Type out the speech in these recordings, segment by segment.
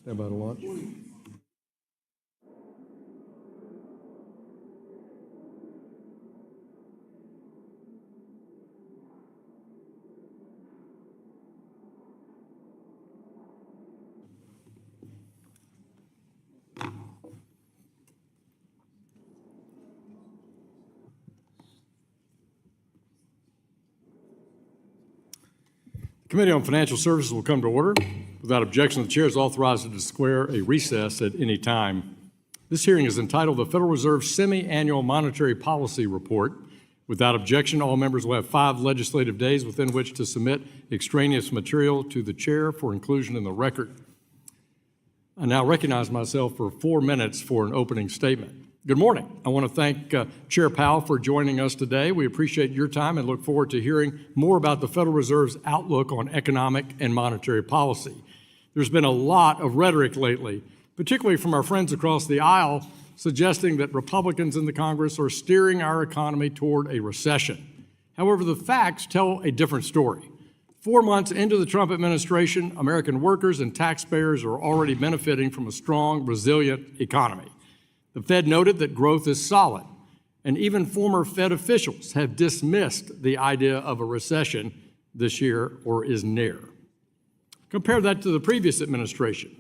Stand by to launch. The Committee on Financial Services will come to order. Without objection, the chair is authorized to declare a recess at any time. This hearing is entitled the Federal Reserve Semi-Annual Monetary Policy Report. Without objection, all members will have 5 legislative days within which to submit extraneous material to the chair for inclusion in the record. I now recognize myself for 4 minutes for an opening statement. Good morning. I want to thank Chair Powell for joining us today. We appreciate your time and look forward to hearing more about the Federal Reserve's outlook on economic and monetary policy. There's been a lot of rhetoric lately, particularly from our friends across the aisle, suggesting that Republicans in the Congress are steering our economy toward a recession. However, the facts tell a different story. 4 months into the Trump administration, American workers and taxpayers are already benefiting from a strong, resilient economy. The Fed noted that growth is solid, and even former Fed officials have dismissed the idea of a recession this year or is near. Compare that to the previous administration.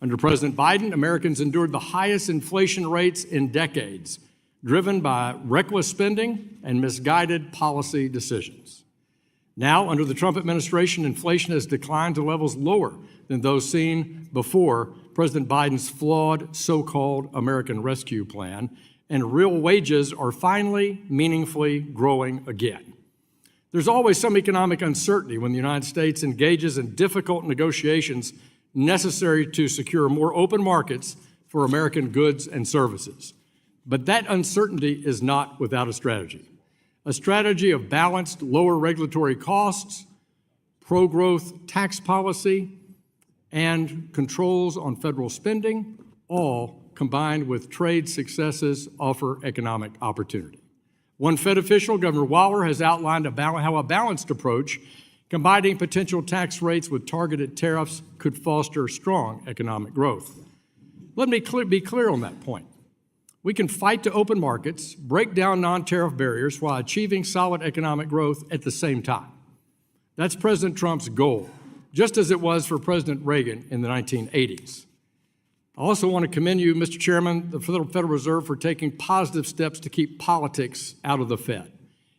Under President Biden, Americans endured the highest inflation rates in decades, driven by reckless spending and misguided policy decisions. Now, under the Trump administration, inflation has declined to levels lower than those seen before President Biden's flawed so-called American Rescue Plan, and real wages are finally meaningfully growing again. There's always some economic uncertainty when the United States engages in difficult negotiations necessary to secure more open markets for American goods and services. But that uncertainty is not without a strategy of balanced lower regulatory costs, pro-growth tax policy, and controls on federal spending, all combined with trade successes offer economic opportunity. One Fed official, Governor Waller, has outlined how a balanced approach combining potential tax rates with targeted tariffs could foster strong economic growth. Let me be clear on that point. We can fight to open markets, break down non-tariff barriers while achieving solid economic growth at the same time. That's President Trump's goal, just as it was for President Reagan in the 1980s. I also want to commend you, Mr. Chairman, the Federal Reserve, for taking positive steps to keep politics out of the Fed,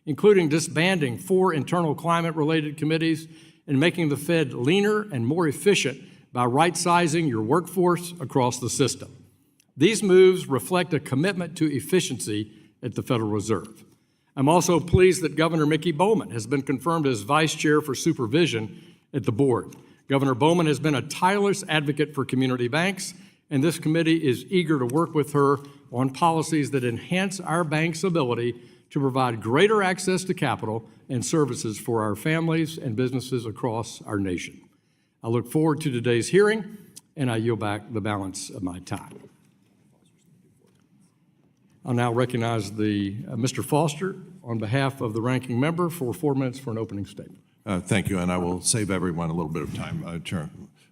including disbanding 4 internal climate-related committees and making the Fed leaner and more efficient by right-sizing your workforce across the system. These moves reflect a commitment to efficiency at the Federal Reserve. I'm also pleased that Governor Mickey Bowman has been confirmed as Vice Chair for Supervision at the board. Governor Bowman has been a tireless advocate for community banks, and this committee is eager to work with her on policies that enhance our banks' ability to provide greater access to capital and services for our families and businesses across our nation. I look forward to today's hearing, and I yield back the balance of my time. I'll now recognize Mr. Foster on behalf of the ranking member for 4 minutes for an opening statement. Thank you, and I will save everyone a little bit of time.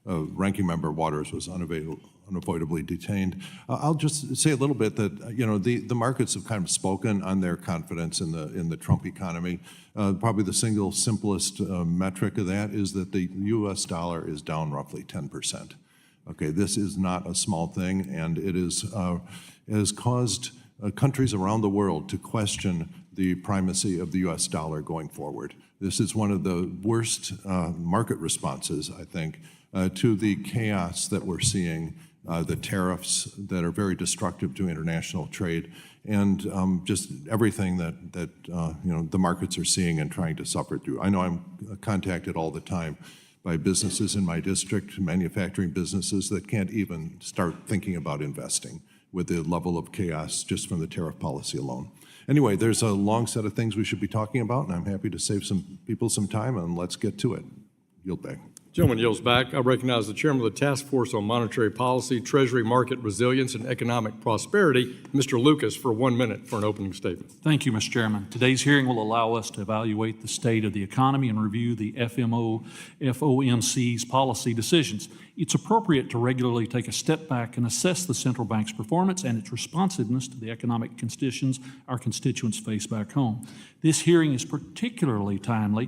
Ranking Member Waters was unavoidably detained. I'll just say a little bit that the markets have kind of spoken on their confidence in the Trump economy. Probably the single simplest metric of that is that the U.S. dollar is down roughly 10%. Okay, this is not a small thing, and it has caused countries around the world to question the primacy of the U.S. dollar going forward. This is one of the worst market responses, I think, to the chaos that we're seeing, the tariffs that are very destructive to international trade, and just everything that the markets are seeing and trying to suffer through. I know I'm contacted all the time by businesses in my district, manufacturing businesses that can't even start thinking about investing with the level of chaos just from the tariff policy alone. Anyway, there's a long set of things we should be talking about, and I'm happy to save some people some time, and let's get to it. Yield back. Gentleman yields back. I recognize the Chairman of the Task Force on Monetary Policy, Treasury Market Resilience, and Economic Prosperity, Mr. Lucas, for 1 minute for an opening statement. Thank you, Mr. Chairman. Today's hearing will allow us to evaluate the state of the economy and review the FOMC's policy decisions. It's appropriate to regularly take a step back and assess the central bank's performance and its responsiveness to the economic conditions our constituents face back home. This hearing is particularly timely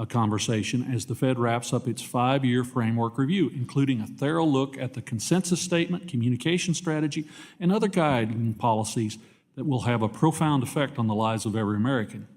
conversation as the Fed wraps up its 5-year framework review, including a thorough look at the consensus statement, communication strategy, and other guiding policies that will have a profound effect on the lives of every American.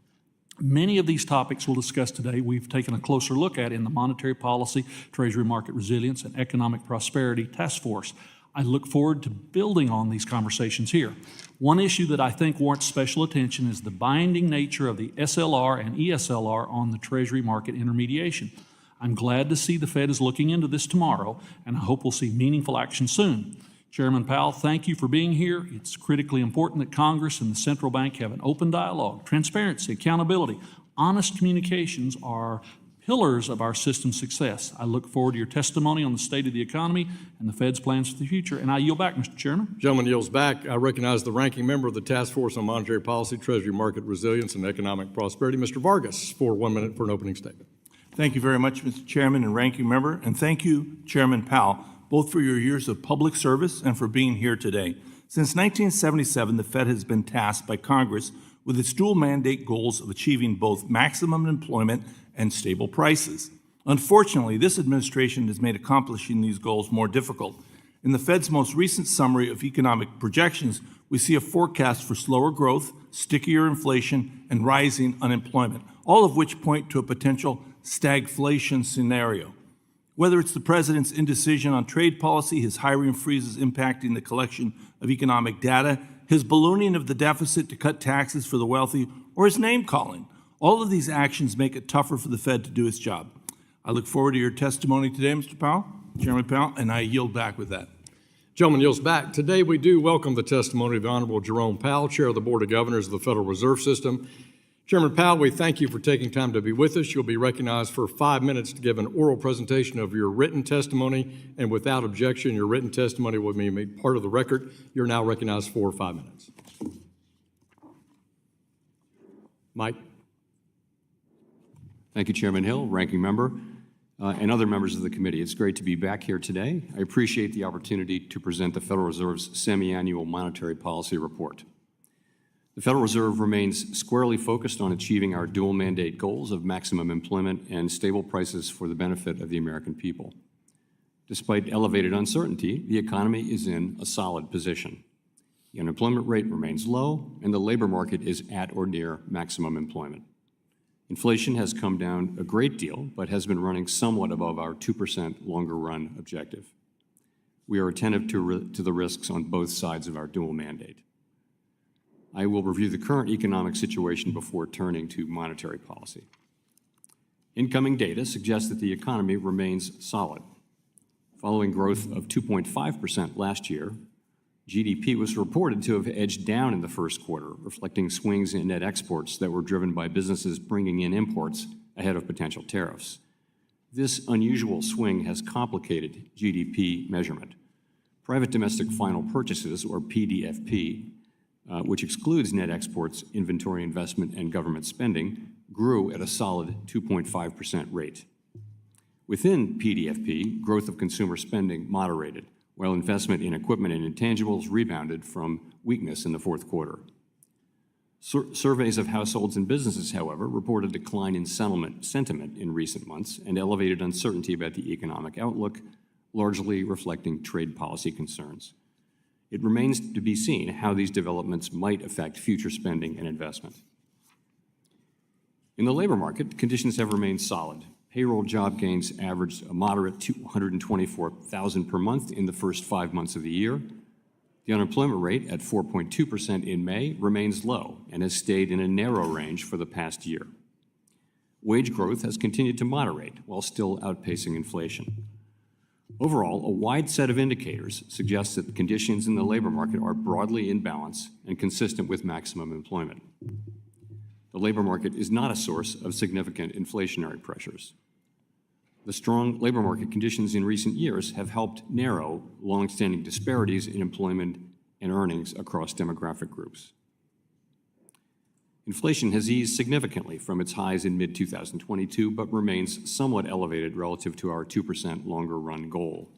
Many of these topics we'll discuss today we've taken a closer look at in the Monetary Policy, Treasury Market Resilience, and Economic Prosperity Task Force. I look forward to building on these conversations here. One issue that I think warrants special attention is the binding nature of the SLR and ESLR on the Treasury market intermediation. I'm glad to see the Fed is looking into this tomorrow, and I hope we'll see meaningful action soon. Chairman Powell, thank you for being here. It's critically important that Congress and the central bank have an open dialogue. Transparency, accountability, honest communications are pillars of our system's success. I look forward to your testimony on the state of the economy and the Fed's plans for the future. And I yield back, Mr. Chairman. Gentleman yields back. I recognize the ranking member of the Task Force on Monetary Policy, Treasury Market Resilience, and Economic Prosperity, Mr. Vargas, for 1 minute for an opening statement. Thank you very much, Mr. Chairman and Ranking Member, and thank you, Chairman Powell, both for your years of public service and for being here today. Since 1977, the Fed has been tasked by Congress with its dual mandate goals of achieving both maximum employment and stable prices. Unfortunately, this administration has made accomplishing these goals more difficult. In the Fed's most recent summary of economic projections, we see a forecast for slower growth, stickier inflation, and rising unemployment, all of which point to a potential stagflation scenario. Whether it's the president's indecision on trade policy, his hiring freezes impacting the collection of economic data, his ballooning of the deficit to cut taxes for the wealthy, or his name-calling, all of these actions make it tougher for the Fed to do its job. I look forward to your testimony today, Mr. Powell, Chairman Powell, and I yield back with that. Gentleman yields back. Today we do welcome the testimony of the Honorable Jerome Powell, Chair of the Board of Governors of the Federal Reserve System. Chairman Powell, we thank you for taking time to be with us. You'll be recognized for 5 minutes to give an oral presentation of your written testimony, and without objection, your written testimony will be made part of the record. You're now recognized for 5 minutes. Mike. Thank you, Chairman Hill, Ranking Member, and other members of the committee. It's great to be back here today. I appreciate the opportunity to present the Federal Reserve's semi-annual monetary policy report. The Federal Reserve remains squarely focused on achieving our dual mandate goals of maximum employment and stable prices for the benefit of the American people. Despite elevated uncertainty, the economy is in a solid position. The unemployment rate remains low, and the labor market is at or near maximum employment. Inflation has come down a great deal, but has been running somewhat above our 2% longer-run objective. We are attentive to the risks on both sides of our dual mandate. I will review the current economic situation before turning to monetary policy. Incoming data suggests that the economy remains solid. Following growth of 2.5% last year, GDP was reported to have edged down in the first quarter, reflecting swings in net exports that were driven by businesses bringing in imports ahead of potential tariffs. This unusual swing has complicated GDP measurement. Private domestic final purchases, or PDFP, which excludes net exports, inventory investment, and government spending, grew at a solid 2.5% rate. Within PDFP, growth of consumer spending moderated, while investment in equipment and intangibles rebounded from weakness in the fourth quarter. Surveys of households and businesses, however, report a decline in sentiment in recent months and elevated uncertainty about the economic outlook, largely reflecting trade policy concerns. It remains to be seen how these developments might affect future spending and investment. In the labor market, conditions have remained solid. Payroll job gains averaged a moderate 224,000 per month in the first 5 months of the year. The unemployment rate at 4.2% in May remains low and has stayed in a narrow range for the past year. Wage growth has continued to moderate while still outpacing inflation. Overall, a wide set of indicators suggests that the conditions in the labor market are broadly in balance and consistent with maximum employment. The labor market is not a source of significant inflationary pressures. The strong labor market conditions in recent years have helped narrow longstanding disparities in employment and earnings across demographic groups. Inflation has eased significantly from its highs in mid-2022, but remains somewhat elevated relative to our 2% longer-run goal.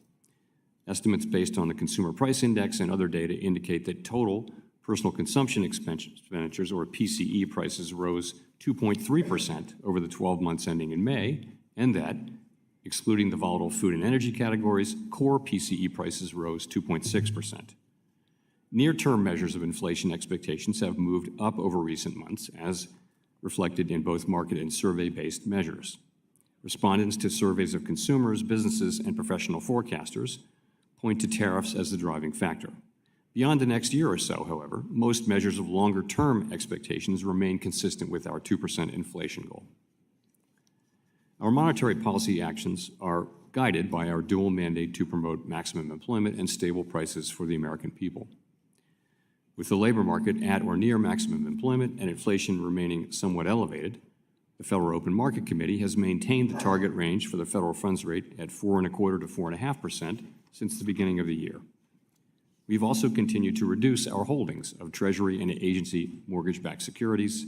Estimates based on the Consumer Price Index and other data indicate that total personal consumption expenditures, or PCE prices, rose 2.3% over the 12 months ending in May, and that, excluding the volatile food and energy categories, core PCE prices rose 2.6%. Near-term measures of inflation expectations have moved up over recent months, as reflected in both market and survey-based measures. Respondents to surveys of consumers, businesses, and professional forecasters point to tariffs as the driving factor. Beyond the next year or so, however, most measures of longer-term expectations remain consistent with our 2% inflation goal. Our monetary policy actions are guided by our dual mandate to promote maximum employment and stable prices for the American people. With the labor market at or near maximum employment and inflation remaining somewhat elevated, the Federal Open Market Committee has maintained the target range for the federal funds rate at 4.25% to 4.5% since the beginning of the year. We've also continued to reduce our holdings of Treasury and agency mortgage-backed securities,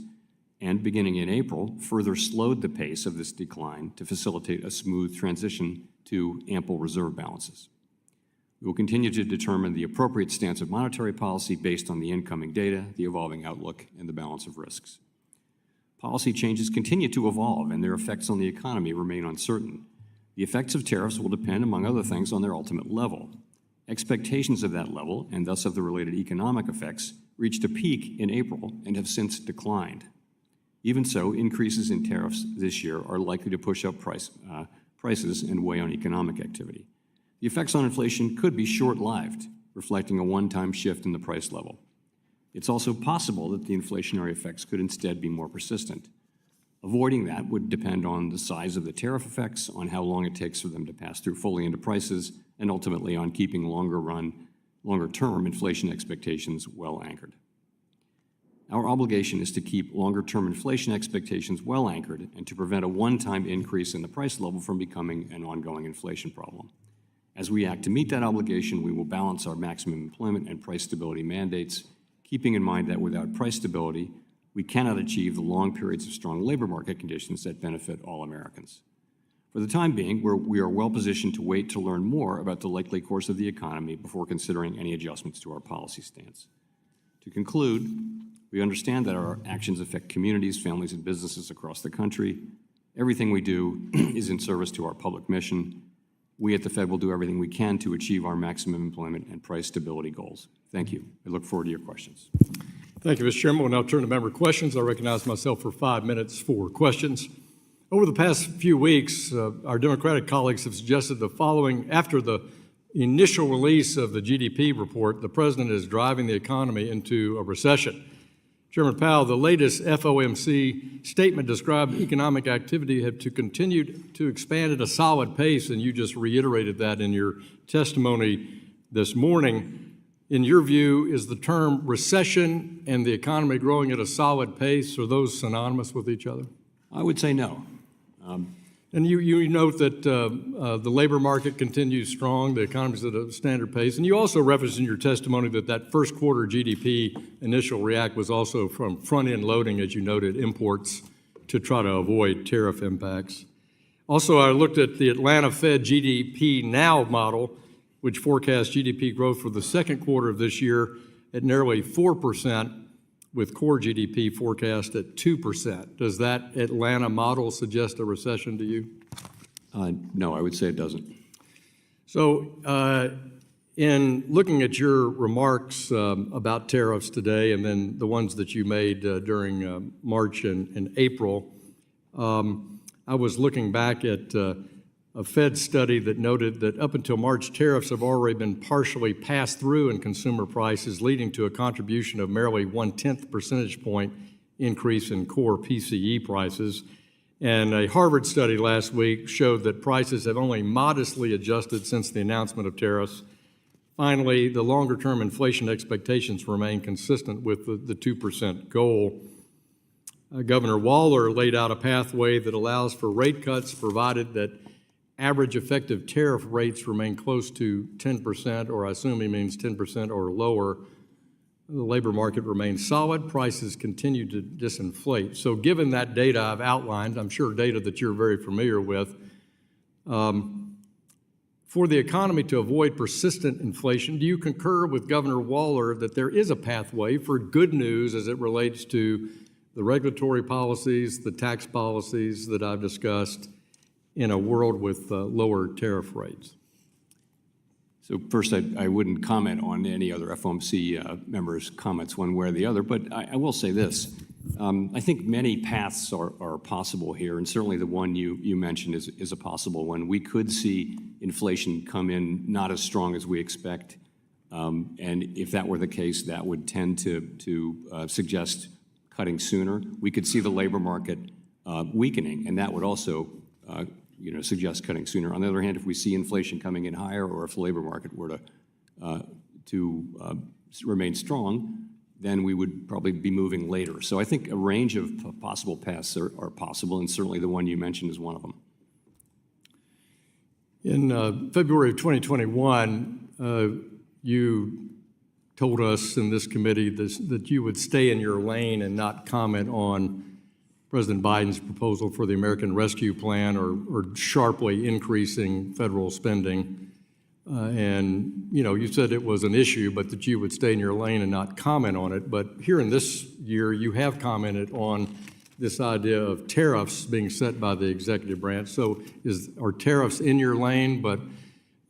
and beginning in April, further slowed the pace of this decline to facilitate a smooth transition to ample reserve balances. We will continue to determine the appropriate stance of monetary policy based on the incoming data, the evolving outlook, and the balance of risks. Policy changes continue to evolve, and their effects on the economy remain uncertain. The effects of tariffs will depend, among other things, on their ultimate level. Expectations of that level, and thus of the related economic effects, reached a peak in April and have since declined. Even so, increases in tariffs this year are likely to push up prices and weigh on economic activity. The effects on inflation could be short-lived, reflecting a one-time shift in the price level. It's also possible that the inflationary effects could instead be more persistent. Avoiding that would depend on the size of the tariff effects, on how long it takes for them to pass through fully into prices, and ultimately on keeping longer-term inflation expectations well anchored. Our obligation is to keep longer-term inflation expectations well anchored and to prevent a one-time increase in the price level from becoming an ongoing inflation problem. As we act to meet that obligation, we will balance our maximum employment and price stability mandates, keeping in mind that without price stability, we cannot achieve the long periods of strong labor market conditions that benefit all Americans. For the time being, we are well positioned to wait to learn more about the likely course of the economy before considering any adjustments to our policy stance. To conclude, we understand that our actions affect communities, families, and businesses across the country. Everything we do is in service to our public mission. We at the Fed will do everything we can to achieve our maximum employment and price stability goals. Thank you. I look forward to your questions. Thank you, Mr. Chairman. We'll now turn to member questions. I recognize myself for 5 minutes for questions. Over the past few weeks, our Democratic colleagues have suggested the following: after the initial release of the GDP report, the president is driving the economy into a recession. Chairman Powell, the latest FOMC statement described economic activity to continue to expand at a solid pace, and you just reiterated that in your testimony this morning. In your view, is the term recession and the economy growing at a solid pace, are those synonymous with each other? I would say no. And you note that the labor market continues strong, the economy's at a standard pace, and you also referenced in your testimony that first quarter GDP initial react was also from front-end loading, as you noted, imports to try to avoid tariff impacts. Also, I looked at the Atlanta Fed GDP Now model, which forecasts GDP growth for the second quarter of this year at nearly 4%, with core GDP forecast at 2%. Does that Atlanta model suggest a recession to you? No, I would say it doesn't. So in looking at your remarks about tariffs today and then the ones that you made during March and April, I was looking back at a Fed study that noted that up until March, tariffs have already been partially passed through in consumer prices, leading to a contribution of merely 0.1 percentage point increase in core PCE prices. And a Harvard study last week showed that prices have only modestly adjusted since the announcement of tariffs. Finally, the longer-term inflation expectations remain consistent with the 2% goal. Governor Waller laid out a pathway that allows for rate cuts provided that average effective tariff rates remain close to 10%, or I assume he means 10% or lower. The labor market remains solid. Prices continue to disinflate. So given that data I've outlined, I'm sure data that you're very familiar with, for the economy to avoid persistent inflation, do you concur with Governor Waller that there is a pathway for good news as it relates to the regulatory policies, the tax policies that I've discussed in a world with lower tariff rates? So first, I wouldn't comment on any other FOMC members' comments one way or the other, but I will say this. I think many paths are possible here, and certainly the one you mentioned is a possible one. We could see inflation come in not as strong as we expect, and if that were the case, that would tend to suggest cutting sooner. We could see the labor market weakening, and that would also suggest cutting sooner. On the other hand, if we see inflation coming in higher, or if the labor market were to remain strong, then we would probably be moving later. So I think a range of possible paths are possible, and certainly the one you mentioned is one of them. In February of 2021, you told us in this committee that you would stay in your lane and not comment on President Biden's proposal for the American Rescue Plan or sharply increasing federal spending. And you said it was an issue, but that you would stay in your lane and not comment on it. But here in this year, you have commented on this idea of tariffs being set by the executive branch. So are tariffs in your lane, but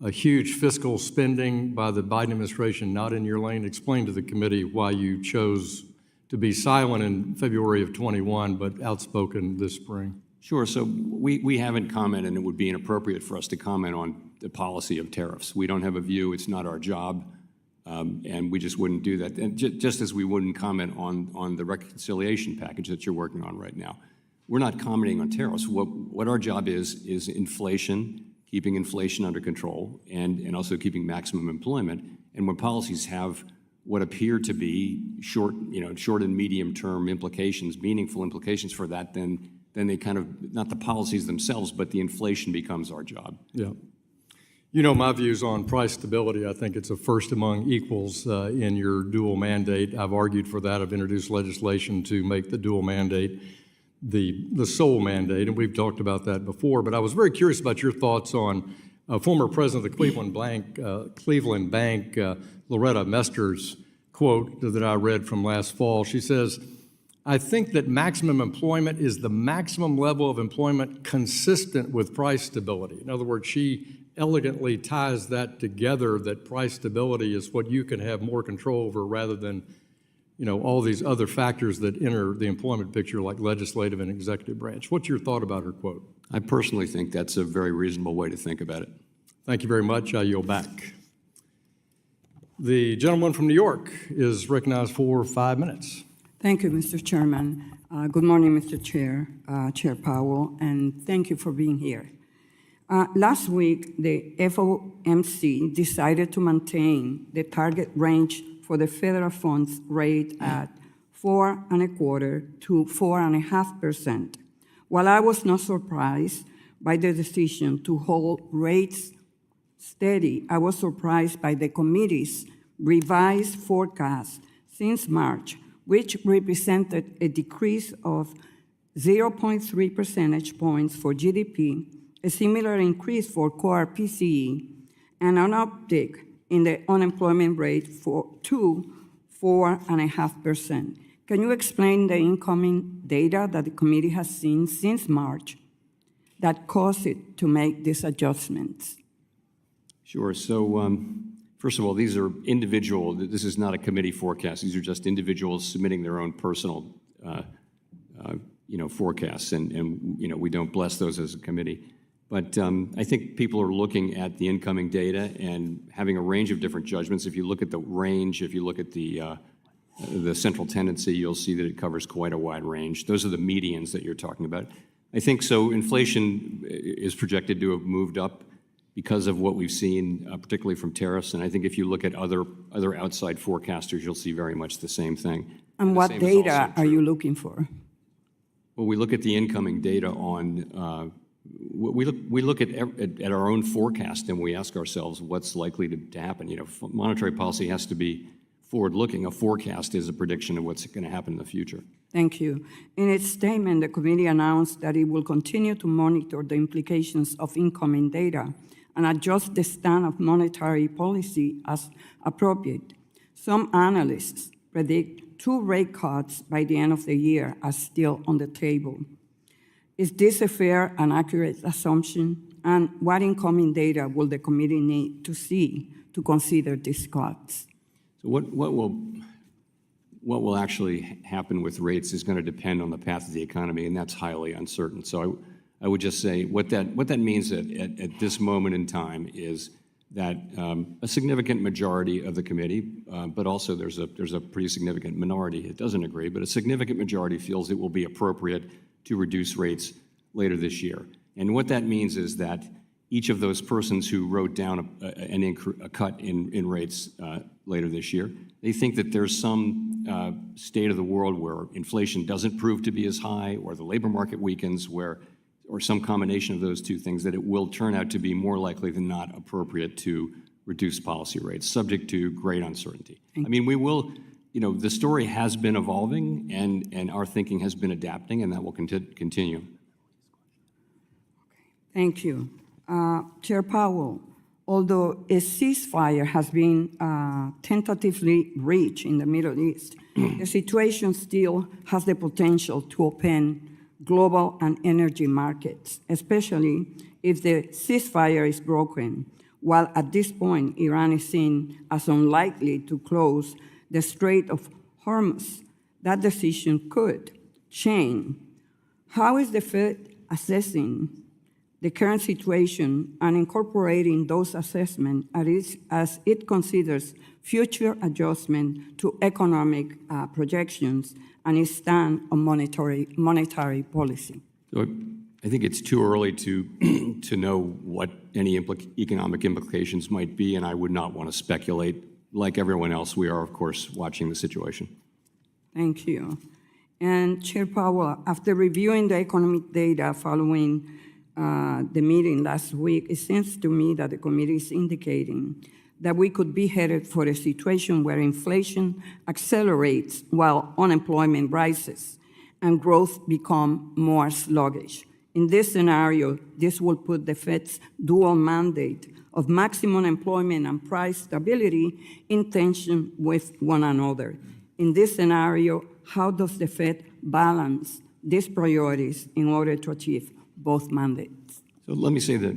a huge fiscal spending by the Biden administration not in your lane? Explain to the committee why you chose to be silent in February of 21, but outspoken this spring. Sure. So we haven't commented, and it would be inappropriate for us to comment on the policy of tariffs. We don't have a view. It's not our job, and we just wouldn't do that. And just as we wouldn't comment on the reconciliation package that you're working on right now. We're not commenting on tariffs. What our job is inflation, keeping inflation under control, and also keeping maximum employment. And when policies have what appear to be short and medium-term implications, meaningful implications for that, then they kind of, not the policies themselves, but the inflation becomes our job. Yeah. My views on price stability. I think it's a first among equals in your dual mandate. I've argued for that. I've introduced legislation to make the dual mandate the sole mandate, and we've talked about that before. But I was very curious about your thoughts on former president of the Cleveland Bank, Loretta Mester's quote that I read from last fall. She says, "I think that maximum employment is the maximum level of employment consistent with price stability." In other words, she elegantly ties that together, that price stability is what you can have more control over rather than all these other factors that enter the employment picture like legislative and executive branch. What's your thought about her quote? I personally think that's a very reasonable way to think about it. Thank you very much. I yield back. The gentleman from New York is recognized for 5 minutes. Thank you, Mr. Chairman. Good morning, Mr. Chair, Chair Powell, and thank you for being here. Last week, the FOMC decided to maintain the target range for the federal funds rate at 4.25% to 4.5%. While I was not surprised by the decision to hold rates steady, I was surprised by the committee's revised forecast since March, which represented a decrease of 0.3 percentage points for GDP, a similar increase for core PCE, and an uptick in the unemployment rate to 4.5%. Can you explain the incoming data that the committee has seen since March that caused it to make these adjustments? Sure. So first of all, these are individual. This is not a committee forecast. These are just individuals submitting their own personal, forecasts, and we don't bless those as a committee. But I think people are looking at the incoming data and having a range of different judgments. If you look at the range, if you look at the central tendency, you'll see that it covers quite a wide range. Those are the medians that you're talking about. I think so. Inflation is projected to have moved up because of what we've seen, particularly from tariffs. And I think if you look at other outside forecasters, you'll see very much the same thing. And what data are you looking for? Well, we look at the incoming data on we look at our own forecast and we ask ourselves what's likely to happen. You know, monetary policy has to be forward-looking. A forecast is a prediction of what's going to happen in the future. Thank you. In its statement, the committee announced that it will continue to monitor the implications of incoming data and adjust the stand of monetary policy as appropriate. Some analysts predict 2 rate cuts by the end of the year are still on the table. Is this a fair and accurate assumption? And what incoming data will the committee need to see to consider these cuts? So what will actually happen with rates is going to depend on the path of the economy, and that's highly uncertain. So I would just say what that means at this moment in time is that a significant majority of the committee, but also there's a pretty significant minority that doesn't agree, but a significant majority feels it will be appropriate to reduce rates later this year. And what that means is that each of those persons who wrote down a cut in rates later this year, they think that there's some state of the world where inflation doesn't prove to be as high, or the labor market weakens, or some combination of those two things, that it will turn out to be more likely than not appropriate to reduce policy rates, subject to great uncertainty. I mean, we will, you know, the story has been evolving, and our thinking has been adapting, and that will continue. Thank you. Chair Powell, although a ceasefire has been tentatively reached in the Middle East, the situation still has the potential to open global and energy markets, especially if the ceasefire is broken, while at this point Iran is seen as unlikely to close the Strait of Hormuz. That decision could change. How is the Fed assessing the current situation and incorporating those assessments as it considers future adjustment to economic projections and its stand on monetary policy? So I think it's too early to know what any economic implications might be, and I would not want to speculate. Like everyone else, we are, of course, watching the situation. Thank you. And Chair Powell, after reviewing the economic data following the meeting last week, it seems to me that the committee is indicating that we could be headed for a situation where inflation accelerates while unemployment rises and growth become more sluggish. In this scenario, this will put the Fed's dual mandate of maximum employment and price stability in tension with one another. In this scenario, how does the Fed balance these priorities in order to achieve both mandates? So let me say that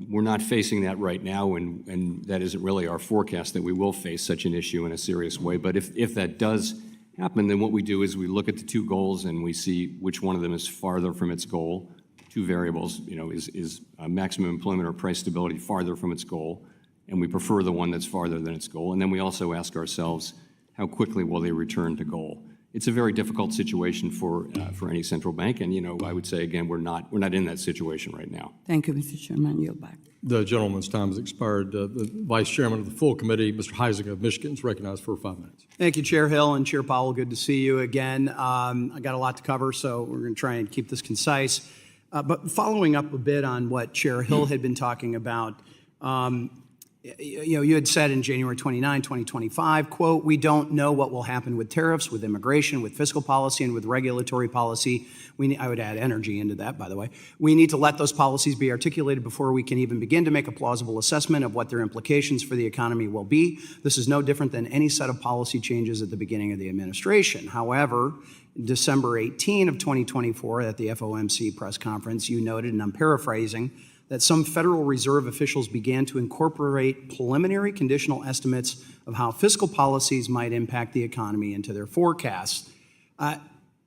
we're not facing that right now, and that isn't really our forecast that we will face such an issue in a serious way. But if that does happen, then what we do is we look at the 2 goals and we see which one of them is farther from its goal. 2 variables, you know, is maximum employment or price stability farther from its goal, and we prefer the one that's farther than its goal. And then we also ask ourselves, how quickly will they return to goal? It's a very difficult situation for any central bank, and, you know, I would say again, we're not in that situation right now. Thank you, Mr. Chairman. Yield back. The gentleman's time has expired. The Vice Chairman of the full committee, Mr. Heising of Michigan, is recognized for 5 minutes. Thank you, Chair Hill and Chair Powell. Good to see you again. I got a lot to cover, so we're going to try and keep this concise. But following up a bit on what Chair Hill had been talking about, you had said in January 29, 2025, quote, "We don't know what will happen with tariffs, with immigration, with fiscal policy, and with regulatory policy." I would add energy into that, by the way. "We need to let those policies be articulated before we can even begin to make a plausible assessment of what their implications for the economy will be. This is no different than any set of policy changes at the beginning of the administration." However, December 18 of 2024 at the FOMC press conference, you noted, and I'm paraphrasing, that some Federal Reserve officials began to incorporate preliminary conditional estimates of how fiscal policies might impact the economy into their forecasts.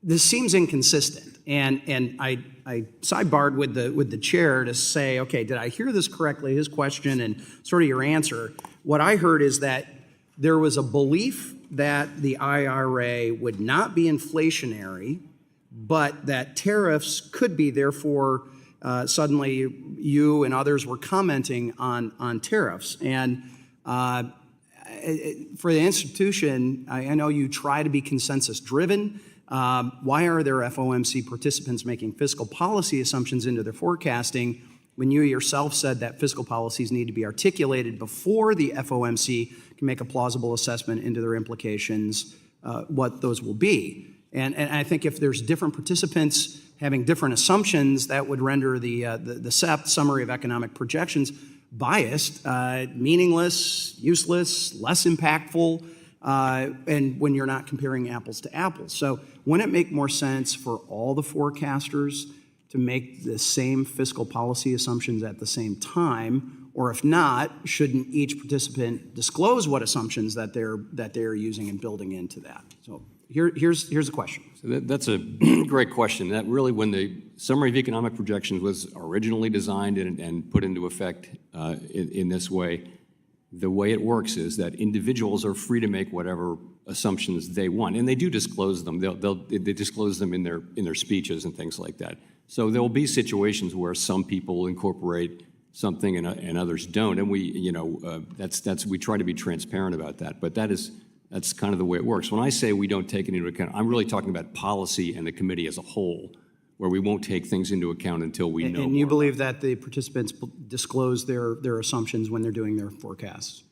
This seems inconsistent, and I sidebarred with the chair to say, okay, did I hear this correctly, his question and sort of your answer? What I heard is that there was a belief that the IRA would not be inflationary, but that tariffs could be. Therefore, suddenly you and others were commenting on tariffs. And for the institution, I know you try to be consensus driven. Why are there FOMC participants making fiscal policy assumptions into their forecasting when you yourself said that fiscal policies need to be articulated before the FOMC can make a plausible assessment into their implications, what those will be? And I think if there's different participants having different assumptions, that would render the SEP, Summary of Economic Projections, biased, meaningless, useless, less impactful, and when you're not comparing apples to apples. So wouldn't it make more sense for all the forecasters to make the same fiscal policy assumptions at the same time? Or if not, shouldn't each participant disclose what assumptions that they're using and building into that? So here's the question. So that's a great question. That really, when the Summary of Economic Projections was originally designed and put into effect in this way, the way it works is that individuals are free to make whatever assumptions they want, and they do disclose them. They disclose them in their speeches and things like that. So there will be situations where some people incorporate something and others don't, and we try to be transparent about that. But that's kind of the way it works. When I say we don't take it into account, I'm really talking about policy and the committee as a whole, where we won't take things into account until we know. And you believe that the participants disclose their assumptions when they're doing their forecasts?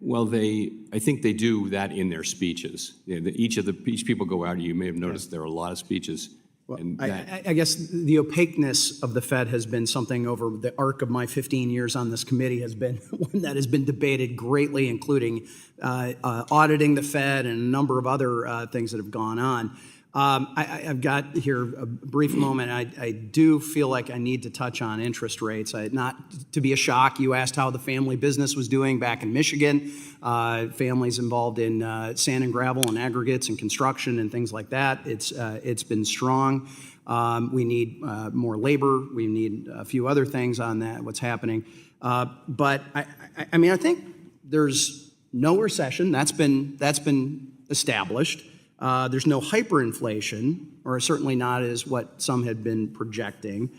Well, I think they do that in their speeches. Each people go out. You may have noticed there are a lot of speeches. Well, I guess the opaqueness of the Fed has been something over the arc of my 15 years on this committee has been one that has been debated greatly, including auditing the Fed and a number of other things that have gone on. I've got here a brief moment. I do feel like I need to touch on interest rates. Not to be a shock, you asked how the family business was doing back in Michigan. Families involved in sand and gravel and aggregates and construction and things like that. It's been strong. We need more labor. We need a few other things on that, what's happening. But I think there's no recession. That's been established. There's no hyperinflation, or certainly not as what some had been projecting.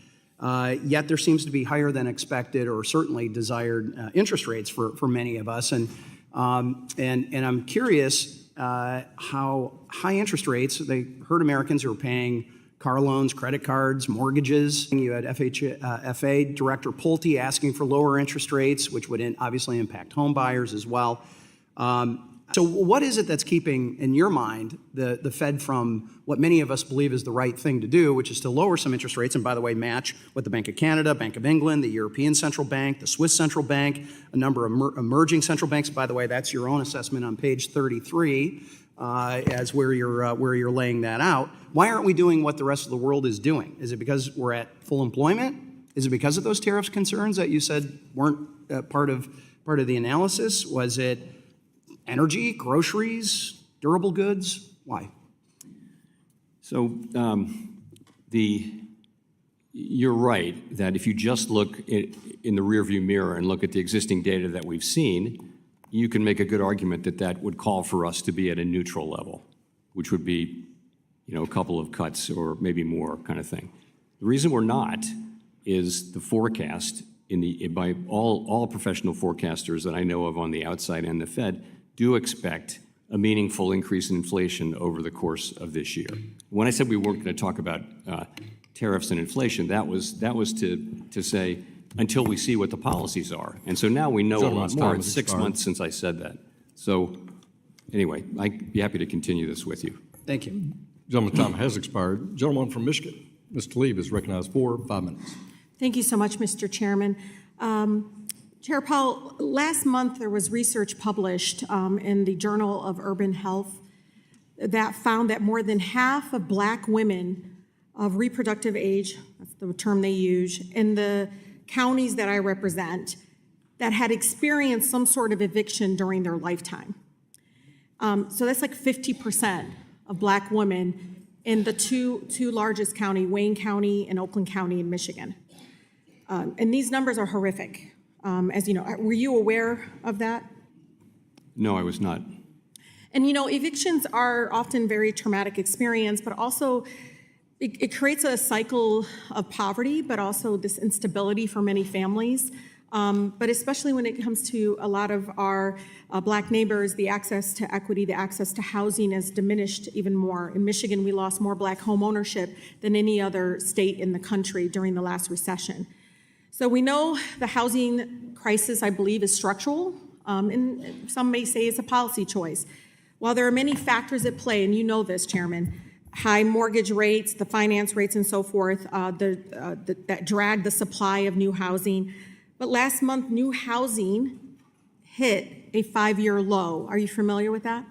Yet there seems to be higher than expected, or certainly desired interest rates for many of us. And I'm curious how high interest rates, they hurt Americans who are paying car loans, credit cards, mortgages. You had FHFA Director Pulte asking for lower interest rates, which would obviously impact home buyers as well. So what is it that's keeping, in your mind, the Fed from what many of us believe is the right thing to do, which is to lower some interest rates, and by the way, match what the Bank of Canada, Bank of England, the European Central Bank, the Swiss Central Bank, a number of emerging central banks, by the way, that's your own assessment on page 33, as where you're laying that out. Why aren't we doing what the rest of the world is doing? Is it because we're at full employment? Is it because of those tariffs concerns that you said weren't part of the analysis? Was it energy, groceries, durable goods? Why? So you're right that if you just look in the rearview mirror and look at the existing data that we've seen, you can make a good argument that would call for us to be at a neutral level, which would be, a couple of cuts or maybe more kind of thing. The reason we're not is the forecast by all professional forecasters that I know of on the outside and the Fed do expect a meaningful increase in inflation over the course of this year. When I said we weren't going to talk about tariffs and inflation, that was to say until we see what the policies are. And so now we know a lot more. It's 6 months since I said that. So anyway, I'd be happy to continue this with you. Thank you. Gentleman's time has expired. Gentleman from Michigan, Ms. Tlaib is recognized for 5 minutes. Thank you so much, Mr. Chairman. Chair Powell, last month there was research published in the Journal of Urban Health that found that more than half of Black women of reproductive age, that's the term they use, in the counties that I represent, that had experienced some sort of eviction during their lifetime. So that's like 50% of Black women in the two largest counties, Wayne County and Oakland County in Michigan. And these numbers are horrific. As you know, were you aware of that? No, I was not. And evictions are often very traumatic experience, but also it creates a cycle of poverty, but also this instability for many families. but especially when it comes to a lot of our Black neighbors, the access to equity, the access to housing has diminished even more. In Michigan, we lost more Black home ownership than any other state in the country during the last recession. So we know the housing crisis, I believe, is structural, and some may say it's a policy choice. While there are many factors at play, and you know this, Chairman, high mortgage rates, the finance rates, and so forth, that drag the supply of new housing. But last month, new housing hit a 5-year low. Are you familiar with that?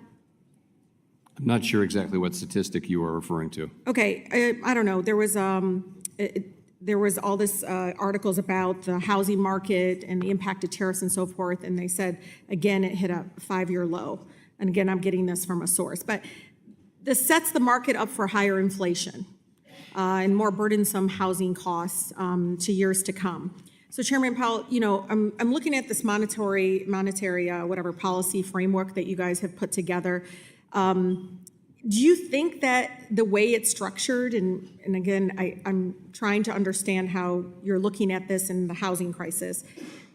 I'm not sure exactly what statistic you are referring to. Okay, I don't know. There was all this articles about the housing market and the impact of tariffs and so forth, and they said, again, it hit a 5-year low. And again, I'm getting this from a source. But this sets the market up for higher inflation and more burdensome housing costs to years to come. So Chairman Powell, you know, I'm looking at this monetary whatever policy framework that you guys have put together. Do you think that the way it's structured, and again, I'm trying to understand how you're looking at this in the housing crisis,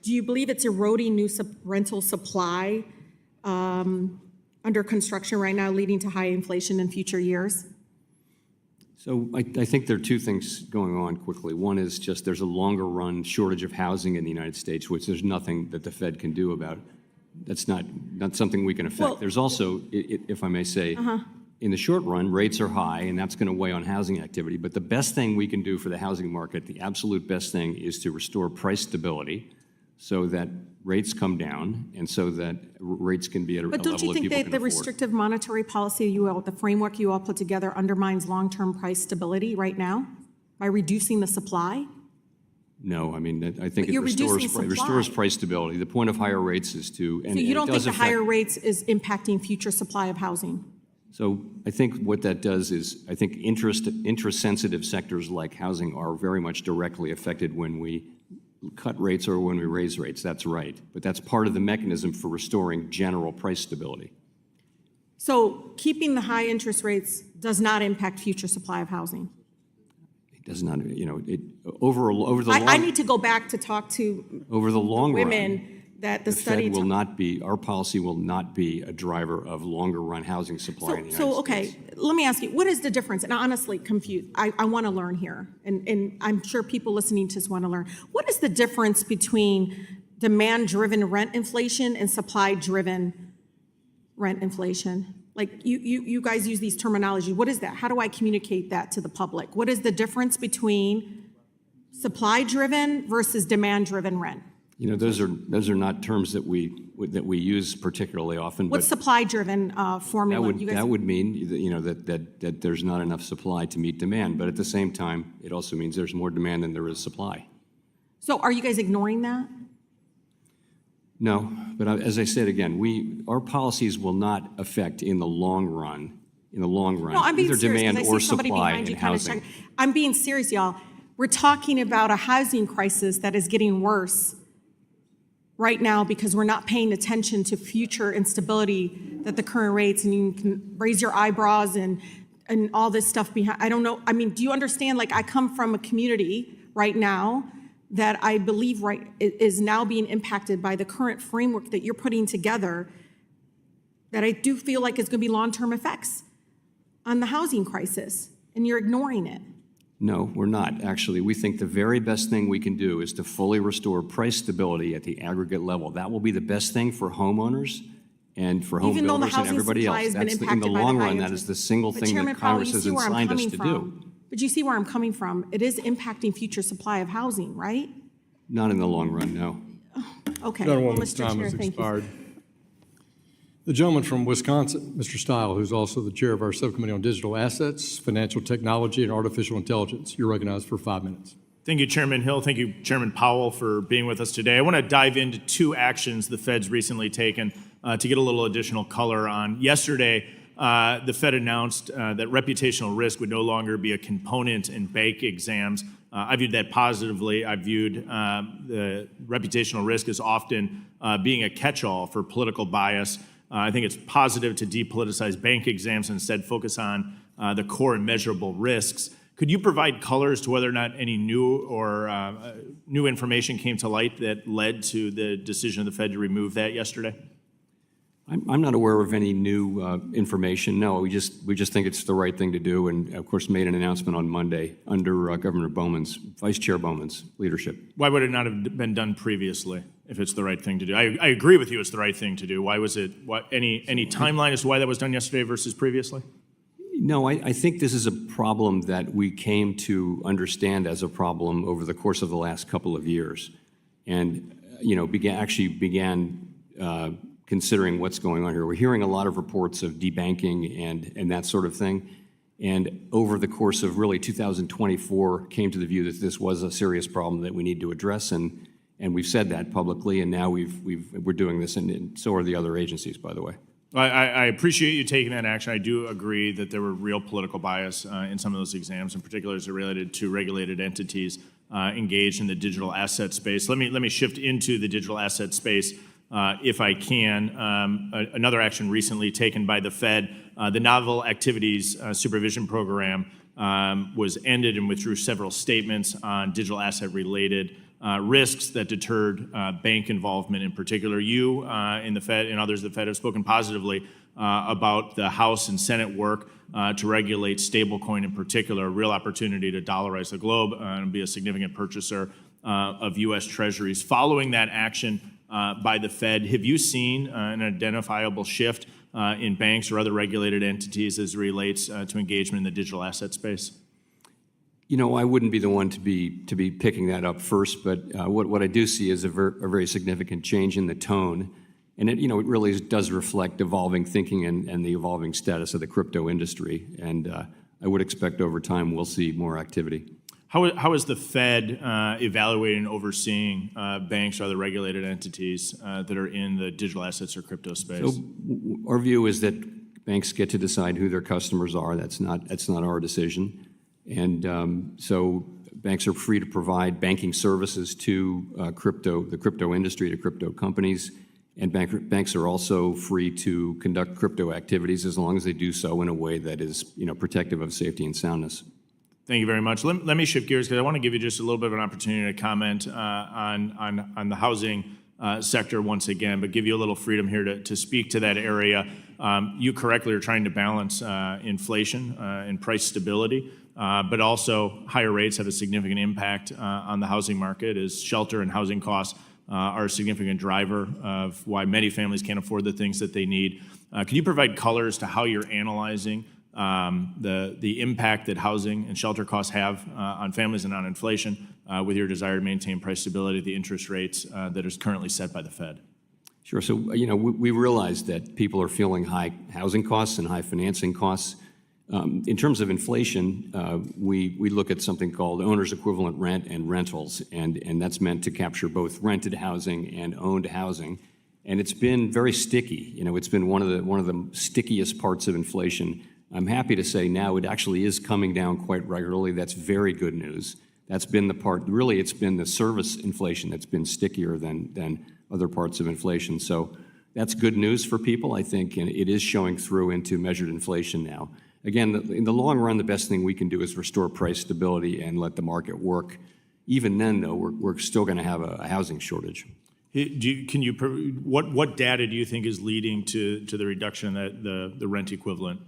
do you believe it's eroding new rental supply under construction right now, leading to high inflation in future years? So I think there are two things going on quickly. One is just there's a longer run shortage of housing in the United States, which there's nothing that the Fed can do about. That's not something we can affect. Well, there's also, if I may say, in the short run, rates are high, and that's going to weigh on housing activity. But the best thing we can do for the housing market, the absolute best thing, is to restore price stability so that rates come down and so that rates can be at a level that people can afford. But don't you think that the restrictive monetary policy the framework you all put together undermines long-term price stability right now by reducing the supply? No, I mean, I think But you're reducing restores supply. price stability. The point of higher rates is to, and So you don't it think does the affect, higher rates is impacting future supply of housing? So I think what that does is, I think interest-sensitive sectors like housing are very much directly affected when we cut rates or when we raise rates. That's right. But that's part of the mechanism for restoring general price stability. So keeping the high interest rates does not impact future supply of housing? It does not, you know, over the long, I need to go back to talk to over the long women run, that the the study. Fed will not be, our policy will not be a driver of longer run housing supply in the United States. Okay, let me ask you, what is the difference? And I'm honestly confused. I want to learn here, and I'm sure people listening to this want to learn. What is the difference between demand-driven rent inflation and supply-driven rent inflation? Like, you guys use these terminology. What is that? How do I communicate that to the public? What is the difference between supply-driven versus demand-driven rent? You know, those are not terms that we use particularly often. What's but supply-driven formula? that would mean, you know, that there's not enough supply to meet demand. But at the same time, it also means there's more demand than there is supply. So are you guys ignoring that? No, but as I said again, our policies will not affect in the long run. No, I'm being either serious, demand 'cause I or see somebody supply behind you in kind of housing. I'm being serious, y'all. We're talking about a housing crisis that is getting worse right now because we're not paying attention to future instability that the current rates, and you can raise your eyebrows and all this stuff behind. I don't know. I mean, do you understand? Like, I come from a community right now that I believe is now being impacted by the current framework that you're putting together, that I do feel like is going to be long-term effects on the housing crisis, and you're ignoring it. No, we're not, actually. We think the very best thing we can do is to fully restore price stability at the aggregate level. That will be the best thing for homeowners and for home Even though the builders and housing everybody supply else. has been In the impacted by the long high run, that interest. is the single But thing Chairman that Powell, Congress you has see where I'm assigned us coming to from. do. But you see where I'm coming from. It is impacting future supply of housing, right? Not in the long run, no. Okay. Well, Gentlewoman's Mr. time Chair, has thank you. expired. The gentleman from Wisconsin, Mr. Stile, who's also the chair of our Subcommittee on Digital Assets, Financial Technology, and Artificial Intelligence. You're recognized for 5 minutes. Thank you, Chairman Hill. Thank you, Chairman Powell, for being with us today. I want to dive into two actions the Fed's recently taken to get a little additional color on. Yesterday, the Fed announced that reputational risk would no longer be a component in bank exams. I viewed that positively. I viewed the reputational risk as often being a catch-all for political bias. I think it's positive to depoliticize bank exams and instead focus on the core and measurable risks. Could you provide color as to whether or not any new information came to light that led to the decision of the Fed to remove that yesterday? I'm not aware of any new information. No, we just think it's the right thing to do, and of course made an announcement on Monday under Governor Bowman's, Vice Chair Bowman's leadership. Why would it not have been done previously if it's the right thing to do? I agree with you, it's the right thing to do. Why was it? Any timeline as to why that was done yesterday versus previously? No, I think this is a problem that we came to understand as a problem over the course of the last couple of years, and began considering what's going on here. We're hearing a lot of reports of debanking and that sort of thing, and over the course of really 2024 came to the view that this was a serious problem that we need to address, and we've said that publicly, and now we're doing this, and so are the other agencies, by the way. I appreciate you taking that action. I do agree that there were real political bias in some of those exams, in particular as it related to regulated entities engaged in the digital asset space. Let me shift into the digital asset space if I can. Another action recently taken by the Fed, the Novel Activities Supervision Program was ended and withdrew several statements on digital asset related risks that deterred bank involvement in particular. You in the Fed and others at the Fed have spoken positively about the House and Senate work to regulate stablecoin in particular, a real opportunity to dollarize the globe and be a significant purchaser of U.S. Treasuries. Following that action by the Fed, have you seen an identifiable shift in banks or other regulated entities as it relates to engagement in the digital asset space? You know, I wouldn't be the one to be picking that up first, but what I do see is a very significant change in the tone, and it really does reflect evolving thinking and the evolving status of the crypto industry. And I would expect over time we'll see more activity. How is the Fed evaluating and overseeing banks or other regulated entities that are in the digital assets or crypto space? So our view is that banks get to decide who their customers are. That's not our decision. And so banks are free to provide banking services to the crypto industry, to crypto companies, and banks are also free to conduct crypto activities as long as they do so in a way that is protective of safety and soundness. Thank you very much. Let me shift gears because I want to give you just a little bit of an opportunity to comment on the housing sector once again, but give you a little freedom here to speak to that area. You correctly are trying to balance inflation and price stability. But also higher rates have a significant impact on the housing market as shelter and housing costs are a significant driver of why many families can't afford the things that they need. Can you provide color as to how you're analyzing the impact that housing and shelter costs have on families and on inflation with your desire to maintain price stability at the interest rates that is currently set by the Fed? Sure. So, we realize that people are feeling high housing costs and high financing costs. In terms of inflation, we look at something called owner's equivalent rent and rentals, and that's meant to capture both rented housing and owned housing. And it's been very sticky. It's been one of the stickiest parts of inflation. I'm happy to say now it actually is coming down quite regularly. That's very good news. That's been the part, really it's been the service inflation that's been stickier than other parts of inflation. So that's good news for people, I think, and it is showing through into measured inflation now. Again, in the long run, the best thing we can do is restore price stability and let the market work. Even then, though, we're still going to have a housing shortage. What data do you think is leading to the reduction in the rent equivalent?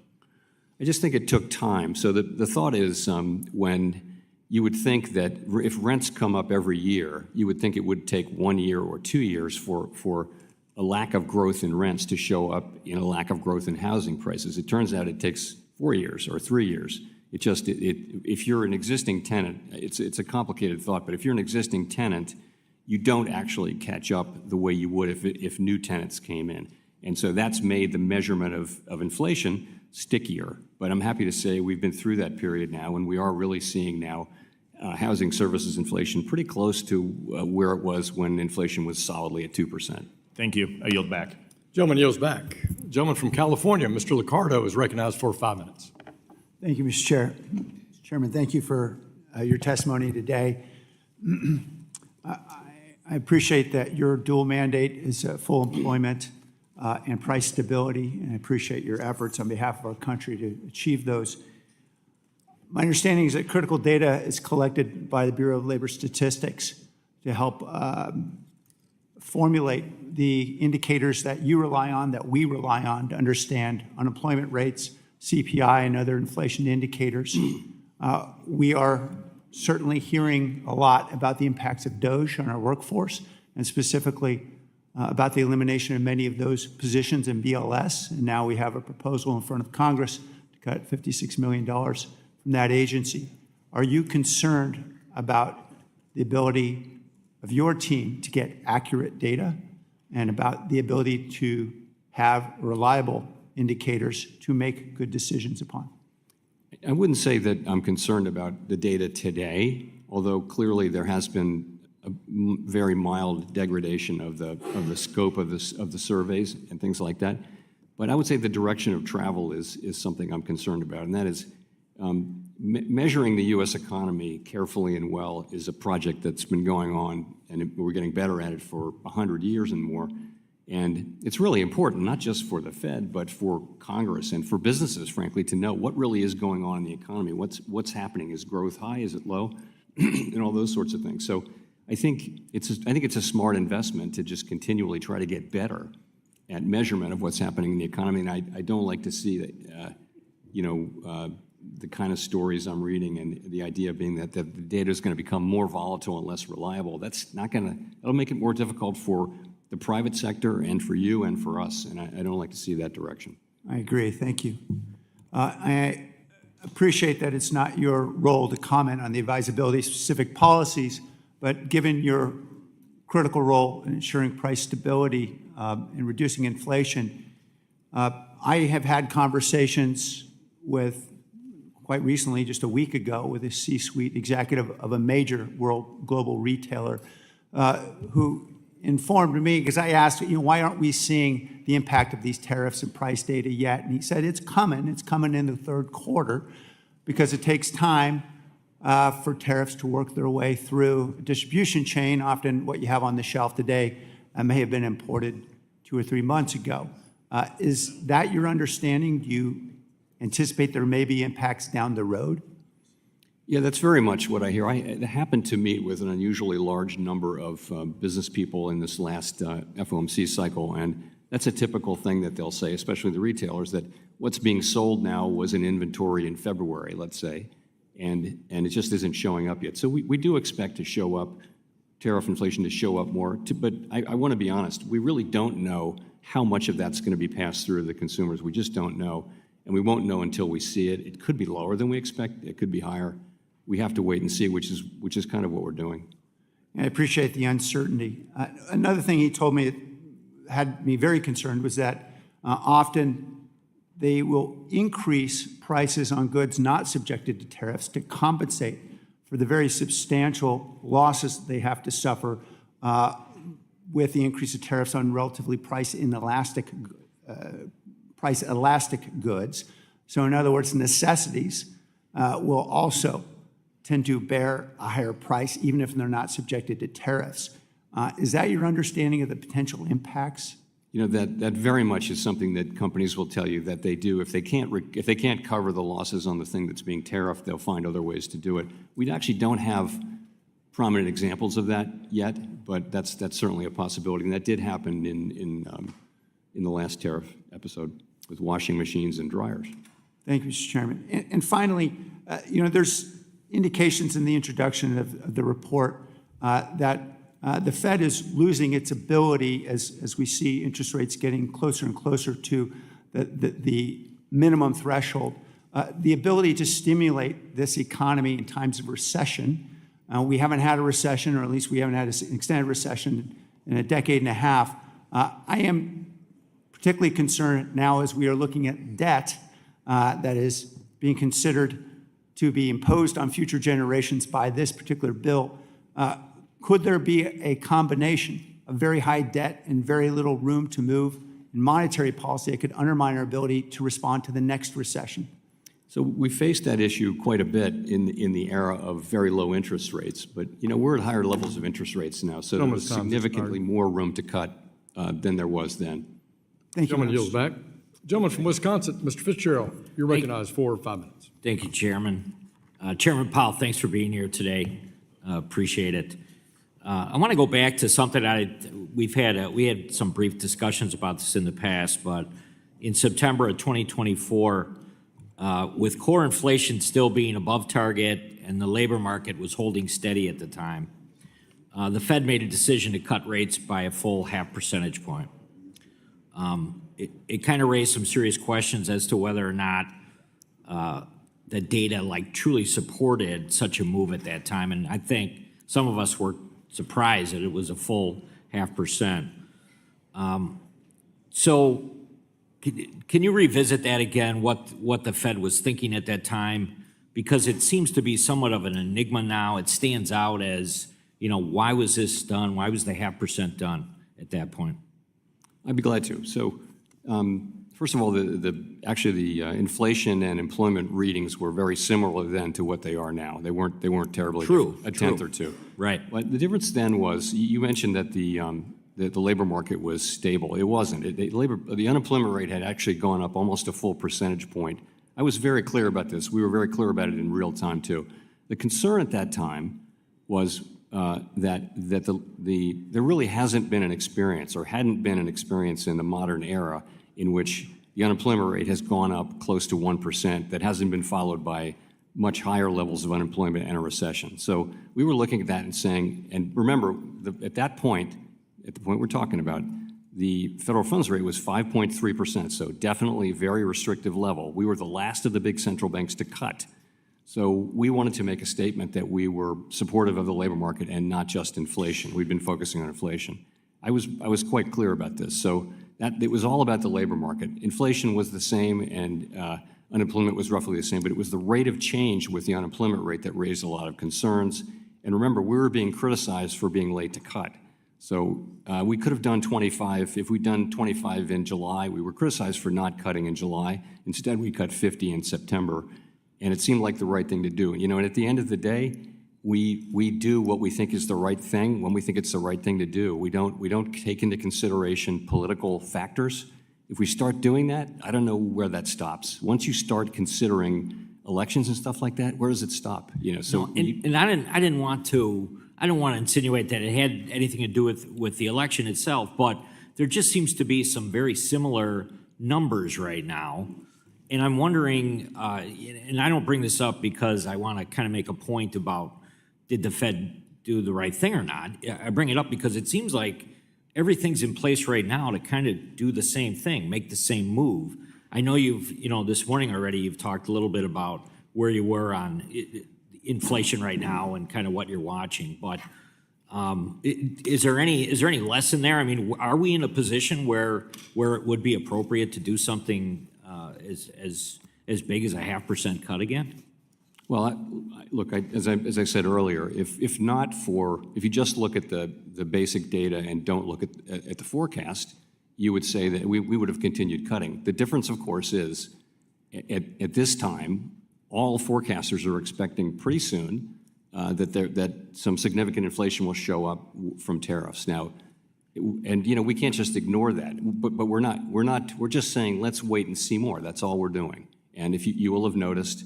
I just think it took time. So the thought is when you would think that if rents come up every year, you would think it would take 1 year or 2 years for a lack of growth in rents to show up in a lack of growth in housing prices. It turns out it takes 4 years or 3 years. If you're an existing tenant, it's a complicated thought, but if you're an existing tenant, you don't actually catch up the way you would if new tenants came in. And so that's made the measurement of inflation stickier. But I'm happy to say we've been through that period now, and we are really seeing now housing services inflation pretty close to where it was when inflation was solidly at 2%. Thank you. I yield back. Gentleman yields back. Gentleman from California, Mr. Liccardo, is recognized for 5 minutes. Thank you, Mr. Chair. Mr. Chairman, thank you for your testimony today. I appreciate that your dual mandate is full employment and price stability, and I appreciate your efforts on behalf of our country to achieve those. My understanding is that critical data is collected by the Bureau of Labor Statistics to help formulate the indicators that you rely on, that we rely on to understand unemployment rates, CPI, and other inflation indicators. We are certainly hearing a lot about the impacts of DOGE on our workforce, and specifically about the elimination of many of those positions in BLS. And now we have a proposal in front of Congress to cut $56 million from that agency. Are you concerned about the ability of your team to get accurate data and about the ability to have reliable indicators to make good decisions upon? I wouldn't say that I'm concerned about the data today, although clearly there has been a very mild degradation of the scope of the surveys and things like that. But I would say the direction of travel is something I'm concerned about, and that is measuring the U.S. economy carefully and well is a project that's been going on, and we're getting better at it for 100 years and more. And it's really important, not just for the Fed, but for Congress and for businesses, frankly, to know what really is going on in the economy. What's happening? Is growth high? Is it low? And all those sorts of things. So I think it's a smart investment to just continually try to get better at measurement of what's happening in the economy. And I don't like to see that, the kind of stories I'm reading and the idea being that the data is going to become more volatile and less reliable. That'll make it more difficult for the private sector and for you and for us. And I don't like to see that direction. I agree. Thank you. I appreciate that it's not your role to comment on the advisability of specific policies, but given your critical role in ensuring price stability and reducing inflation, I have had conversations with, quite recently, just a week ago, with a C-suite executive of a major global retailer who informed me, because I asked, why aren't we seeing the impact of these tariffs and price data yet? And he said, it's coming in the third quarter, because it takes time for tariffs to work their way through a distribution chain. Often what you have on the shelf today may have been imported 2 or 3 months ago. Is that your understanding? Do you anticipate there may be impacts down the road? Yeah, that's very much what I hear. I happened to meet with an unusually large number of business people in this last FOMC cycle, and that's a typical thing that they'll say, especially the retailers, that what's being sold now was in inventory in February, let's say, and it just isn't showing up yet. So we do expect to show up, tariff inflation to show up more, but I want to be honest, we really don't know how much of that's going to be passed through to the consumers. We just don't know, and we won't know until we see it. It could be lower than we expect. It could be higher. We have to wait and see, which is kind of what we're doing. I appreciate the uncertainty. Another thing he told me that had me very concerned was that often they will increase prices on goods not subjected to tariffs to compensate for the very substantial losses they have to suffer with the increase of tariffs on relatively price elastic goods. So in other words, necessities will also tend to bear a higher price, even if they're not subjected to tariffs. Is that your understanding of the potential impacts? That very much is something that companies will tell you that they do. If they can't cover the losses on the thing that's being tariffed, they'll find other ways to do it. We actually don't have prominent examples of that yet, but that's certainly a possibility. And that did happen in the last tariff episode with washing machines and dryers. Thank you, Mr. Chairman. And finally, there's indications in the introduction of the report that the Fed is losing its ability, as we see interest rates getting closer and closer to the minimum threshold, the ability to stimulate this economy in times of recession. We haven't had a recession, or at least we haven't had an extended recession in a decade and a half. I am particularly concerned now as we are looking at debt that is being considered to be imposed on future generations by this particular bill. Could there be a combination of very high debt and very little room to move in monetary policy that could undermine our ability to respond to the next recession? So we faced that issue quite a bit in the era of very low interest rates, but we're at higher levels of interest rates now, so there's significantly more room to cut than there was then. Thank you. Gentleman yields back. Gentleman from Wisconsin, Mr. Fitzgerald, you're recognized for 5 minutes. Thank you, Chairman. Chairman Powell, thanks for being here today. Appreciate it. I want to go back to something we had some brief discussions about this in the past, but in September of 2024, with core inflation still being above target and the labor market was holding steady at the time, the Fed made a decision to cut rates by a full 0.5 percentage point. It kind of raised some serious questions as to whether or not the data truly supported such a move at that time, and I think some of us were surprised that it was a full 0.5%. So can you revisit that again, what the Fed was thinking at that time? Because it seems to be somewhat of an enigma now. It stands out as, why was this done? Why was the 0.5% done at that point? I'd be glad to. So, first of all, the inflation and employment readings were very similar then to what they are now. They weren't terribly different, a tenth or two. Right. But the difference then was you mentioned that the labor market was stable. It wasn't. The unemployment rate had actually gone up almost a full percentage point. I was very clear about this. We were very clear about it in real time too. The concern at that time was that there really hasn't been an experience or hadn't been an experience in the modern era in which the unemployment rate has gone up close to 1% that hasn't been followed by much higher levels of unemployment and a recession. So we were looking at that and saying, and remember, at the point we're talking about, the federal funds rate was 5.3%, so definitely a very restrictive level. We were the last of the big central banks to cut. So we wanted to make a statement that we were supportive of the labor market and not just inflation. We've been focusing on inflation. I was quite clear about this. So that it was all about the labor market. Inflation was the same and unemployment was roughly the same, but it was the rate of change with the unemployment rate that raised a lot of concerns. And remember, we were being criticized for being late to cut. So we could have done 25. If we'd done 25 in July, we were criticized for not cutting in July. Instead, we cut 50 in September. And it seemed like the right thing to do. And at the end of the day, we do what we think is the right thing when we think it's the right thing to do. We don't take into consideration political factors. If we start doing that, I don't know where that stops. Once you start considering elections and stuff like that, where does it stop? So and I don't want to insinuate that it had anything to do with the election itself, but there just seems to be some very similar numbers right now. And I'm wondering, and I don't bring this up because I want to kind of make a point about did the Fed do the right thing or not. I bring it up because it seems like everything's in place right now to kind of do the same thing, make the same move. I know this morning already you've talked a little bit about where you were on inflation right now and kind of what you're watching, but is there any lesson there? I mean, are we in a position where it would be appropriate to do something as big as a 0.5% cut again? Well, look, as I said earlier, if you just look at the basic data and don't look at the forecast, you would say that we would have continued cutting. The difference, of course, is at this time, all forecasters are expecting pretty soon that some significant inflation will show up from tariffs. Now, and we can't just ignore that, but we're just saying let's wait and see more. That's all we're doing. And if you will have noticed,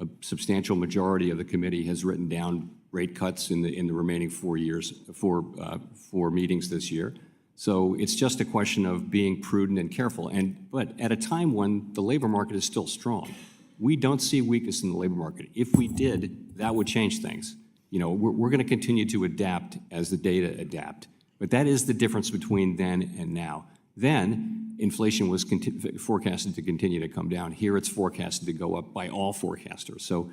a substantial majority of the committee has written down rate cuts in the remaining 4 meetings this year. So it's just a question of being prudent and careful. But at a time when the labor market is still strong, we don't see weakness in the labor market. If we did, that would change things. We're going to continue to adapt as the data adapt. But that is the difference between then and now. Then, inflation was forecasted to continue to come down. Here, it's forecasted to go up by all forecasters. So,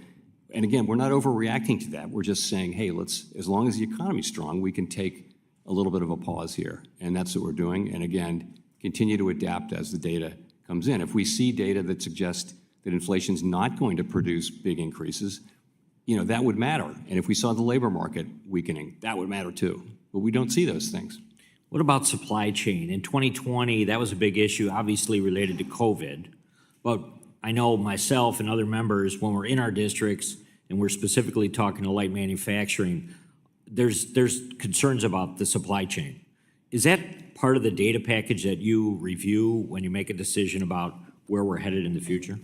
and again, we're not overreacting to that. We're just saying, hey, as long as the economy's strong, we can take a little bit of a pause here. And that's what we're doing. And again, continue to adapt as the data comes in. If we see data that suggests that inflation's not going to produce big increases, that would matter. And if we saw the labor market weakening, that would matter too. But we don't see those things. What about supply chain? In 2020, that was a big issue, obviously related to COVID. But I know myself and other members, when we're in our districts and we're specifically talking to light manufacturing, there's concerns about the supply chain. Is that part of the data package that you review when you make a decision about where we're headed in the future?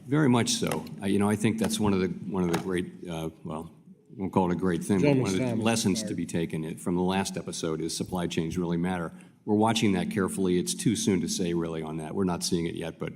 Very much so. I think that's one of the great, well, won't call it a great thing, but one of the lessons to be taken from the last episode is supply chains really matter. We're watching that carefully. It's too soon to say really on that. We're not seeing it yet, but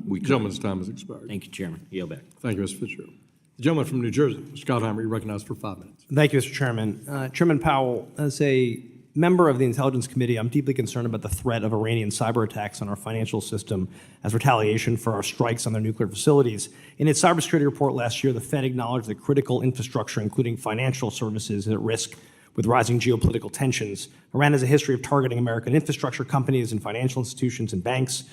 we could. Gentleman's time has expired. Thank you, Chairman. Yield back. Thank you, Mr. Fitzgerald. The gentleman from New Jersey, Mr. Gottheimer, you're recognized for 5 minutes. Thank you, Mr. Chairman. Chairman Powell, as a member of the Intelligence Committee, I'm deeply concerned about the threat of Iranian cyber attacks on our financial system as retaliation for our strikes on their nuclear facilities. In its cybersecurity report last year, the Fed acknowledged that critical infrastructure, including financial services, is at risk with rising geopolitical tensions. Iran has a history of targeting American infrastructure companies and financial institutions and banks,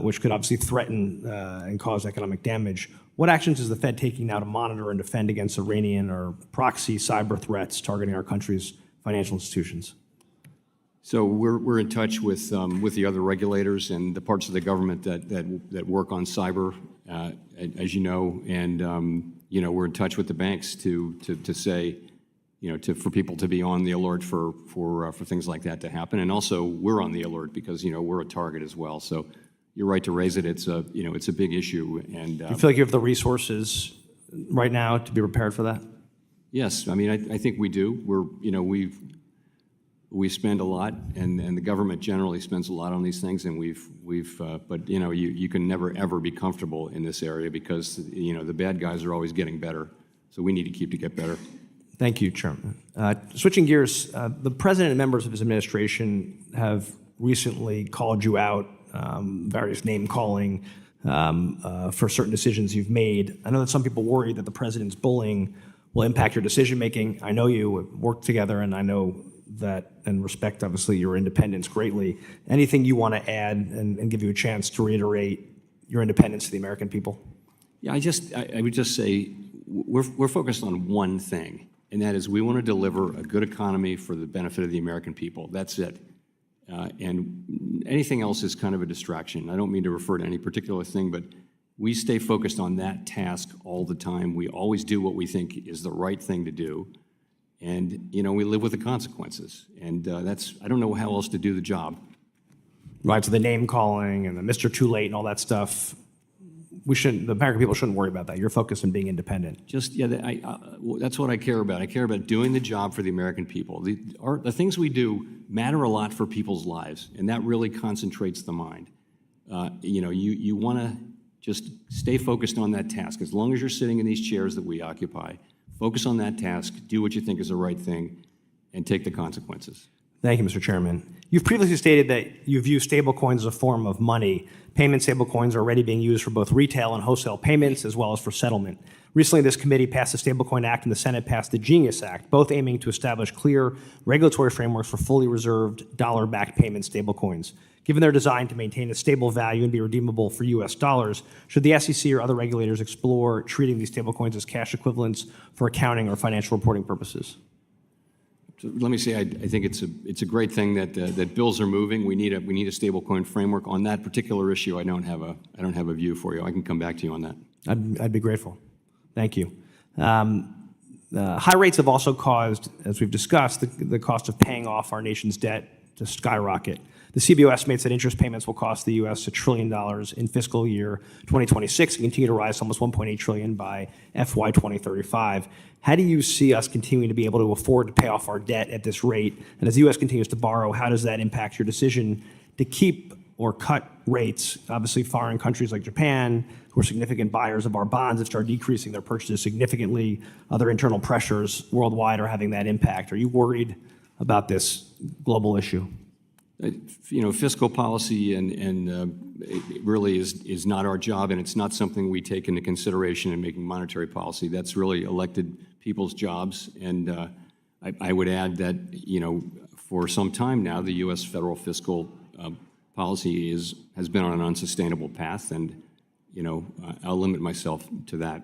which could obviously threaten and cause economic damage. What actions is the Fed taking now to monitor and defend against Iranian or proxy cyber threats targeting our country's financial institutions? So we're in touch with the other regulators and the parts of the government that work on cyber, as you know, and we're in touch with the banks to say, for people to be on the alert for things like that to happen, and also we're on the alert because we're a target as well. So you're right to raise it. It's a big issue, and Do you feel like you have the resources right now to be prepared for that? Yes, I mean I think we do. We spend a lot, and the government generally spends a lot on these things, and but you can never ever be comfortable in this area because the bad guys are always getting better. So we need to get better. Thank you, Chairman. Switching gears, the president and members of his administration have recently called you out, various name calling for certain decisions you've made. I know that some people worry that the president's bullying will impact your decision making. I know you work together, and I know that and respect, obviously, your independence greatly. Anything you want to add and give you a chance to reiterate your independence to the American people? Yeah, I would just say we're focused on one thing, and that is we want to deliver a good economy for the benefit of the American people. That's it. And anything else is kind of a distraction. I don't mean to refer to any particular thing, but we stay focused on that task all the time. We always do what we think is the right thing to do. And, we live with the consequences. And I don't know how else to do the job. Right, so the name calling and the Mr. Too Late and all that stuff, the American people shouldn't worry about that. You're focused on being independent. That's what I care about. I care about doing the job for the American people. The things we do matter a lot for people's lives, and that really concentrates the mind. You want to just stay focused on that task. As long as you're sitting in these chairs that we occupy, focus on that task, do what you think is the right thing, and take the consequences. Thank you, Mr. Chairman. You've previously stated that you view stablecoins as a form of money. Payment stablecoins are already being used for both retail and wholesale payments, as well as for settlement. Recently, this committee passed the Stablecoin Act and the Senate passed the Genius Act, both aiming to establish clear regulatory frameworks for fully reserved dollar-backed payment stablecoins. Given their design to maintain a stable value and be redeemable for U.S. dollars, should the SEC or other regulators explore treating these stablecoins as cash equivalents for accounting or financial reporting purposes? So let me say, I think it's a great thing that bills are moving. We need a stablecoin framework on that particular issue. I don't have a view for you. I can come back to you on that. I'd be grateful. Thank you. High rates have also caused, as we've discussed, the cost of paying off our nation's debt to skyrocket. The CBO estimates that interest payments will cost the U.S. $1 trillion in fiscal year 2026 and continue to rise to almost $1.8 trillion by FY 2035. How do you see us continuing to be able to afford to pay off our debt at this rate? And as the U.S. continues to borrow, how does that impact your decision to keep or cut rates? Obviously, foreign countries like Japan, who are significant buyers of our bonds, have started decreasing their purchases significantly. Other internal pressures worldwide are having that impact. Are you worried about this global issue? Fiscal policy and it really is not our job, and it's not something we take into consideration in making monetary policy. That's really elected people's jobs. And I would add that, for some time now, the U.S. federal fiscal policy has been on an unsustainable path, and, I'll limit myself to that.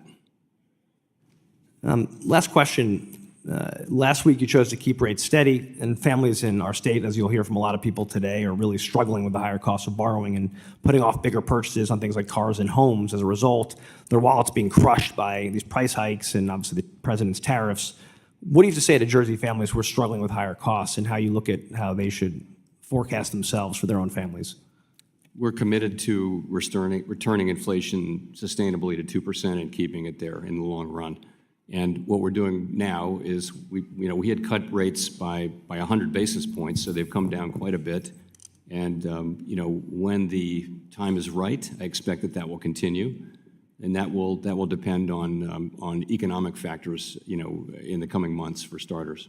Last question. Last week, you chose to keep rates steady, and families in our state, as you'll hear from a lot of people today, are really struggling with the higher cost of borrowing and putting off bigger purchases on things like cars and homes. As a result, their wallets being crushed by these price hikes and obviously the president's tariffs. What do you have to say to Jersey families who are struggling with higher costs and how you look at how they should forecast themselves for their own families? We're committed to returning inflation sustainably to 2% and keeping it there in the long run. And what we're doing now is we had cut rates by 100 basis points, so they've come down quite a bit. And when the time is right, I expect that will continue, and that will depend on economic factors, in the coming months for starters.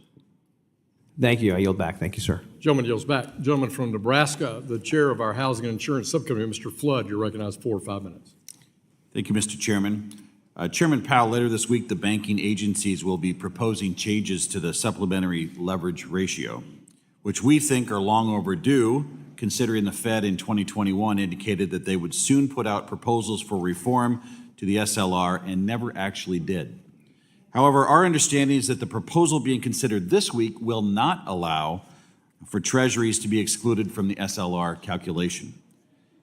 Thank you. I yield back. Thank you, sir. Gentleman yields back. Gentleman from Nebraska, the chair of our Housing and Insurance Subcommittee, Mr. Flood, you're recognized 4 or 5 minutes. Thank you, Mr. Chairman. Chairman Powell, later this week, the banking agencies will be proposing changes to the supplementary leverage ratio, which we think are long overdue, considering the Fed in 2021 indicated that they would soon put out proposals for reform to the SLR and never actually did. However, our understanding is that the proposal being considered this week will not allow for treasuries to be excluded from the SLR calculation.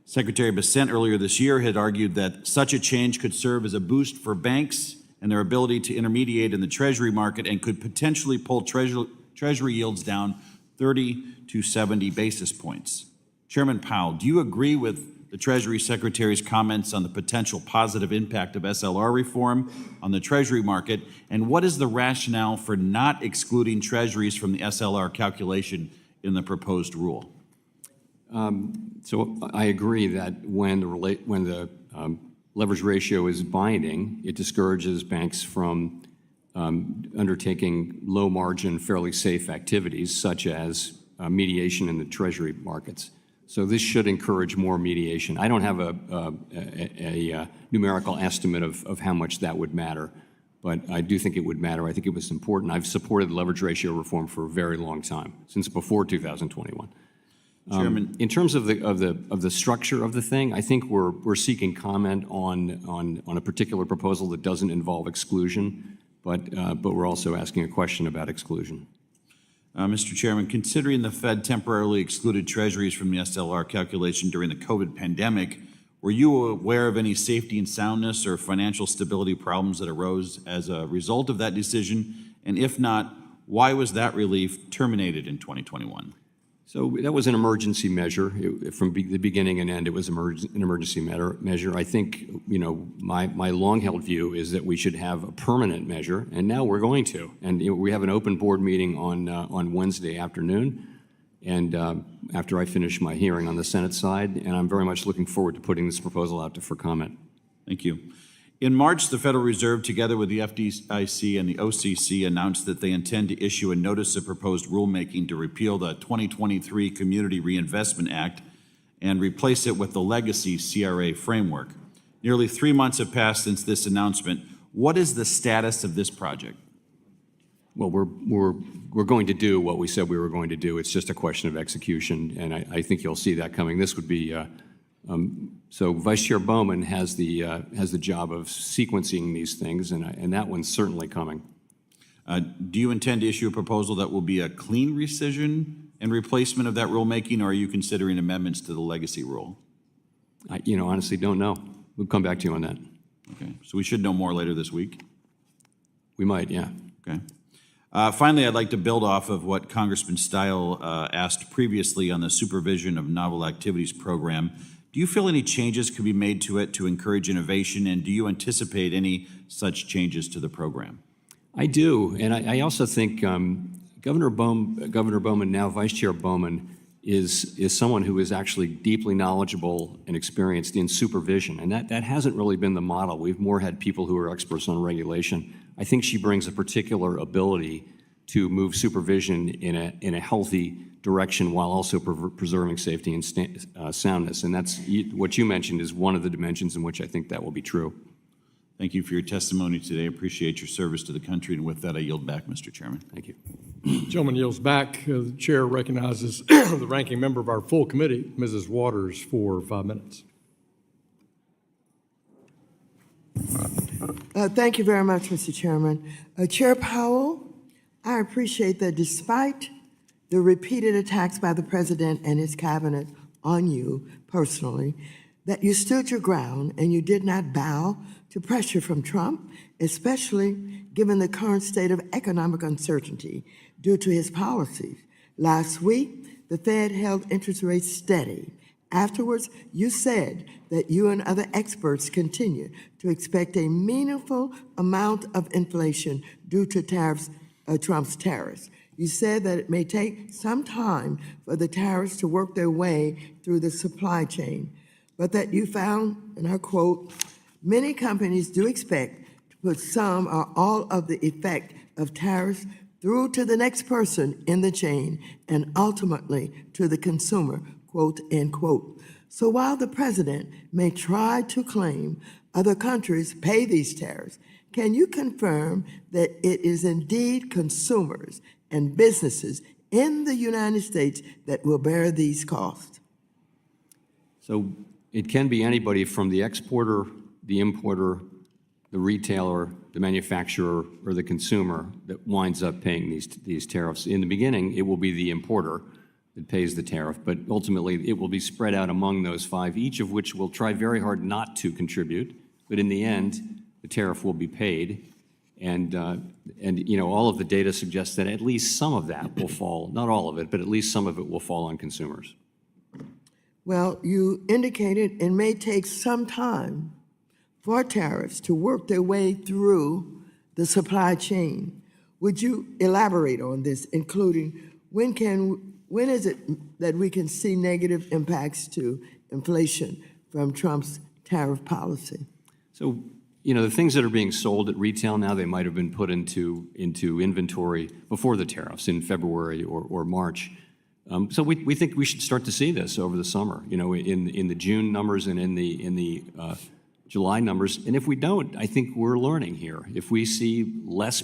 Secretary Bessent earlier this year had argued that such a change could serve as a boost for banks and their ability to intermediate in the treasury market and could potentially pull treasury yields down 30 to 70 basis points. Chairman Powell, do you agree with the Treasury Secretary's comments on the potential positive impact of SLR reform on the Treasury market? And what is the rationale for not excluding treasuries from the SLR calculation in the proposed rule? So I agree that when the leverage ratio is binding, it discourages banks from undertaking low-margin, fairly safe activities such as mediation in the Treasury markets. So this should encourage more mediation. I don't have a numerical estimate of how much that would matter, but I do think it would matter. I think it was important. I've supported leverage ratio reform for a very long time, since before 2021. Chairman, in terms of the structure of the thing, I think we're seeking comment on a particular proposal that doesn't involve exclusion, but we're also asking a question about exclusion. Mr. Chairman, considering the Fed temporarily excluded treasuries from the SLR calculation during the COVID pandemic, were you aware of any safety and soundness or financial stability problems that arose as a result of that decision? And if not, why was that relief terminated in 2021? So that was an emergency measure. From the beginning and end, it was an emergency measure. I think, my long-held view is that we should have a permanent measure, and now we're going to. And we have an open board meeting on Wednesday afternoon, and after I finish my hearing on the Senate side, and I'm very much looking forward to putting this proposal out for comment. Thank you. In March, the Federal Reserve, together with the FDIC and the OCC, announced that they intend to issue a notice of proposed rulemaking to repeal the 2023 Community Reinvestment Act and replace it with the legacy CRA framework. Nearly 3 months have passed since this announcement. What is the status of this project? Well, we're going to do what we said we were going to do. It's just a question of execution, and I think you'll see that coming. This would be so Vice Chair Bowman has the job of sequencing these things, and that one's certainly coming. Do you intend to issue a proposal that will be a clean rescission and replacement of that rulemaking, or are you considering amendments to the legacy rule? I honestly don't know. We'll come back to you on that. Okay, so we should know more later this week? We might, yeah. Okay. Finally, I'd like to build off of what Congressman Stile asked previously on the Supervision of Novel Activities program. Do you feel any changes could be made to it to encourage innovation, and do you anticipate any such changes to the program? I do, and I also think Governor Bowman, now Vice Chair Bowman, is someone who is actually deeply knowledgeable and experienced in supervision, and that hasn't really been the model. We've more had people who are experts on regulation. I think she brings a particular ability to move supervision in a healthy direction while also preserving safety and soundness. And that's what you mentioned is one of the dimensions in which I think that will be true. Thank you for your testimony today. I appreciate your service to the country. And with that, I yield back, Mr. Chairman. Thank you. Gentleman yields back. The chair recognizes the ranking member of our full committee, Mrs. Waters, for 5 minutes. Thank you very much, Mr. Chairman. Chair Powell, I appreciate that despite the repeated attacks by the president and his cabinet on you personally, that you stood your ground and you did not bow to pressure from Trump, especially given the current state of economic uncertainty due to his policies. Last week, the Fed held interest rates steady Afterwards, you said that you and other experts continue to expect a meaningful amount of inflation due to Trump's tariffs. You said that it may take some time for the tariffs to work their way through the supply chain, but that you found, and I quote, many companies do expect to put some or all of the effect of tariffs through to the next person in the chain and ultimately to the consumer, quote, end quote. So while the president may try to claim other countries pay these tariffs, can you confirm that it is indeed consumers and businesses in the United States that will bear these costs? So it can be anybody from the exporter, the importer, the retailer, the manufacturer, or the consumer that winds up paying these tariffs. In the beginning, it will be the importer that pays the tariff, but ultimately it will be spread out among those five, each of which will try very hard not to contribute, but in the end, the tariff will be paid. And you know, all of the data suggests that at least some of that will fall, not all of it, but at least some of it will fall on consumers. Well, you indicated it may take some time for tariffs to work their way through the supply chain. Would you elaborate on this, including when is it that we can see negative impacts to inflation from Trump's tariff policy? So, you know, the things that are being sold at retail now, they might have been put into inventory before the tariffs in February or March. So we think we should start to see this over the summer, you know, in the June numbers and in the July numbers. And if we don't, I think we're learning here. If we see less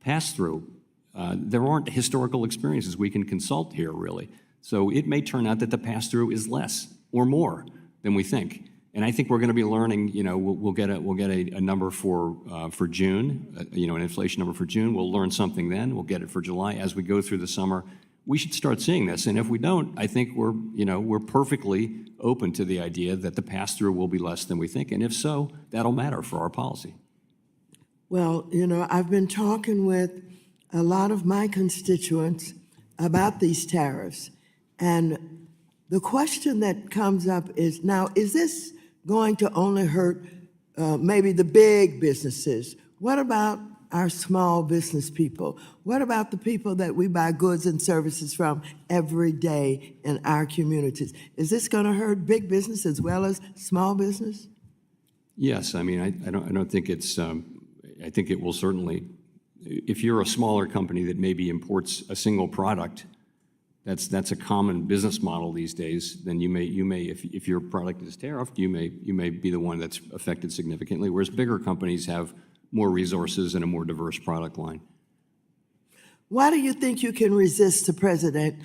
pass-through, there aren't historical experiences we can consult here, really. So it may turn out that the pass-through is less or more than we think. And I think we're going to be learning, you know, we'll get a number for June, you know, an inflation number for June. We'll learn something then. We'll get it for July. As we go through the summer, we should start seeing this. And if we don't, I think we're perfectly open to the idea that the pass-through will be less than we think. And if so, that'll matter for our policy. Well, you know, I've been talking with a lot of my constituents about these tariffs. And the question that comes up is, now, is this going to only hurt maybe the big businesses? What about our small business people? What about the people that we buy goods and services from every day in our communities? Is this going to hurt big business as well as small business? Yes, I mean, I don't think it's. I think it will certainly. If you're a smaller company that maybe imports a single product, that's a common business model these days. Then you may if your product is tariffed, you may be the one that's affected significantly. Whereas bigger companies have more resources and a more diverse product line. Why do you think you can resist the president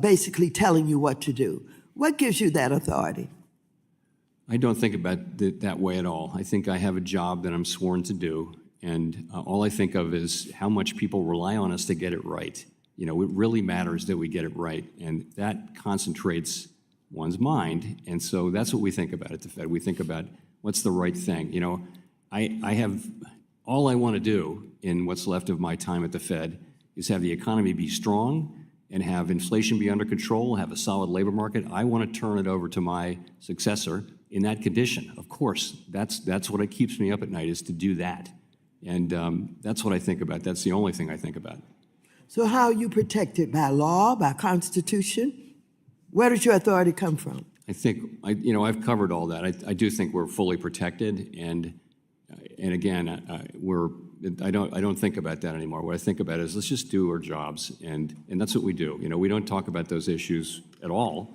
basically telling you what to do? What gives you that authority? I don't think about it that way at all. I think I have a job that I'm sworn to do, and all I think of is how much people rely on us to get it right. You know, it really matters that we get it right, and that concentrates one's mind, and so that's what we think about at the Fed. We think about what's the right thing. You know, I have, all I want to do in what's left of my time at the Fed is have the economy be strong and have inflation be under control, have a solid labor market. I want to turn it over to my successor in that condition. Of course, that's what keeps me up at night, is to do that. And that's what I think about. That's the only thing I think about. So how are you protected? By law, by Constitution? Where does your authority come from? I think, you know, I've covered all that. I do think we're fully protected, and again, I don't think about that anymore. What I think about is let's just do our jobs, and that's what we do. You know, we don't talk about those issues at all,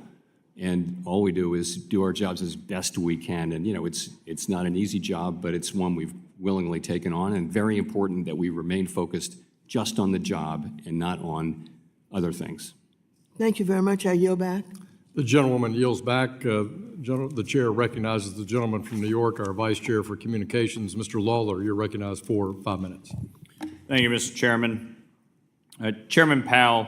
and all we do is do our jobs as best we can. And you know, it's not an easy job, but it's one we've willingly taken on, and very important that we remain focused just on the job and not on other things. Thank you very much. I yield back. The gentlewoman yields back. The chair recognizes the gentleman from New York, our vice chair for communications, Mr. Lawler. You're recognized for 5 minutes. Thank you, Mr. Chairman. Chairman Powell,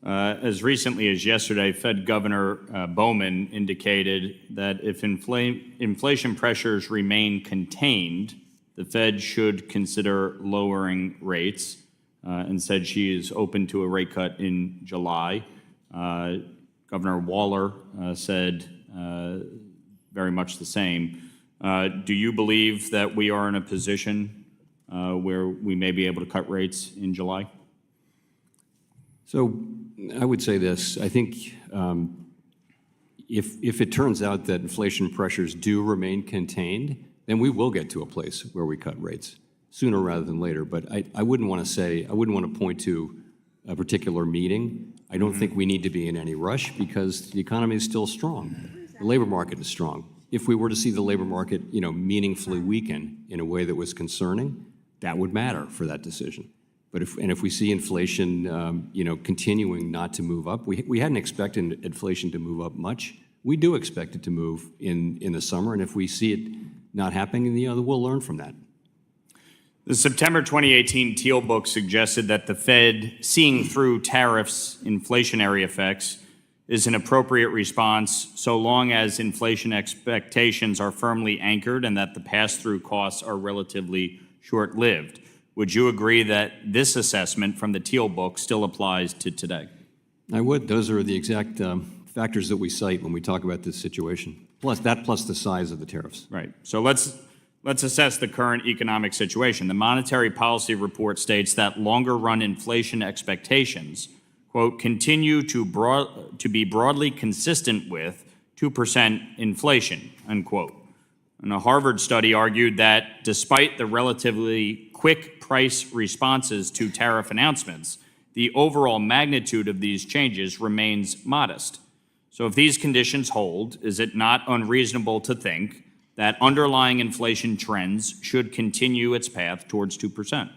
as recently as yesterday, Fed Governor Bowman indicated that if inflation pressures remain contained, the Fed should consider lowering rates, and said she is open to a rate cut in July. Governor Waller said very much the same. Do you believe that we are in a position where we may be able to cut rates in July? So I would say this. I think if it turns out that inflation pressures do remain contained, then we will get to a place where we cut rates sooner rather than later. But I wouldn't want to point to a particular meeting. I don't think we need to be in any rush because the economy is still strong. The labor market is strong. If we were to see the labor market, meaningfully weaken in a way that was concerning, that would matter for that decision. But if we see inflation, continuing not to move up, we hadn't expected inflation to move up much. We do expect it to move in the summer, and if we see it not happening, we'll learn from that. The September 2018 Teal book suggested that the Fed, seeing through tariffs' inflationary effects, is an appropriate response so long as inflation expectations are firmly anchored and that the pass-through costs are relatively short-lived. Would you agree that this assessment from the Teal book still applies to today? I would. Those are the exact factors that we cite when we talk about this situation, plus the size of the tariffs. Right. So let's assess the current economic situation. The Monetary Policy Report states that longer-run inflation expectations, quote, continue to be broadly consistent with 2% inflation, unquote. And a Harvard study argued that despite the relatively quick price responses to tariff announcements, the overall magnitude of these changes remains modest. So if these conditions hold, is it not unreasonable to think that underlying inflation trends should continue its path towards 2%?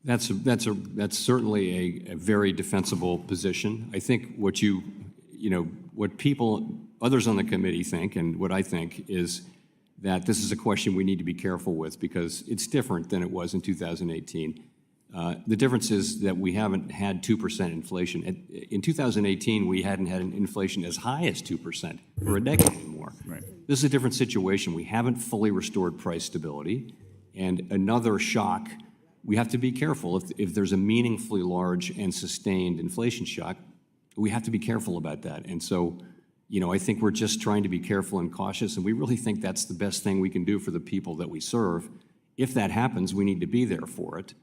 That's certainly a very defensible position. I think what others on the committee think, and what I think, is that this is a question we need to be careful with because it's different than it was in 2018. The difference is that we haven't had 2% inflation. In 2018, we hadn't had an inflation as high as 2% for a decade anymore. Right. This is a different situation. We haven't fully restored price stability, and another shock. We have to be careful. If there's a meaningfully large and sustained inflation shock, we have to be careful about that. And so, I think we're just trying to be careful and cautious, and we really think that's the best thing we can do for the people that we serve. If that happens, we need to be there for it.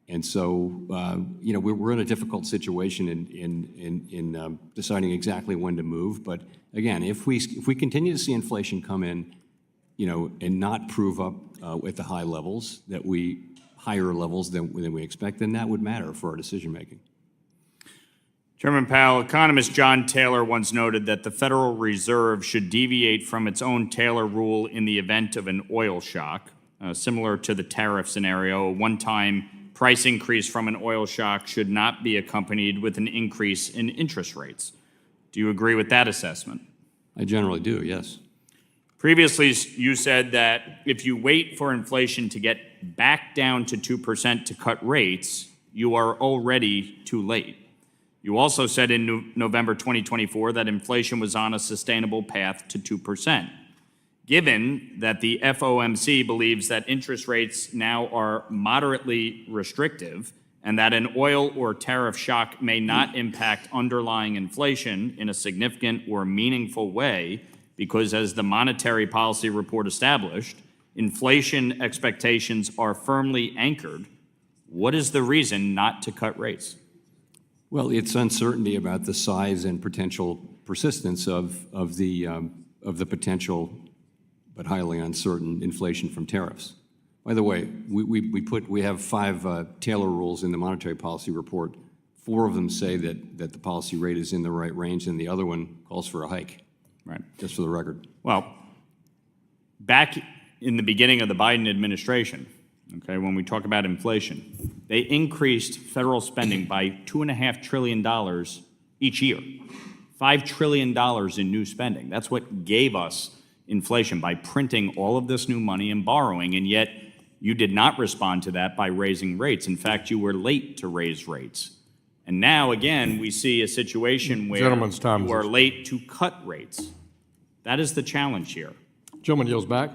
And so, we're in a difficult situation in deciding exactly when to move. But again, if we continue to see inflation come in, and not prove up at the higher levels than we expect, then that would matter for our decision making. Chairman Powell, economist John Taylor once noted that the Federal Reserve should deviate from its own Taylor rule in the event of an oil shock, similar to the tariff scenario. A one-time price increase from an oil shock should not be accompanied with an increase in interest rates. Do you agree with that assessment? I generally do, yes. Previously, you said that if you wait for inflation to get back down to 2% to cut rates, you are already too late. You also said in November 2024 that inflation was on a sustainable path to 2%. Given that the FOMC believes that interest rates now are moderately restrictive and that an oil or tariff shock may not impact underlying inflation in a significant or meaningful way, because as the Monetary Policy Report established, inflation expectations are firmly anchored, what is the reason not to cut rates? Well, it's uncertainty about the size and potential persistence of the potential but highly uncertain inflation from tariffs. By the way, we have 5 Taylor rules in the Monetary Policy Report. 4 of them say that the policy rate is in the right range, and the other one calls for a hike. Right. Just for the record. Well, back in the beginning of the Biden administration, okay, when we talk about inflation, they increased federal spending by $2.5 trillion each year. $5 trillion in new spending. That's what gave us inflation, by printing all of this new money and borrowing, and yet you did not respond to that by raising rates. In fact, you were late to raise rates. And now, again, we see a situation where you are late to cut rates. That is the challenge here. Gentleman yields back.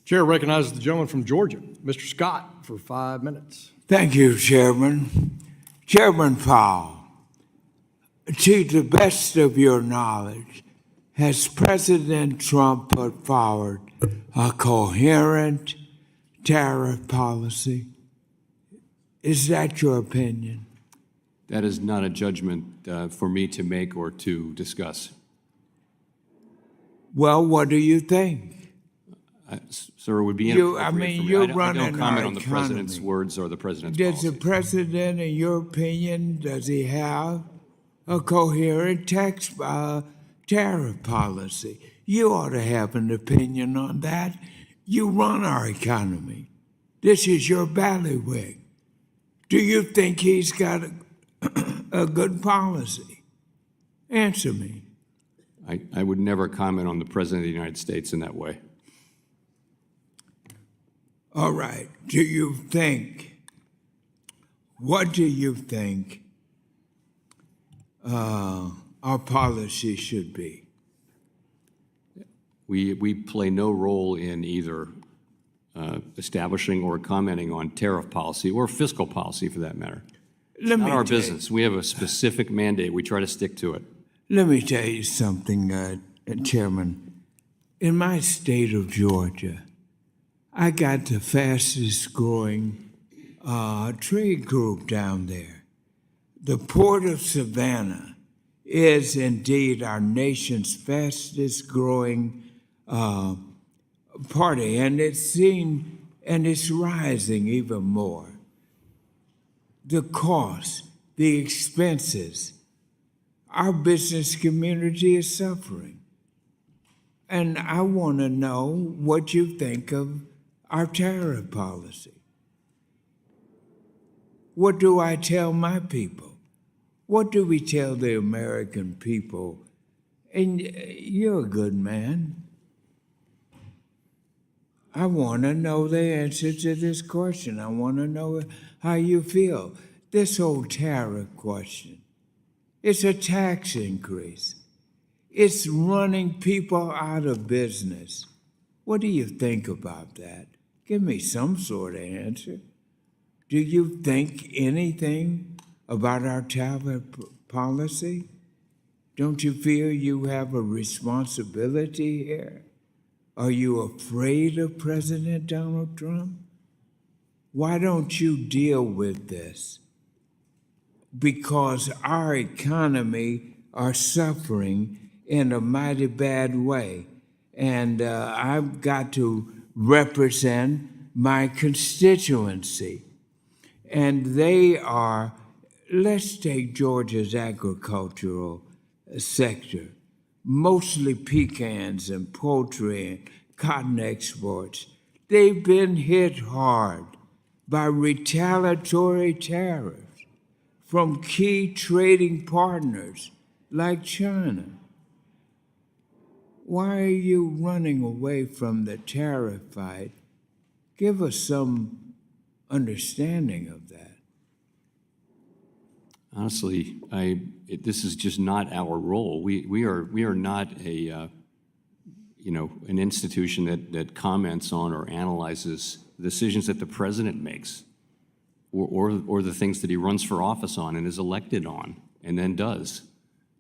Chair recognizes the gentleman from Georgia, Mr. Scott, for 5 minutes. Thank you, Chairman. Chairman Powell, to the best of your knowledge, has President Trump put forward a coherent tariff policy? Is that your opinion? That is not a judgment for me to make or to discuss. Well, what do you think? Sir, it would be inappropriate for me. you're I don't running comment our on the president's economy. words or the president's Does the policies. president, in your opinion, does he have a coherent tariff policy? You ought to have an opinion on that. You run our economy. This is your bailiwick. Do you think he's got a good policy? Answer me. I would never comment on the president of the United States in that way. All right. What do you think our policy should be? We play no role in either establishing or commenting on tariff policy or fiscal policy, for that matter. It's not our business. We have a specific mandate. We try to stick to it. Let me tell you something, Chairman. In my state of Georgia, I got the fastest growing trade group down there. The Port of Savannah is indeed our nation's fastest growing party, and it's rising even more. The cost, the expenses, our business community is suffering. And I want to know what you think of our tariff policy. What do I tell my people? What do we tell the American people? And you're a good man. I want to know the answer to this question. I want to know how you feel. This whole tariff question, it's a tax increase. It's running people out of business. What do you think about that? Give me some sort of answer. Do you think anything about our tariff policy? Don't you feel you have a responsibility here? Are you afraid of President Donald Trump? Why don't you deal with this? Because our economy are suffering in a mighty bad way. And I've got to represent my constituency. And they are, let's take Georgia's agricultural sector, mostly pecans and poultry and cotton exports. They've been hit hard by retaliatory tariffs from key trading partners like China. Why are you running away from the tariff fight? Give us some understanding of that. Honestly, this is just not our role. We are not an institution that comments on or analyzes decisions that the president makes, or the things that he runs for office on and is elected on and then does.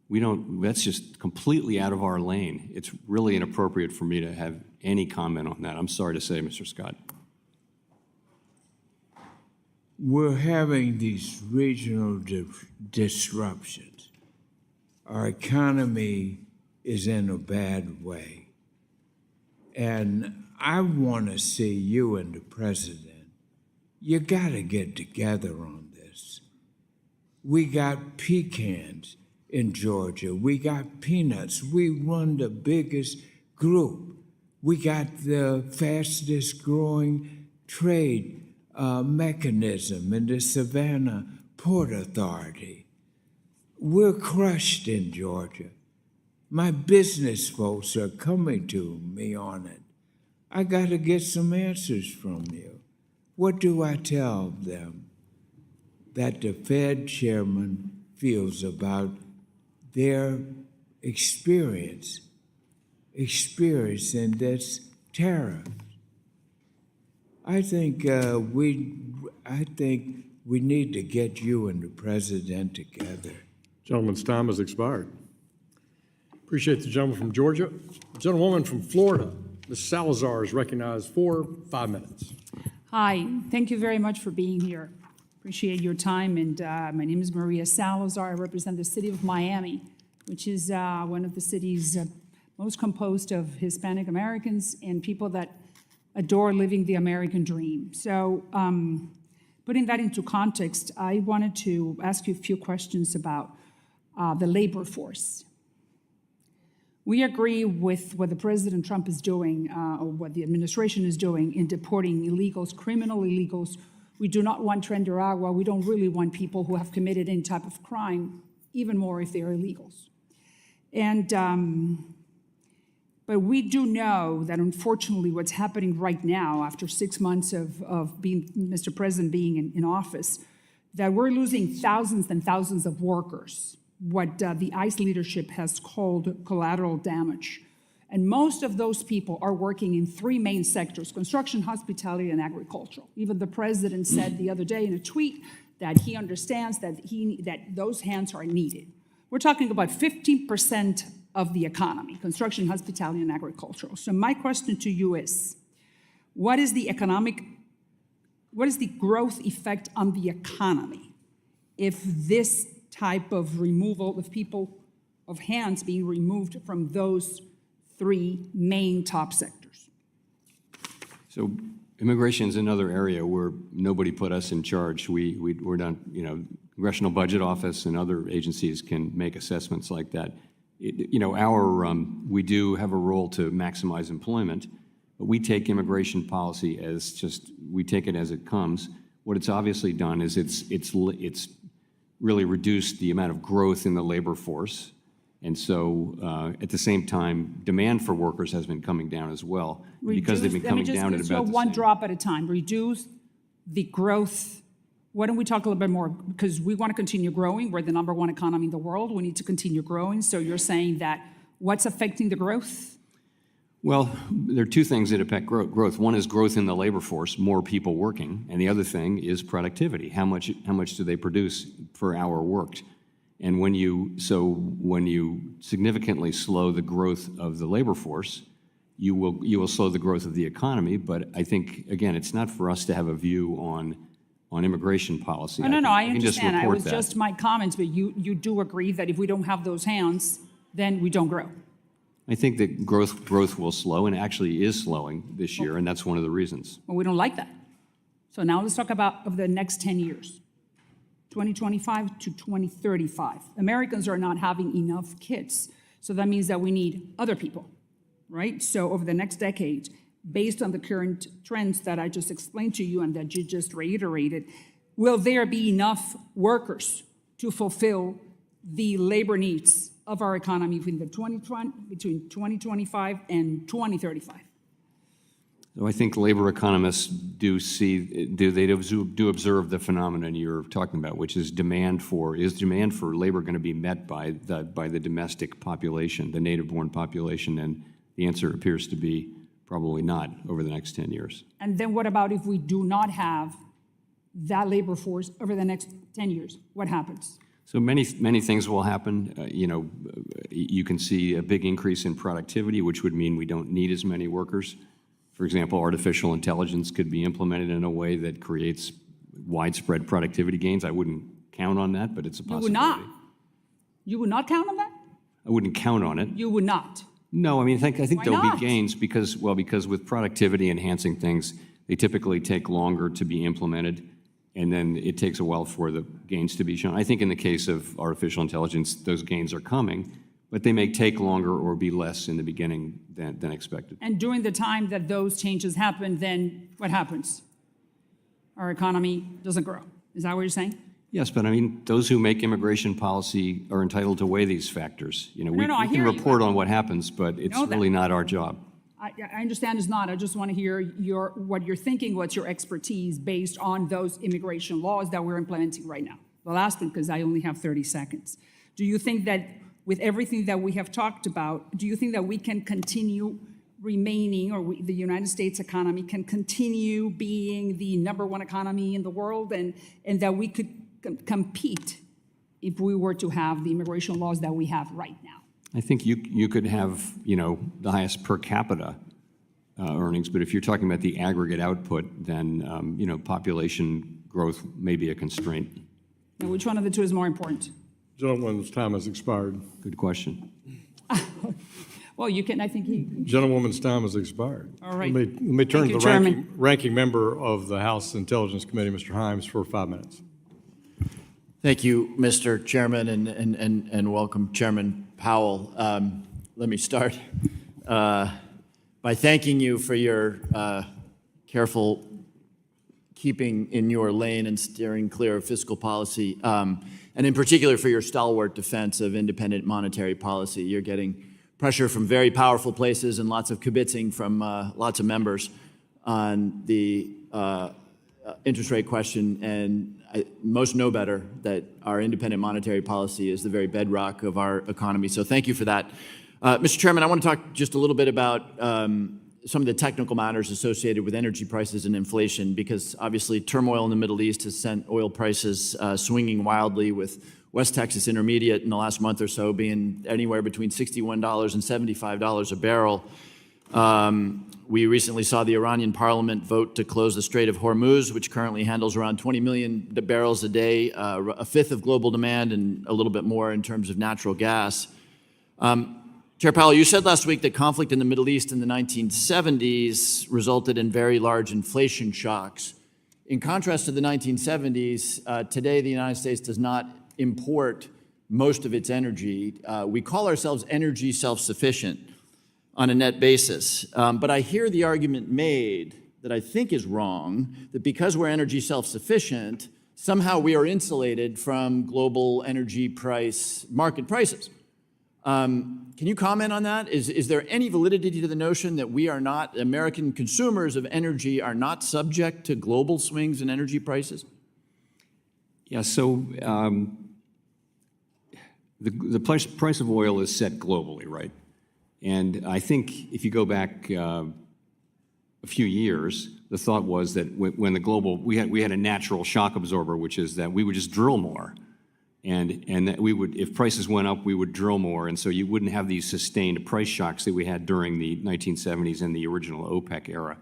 We don't. That's just completely out of our lane. It's really inappropriate for me to have any comment on that. I'm sorry to say, Mr. Scott. We're having these regional disruptions. Our economy is in a bad way. And I want to see you and the president. You got to get together on this. We got pecans in Georgia. We got peanuts. We run the biggest group. We got the fastest growing trade mechanism in the Savannah Port Authority. We're crushed in Georgia. My business folks are coming to me on it. I got to get some answers from you. What do I tell them that the Fed chairman feels about their experience in this tariff? I think we need to get you and the president together Gentleman's time has expired. Appreciate the gentleman from Georgia. The gentlewoman from Florida, Ms. Salazar, is recognized for 5 minutes. Hi, thank you very much for being here. Appreciate your time, and my name is Maria Salazar. I represent the city of Miami, which is one of the cities most composed of Hispanic Americans and people that adore living the American dream. So putting that into context, I wanted to ask you a few questions about the labor force. We agree with what the President Trump is doing, or what the administration is doing in deporting illegals, criminal illegals. We do not want Agua. We don't really want people who have committed any type of crime, even more if they are illegals. And but we do know that unfortunately what's happening right now, after 6 months of being Mr. President being in office, that we're losing thousands and thousands of workers, what the ICE leadership has called collateral damage. And most of those people are working in 3 main sectors: construction, hospitality, and agricultural. Even the president said the other day in a tweet that he understands that those hands are needed. We're talking about 15% of the economy: construction, hospitality, and agricultural. So my question to you is, what is the growth effect on the economy if this type of removal of hands being removed from those 3 main top sectors? So immigration is another area where nobody put us in charge. We're done, Congressional Budget Office and other agencies can make assessments like that. We do have a role to maximize employment, but we take immigration policy we take it as it comes. What it's obviously done is it's really reduced the amount of growth in the labor force. And so at the same time, demand for workers has been coming down as well, because they've been coming down at about the same. One drop at a time. Reduce the growth. Why don't we talk a little bit more? Because we want to continue growing. We're the #1 economy in the world. We need to continue growing. So you're saying that what's affecting the growth? Well, there are 2 things that affect growth. One is growth in the labor force, more people working, and the other thing is productivity. How much do they produce per hour worked? And when you significantly slow the growth of the labor force, you will slow the growth of the economy. But I think, again, it's not for us to have a view on immigration policy. No, I understand. It was that. just my comments, but you do agree that if we don't have those hands, then we don't grow. I think that growth will slow, and actually is slowing this year, and that's one of the reasons. Well, we don't like that. So now let's talk about of the next 10 years, 2025 to 2035. Americans are not having enough kids, so that means that we need other people, right? So over the next decade, based on the current trends that I just explained to you and that you just reiterated, will there be enough workers to fulfill the labor needs of our economy between 2025 and 2035? So I think labor economists do observe the phenomenon you're talking about, which is demand for labor going to be met by the domestic population, the native-born population? And the answer appears to be probably not over the next 10 years. And then what about if we do not have that labor force over the next 10 years? What happens? So many things will happen. You can see a big increase in productivity, which would mean we don't need as many workers. For example, artificial intelligence could be implemented in a way that creates widespread productivity gains. I wouldn't count on that, but it's a possibility. You would not? You would not count on that? I wouldn't count on it. You would not? No, I think Why there'll not? be gains because with productivity enhancing things, they typically take longer to be implemented, and then it takes a while for the gains to be shown. I think in the case of artificial intelligence, those gains are coming, but they may take longer or be less in the beginning than expected. And during the time that those changes happen, then what happens? Our economy doesn't grow. Is that what you're saying? Yes, but those who make immigration policy are entitled to weigh these factors. We I can hear report on what happens, but it's really not our job. I understand it's not. I just want to hear what you're thinking, what's your expertise based on those immigration laws that we're implementing right now. The last one, because I only have 30 seconds. Do you think that with everything that we have talked about, do you think that we can continue remaining, or the United States economy can continue being the #1 economy in the world, and that we could compete if we were to have the immigration laws that we have right now. I think you could have, the highest per capita earnings, but if you're talking about the aggregate output, then, population growth may be a constraint. Now, which one of the two is more important? Gentleman's time has expired. Good question. Well, you can, I think he, Gentlewoman's time has expired. All right. Let me turn Thank to you, the Chairman. ranking member of the House Intelligence Committee, Mr. Himes, for 5 minutes. Thank you, Mr. Chairman, and welcome, Chairman Powell. Let me start by thanking you for your careful keeping in your lane and steering clear of fiscal policy, and in particular for your stalwart defense of independent monetary policy. You're getting pressure from very powerful places and lots of kibitzing from lots of members on the interest rate question, and most know better that our independent monetary policy is the very bedrock of our economy. So thank you for that. Mr. Chairman, I want to talk just a little bit about some of the technical matters associated with energy prices and inflation, because obviously turmoil in the Middle East has sent oil prices swinging wildly, with West Texas Intermediate in the last month or so being anywhere between $61 and $75 a barrel. We recently saw the Iranian parliament vote to close the Strait of Hormuz, which currently handles around 20 million barrels a day, a fifth of global demand and a little bit more in terms of natural gas. Chair Powell, you said last week that conflict in the Middle East in the 1970s resulted in very large inflation shocks. In contrast to the 1970s, today the United States does not import most of its energy. We call ourselves energy self-sufficient on a net basis. But I hear the argument made that I think is wrong, that because we're energy self-sufficient, somehow we are insulated from global energy market prices. Can you comment on that? Is there any validity to the notion that we are not, American consumers of energy are not subject to global swings in energy prices? Yeah, so the price of oil is set globally, right? And I think if you go back a few years, the thought was that when we had a natural shock absorber, which is that we would just drill more. And that we would, if prices went up, we would drill more. And so you wouldn't have these sustained price shocks that we had during the 1970s and the original OPEC era.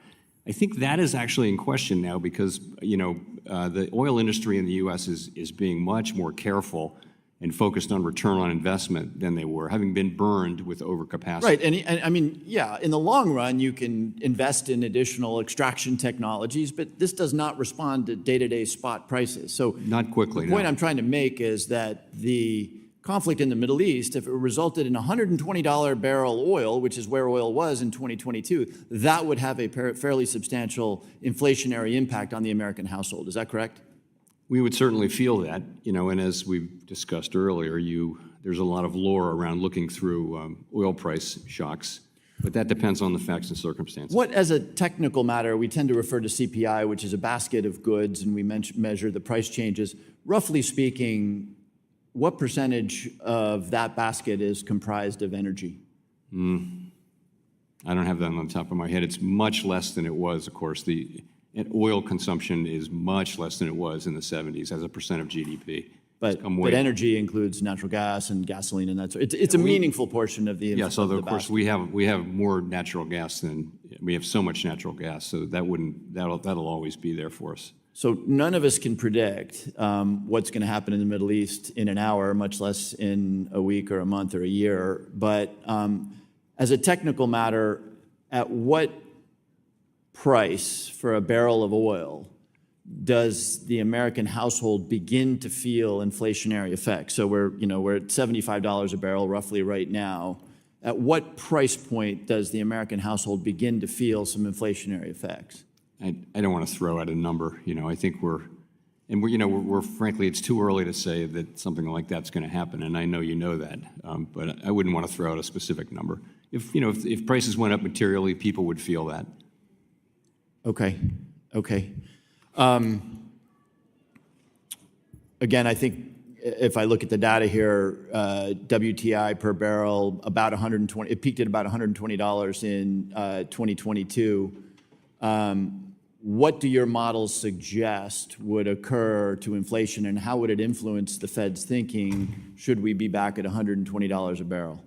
I think that is actually in question now because, the oil industry in the U.S. is being much more careful and focused on return on investment than they were, having been burned with overcapacity. Right, and I mean, yeah, in the long run, you can invest in additional extraction technologies, but this does not respond to day-to-day spot prices. So not quickly. The point no. I'm trying to make is that the conflict in the Middle East, if it resulted in $120 barrel oil, which is where oil was in 2022, that would have a fairly substantial inflationary impact on the American household. Is that correct? We would certainly feel that, and as we've discussed earlier, there's a lot of lore around looking through oil price shocks, but that depends on the facts and circumstances. What, as a technical matter, we tend to refer to CPI, which is a basket of goods, and we measure the price changes. Roughly speaking, what percentage of that basket is comprised of energy? I don't have that on the top of my head. It's much less than it was, of course. And oil consumption is much less than it was in the 70s as a percent of GDP. But energy includes natural gas and gasoline, and that's it's a meaningful portion of the yes. Although of course we have more natural gas than we have so much natural gas, so that'll always be there for us. So none of us can predict what's going to happen in the Middle East in an hour, much less in a week or a month or a year. But as a technical matter, at what price for a barrel of oil does the American household begin to feel inflationary effects? So we're at $75 a barrel roughly right now. At what price point does the American household begin to feel some inflationary effects? I don't want to throw out a number. I think we're frankly, it's too early to say that something like that's going to happen, and I know you know that, but I wouldn't want to throw out a specific number. If prices went up materially, people would feel that. Okay. Again, I think if I look at the data here, WTI per barrel about $120. It peaked at about $120 in 2022. what do your models suggest would occur to inflation, and how would it influence the Fed's thinking should we be back at $120 a barrel?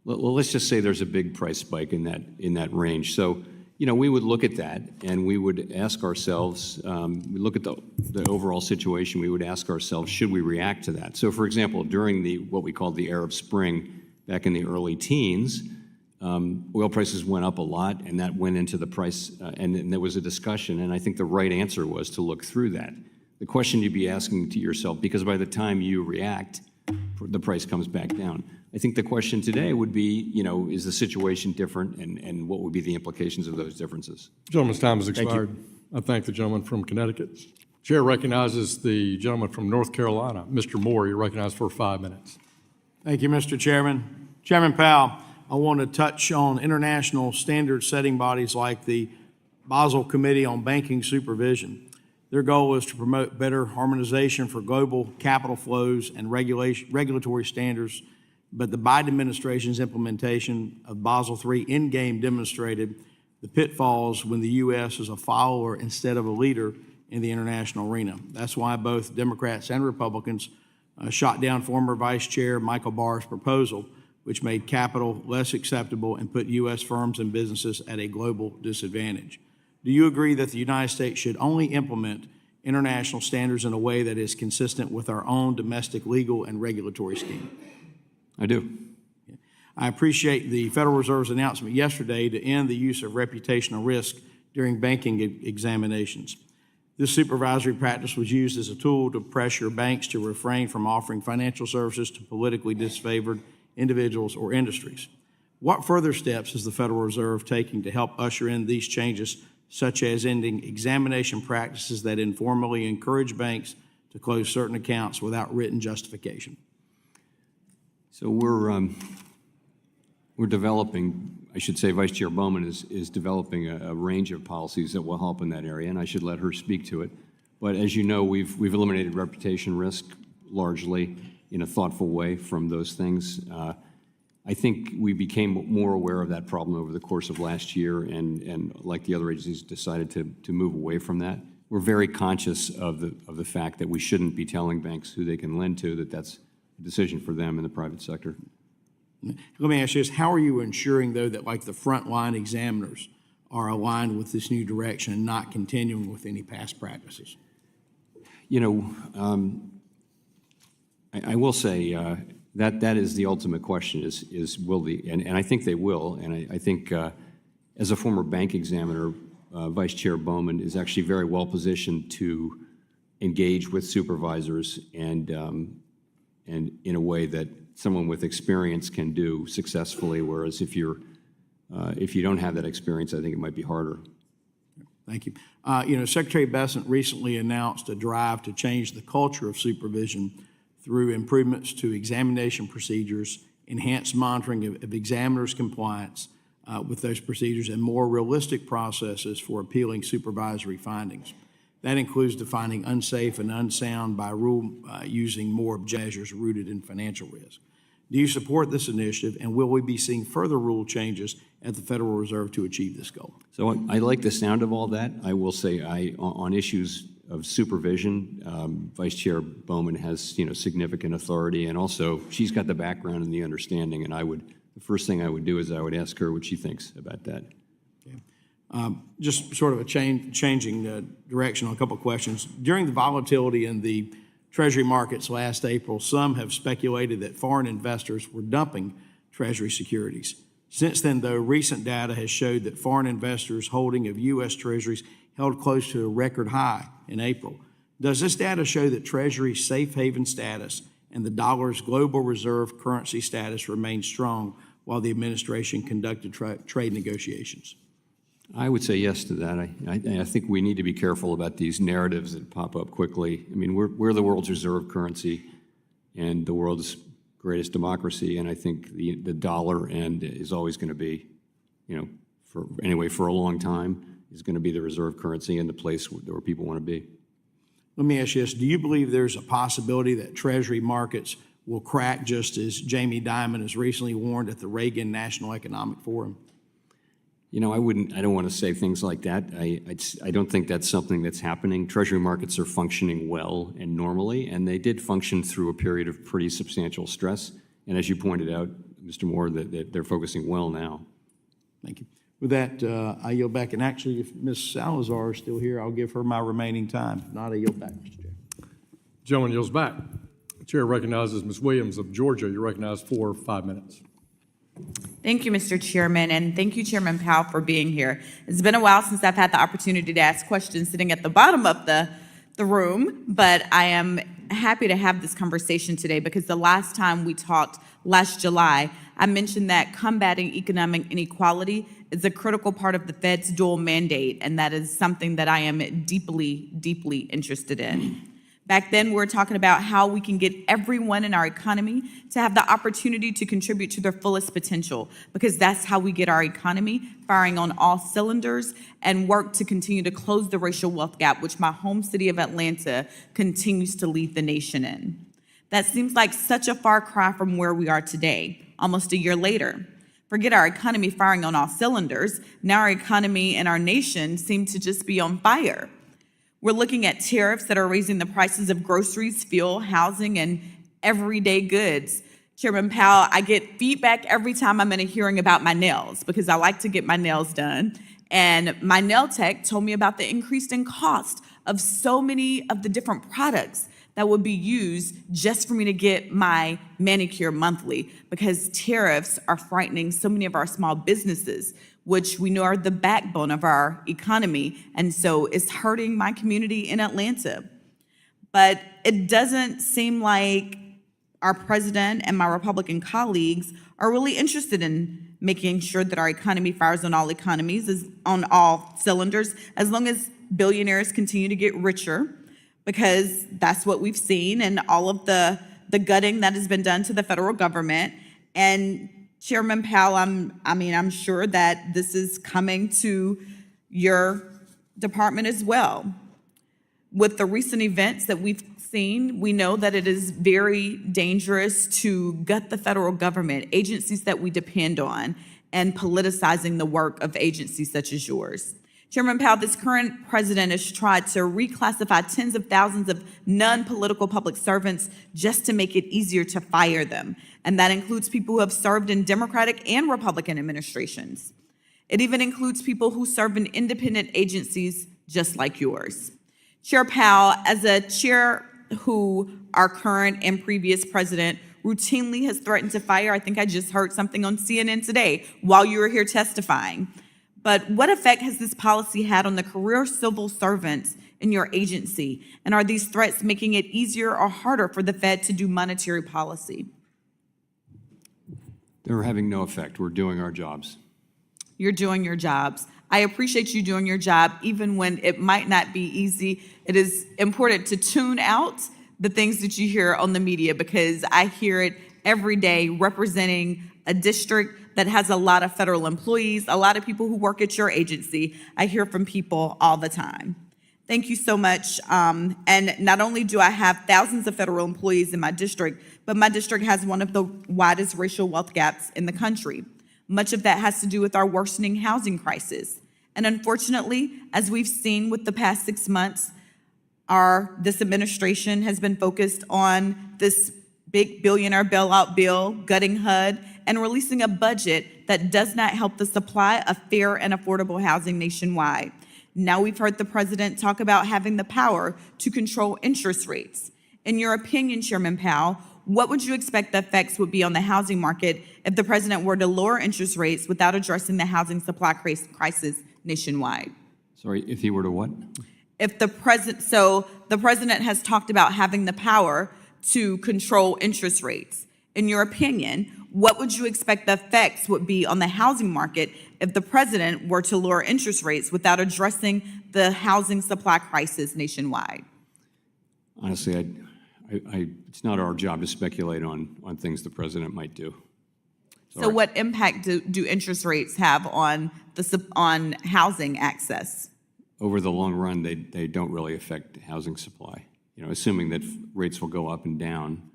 Well, let's just say there's a big price spike in that range. So, we would look at that and we would ask ourselves, we look at the overall situation, we would ask ourselves, should we react to that? So, for example, during what we called the Arab Spring back in the early teens, oil prices went up a lot, and that went into the price, and there was a discussion, and I think the right answer was to look through that. The question you'd be asking to yourself, because by the time you react, the price comes back down. I think the question today would be, is the situation different, and what would be the implications of those differences? Gentleman's time has expired. I thank the gentleman from Connecticut. Chair recognizes the gentleman from North Carolina. Mr. Moore, you're recognized for 5 minutes. Thank you, Mr. Chairman. Chairman Powell, I want to touch on international standard-setting bodies like the Basel Committee on Banking Supervision. Their goal is to promote better harmonization for global capital flows and regulatory standards, but the Biden administration's implementation of Basel III endgame demonstrated the pitfalls when the U.S. is a follower instead of a leader in the international arena. That's why both Democrats and Republicans shot down former Vice Chair Michael Barr's proposal, which made capital less acceptable and put U.S. firms and businesses at a global disadvantage. Do you agree that the United States should only implement international standards in a way that is consistent with our own domestic legal and regulatory scheme? I do. I appreciate the Federal Reserve's announcement yesterday to end the use of reputational risk during banking examinations. This supervisory practice was used as a tool to pressure banks to refrain from offering financial services to politically disfavored individuals or industries. What further steps is the Federal Reserve taking to help usher in these changes, such as ending examination practices that informally encourage banks to close certain accounts without written justification? So we're developing, I should say Vice Chair Bowman is developing a range of policies that will help in that area, and I should let her speak to it. But as you know, we've eliminated reputation risk largely in a thoughtful way from those things. I think we became more aware of that problem over the course of last year, and like the other agencies, decided to move away from that. We're very conscious of the fact that we shouldn't be telling banks who they can lend to, that's a decision for them in the private sector. Let me ask you this, how are you ensuring, though, that like the frontline examiners are aligned with this new direction and not continuing with any past practices? I will say that is the ultimate question, is will and I think they will, and I think as a former bank examiner, Vice Chair Bowman is actually very well positioned to engage with supervisors and in a way that someone with experience can do successfully, whereas if you don't have that experience, I think it might be harder. Thank you. Secretary Bessent recently announced a drive to change the culture of supervision through improvements to examination procedures, enhanced monitoring of examiners' compliance with those procedures, and more realistic processes for appealing supervisory findings. That includes defining unsafe and unsound by rule using more measures rooted in financial risk. Do you support this initiative, and will we be seeing further rule changes at the Federal Reserve to achieve this goal? So I like the sound of all that. I will say on issues of supervision, Vice Chair Bowman has significant authority, and also she's got the background and the understanding, and the first thing I would do is I would ask her what she thinks about that. Just sort of a changing direction on a couple of questions. During the volatility in the Treasury markets last April, some have speculated that foreign investors were dumping Treasury securities. Since then, though, recent data has showed that foreign investors' holding of U.S. Treasuries held close to a record high in April. Does this data show that Treasury's safe haven status and the dollar's global reserve currency status remained strong while the administration conducted trade negotiations? I would say yes to that. I think we need to be careful about these narratives that pop up quickly. I mean, we're the world's reserve currency and the world's greatest democracy, and I think the dollar is always going to be, for a long time, is going to be the reserve currency and the place where people want to be. Let me ask you this. Do you believe there's a possibility that Treasury markets will crack, just as Jamie Dimon has recently warned at the Reagan National Economic Forum? You know, I don't want to say things like that. I don't think that's something that's happening. Treasury markets are functioning well and normally, and they did function through a period of pretty substantial stress. And as you pointed out, Mr. Moore, that they're focusing well now. Thank you. With that, I yield back. And actually, if Ms. Salazar is still here, I'll give her my remaining time. If not, I yield back, Mr. Chair. Gentleman yields back. The chair recognizes Ms. Williams of Georgia. You're recognized for 5 minutes. Thank you, Mr. Chairman, and thank you, Chairman Powell, for being here. It's been a while since I've had the opportunity to ask questions sitting at the bottom of the room, but I am happy to have this conversation today because the last time we talked last July, I mentioned that combating economic inequality is a critical part of the Fed's dual mandate, and that is something that I am deeply, deeply interested in. Back then, we were talking about how we can get everyone in our economy to have the opportunity to contribute to their fullest potential, because that's how we get our economy firing on all cylinders and work to continue to close the racial wealth gap, which my home city of Atlanta continues to lead the nation in. That seems like such a far cry from where we are today, almost a year later. Forget our economy firing on all cylinders. Now our economy and our nation seem to just be on fire. We're looking at tariffs that are raising the prices of groceries, fuel, housing, and everyday goods. Chairman Powell, I get feedback every time I'm in a hearing about my nails because I like to get my nails done. And my nail tech told me about the increase in cost of so many of the different products that would be used just for me to get my manicure monthly, because tariffs are frightening so many of our small businesses, which we know are the backbone of our economy. And so it's hurting my community in Atlanta. But it doesn't seem like our president and my Republican colleagues are really interested in making sure that our economy fires on all cylinders, as long as billionaires continue to get richer, because that's what we've seen and all of the gutting that has been done to the federal government. And Chairman Powell, I'm sure that this is coming to your department as well. With the recent events that we've seen, we know that it is very dangerous to gut the federal government, agencies that we depend on, and politicizing the work of agencies such as yours. Chairman Powell, this current president has tried to reclassify tens of thousands of non-political public servants just to make it easier to fire them. And that includes people who have served in Democratic and Republican administrations. It even includes people who serve in independent agencies just like yours. Chair Powell, as a chair who our current and previous president routinely has threatened to fire, I think I just heard something on CNN today while you were here testifying. But what effect has this policy had on the career civil servants in your agency? And are these threats making it easier or harder for the Fed to do monetary policy? They're having no effect. We're doing our jobs. You're doing your jobs. I appreciate you doing your job, even when it might not be easy. It is important to tune out the things that you hear on the media, because I hear it every day representing a district that has a lot of federal employees, a lot of people who work at your agency. I hear from people all the time. Thank you so much. And not only do I have thousands of federal employees in my district, but my district has one of the widest racial wealth gaps in the country. Much of that has to do with our worsening housing crisis. And unfortunately, as we've seen with the past 6 months, this administration has been focused on this big billionaire bailout bill, gutting HUD, and releasing a budget that does not help the supply of fair and affordable housing nationwide. Now we've heard the president talk about having the power to control interest rates. In your opinion, Chairman Powell, what would you expect the effects would be on the housing market if the president were to lower interest rates without addressing the housing supply crisis nationwide? Sorry, if he were to what? If the president has talked about having the power to control interest rates. In your opinion, what would you expect the effects would be on the housing market if the president were to lower interest rates without addressing the housing supply crisis nationwide? Honestly, it's not our job to speculate on things the president might do. So what impact do interest rates have on housing access? Over the long run, they don't really affect housing supply. You know, assuming that rates will go up and down.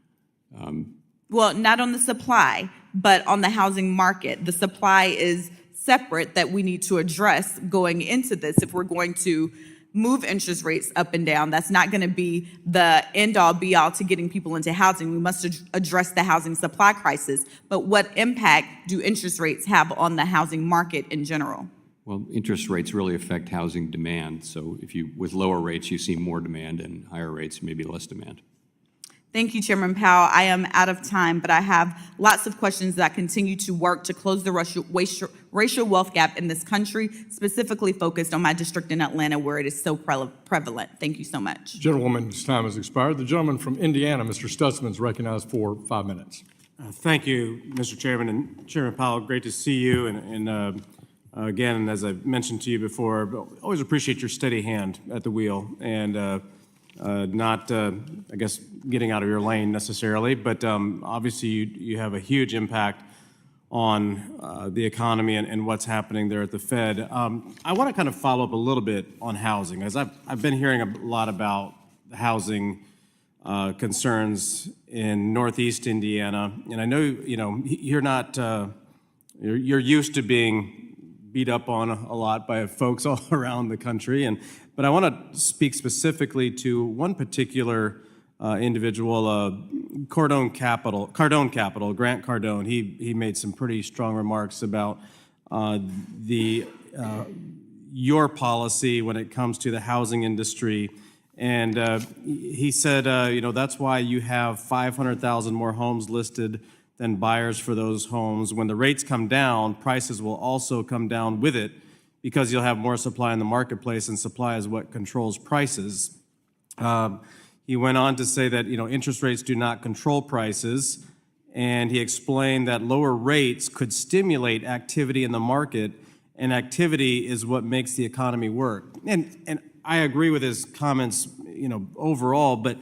Well, not on the supply, but on the housing market. The supply is separate that we need to address going into this. If we're going to move interest rates up and down, that's not going to be the end-all be-all to getting people into housing. We must address the housing supply crisis. But what impact do interest rates have on the housing market in general? Well, interest rates really affect housing demand. So if you, with lower rates, you see more demand, and higher rates, maybe less demand. Thank you, Chairman Powell. I am out of time, but I have lots of questions that continue to work to close the racial wealth gap in this country, specifically focused on my district in Atlanta, where it is so prevalent. Thank you so much. Gentlewoman's time has expired. The gentleman from Indiana, Mr. Stutzman, is recognized for 5 minutes. Thank you, Mr. Chairman. And Chairman Powell, great to see you. And again, as I've mentioned to you before, always appreciate your steady hand at the wheel and not, I guess, getting out of your lane necessarily, but obviously you have a huge impact on the economy and what's happening there at the Fed. I want to kind of follow up a little bit on housing, as I've been hearing a lot about the housing concerns in Northeast Indiana, and I know you're not you're used to being beat up on a lot by folks all around the country, but I want to speak specifically to one particular individual, Cardone Capital, Grant Cardone. He made some pretty strong remarks about your policy when it comes to the housing industry. And he said, that's why you have 500,000 more homes listed than buyers for those homes. When the rates come down, prices will also come down with it because you'll have more supply in the marketplace, and supply is what controls prices. He went on to say that interest rates do not control prices, and he explained that lower rates could stimulate activity in the market, and activity is what makes the economy work. And I agree with his comments, overall, but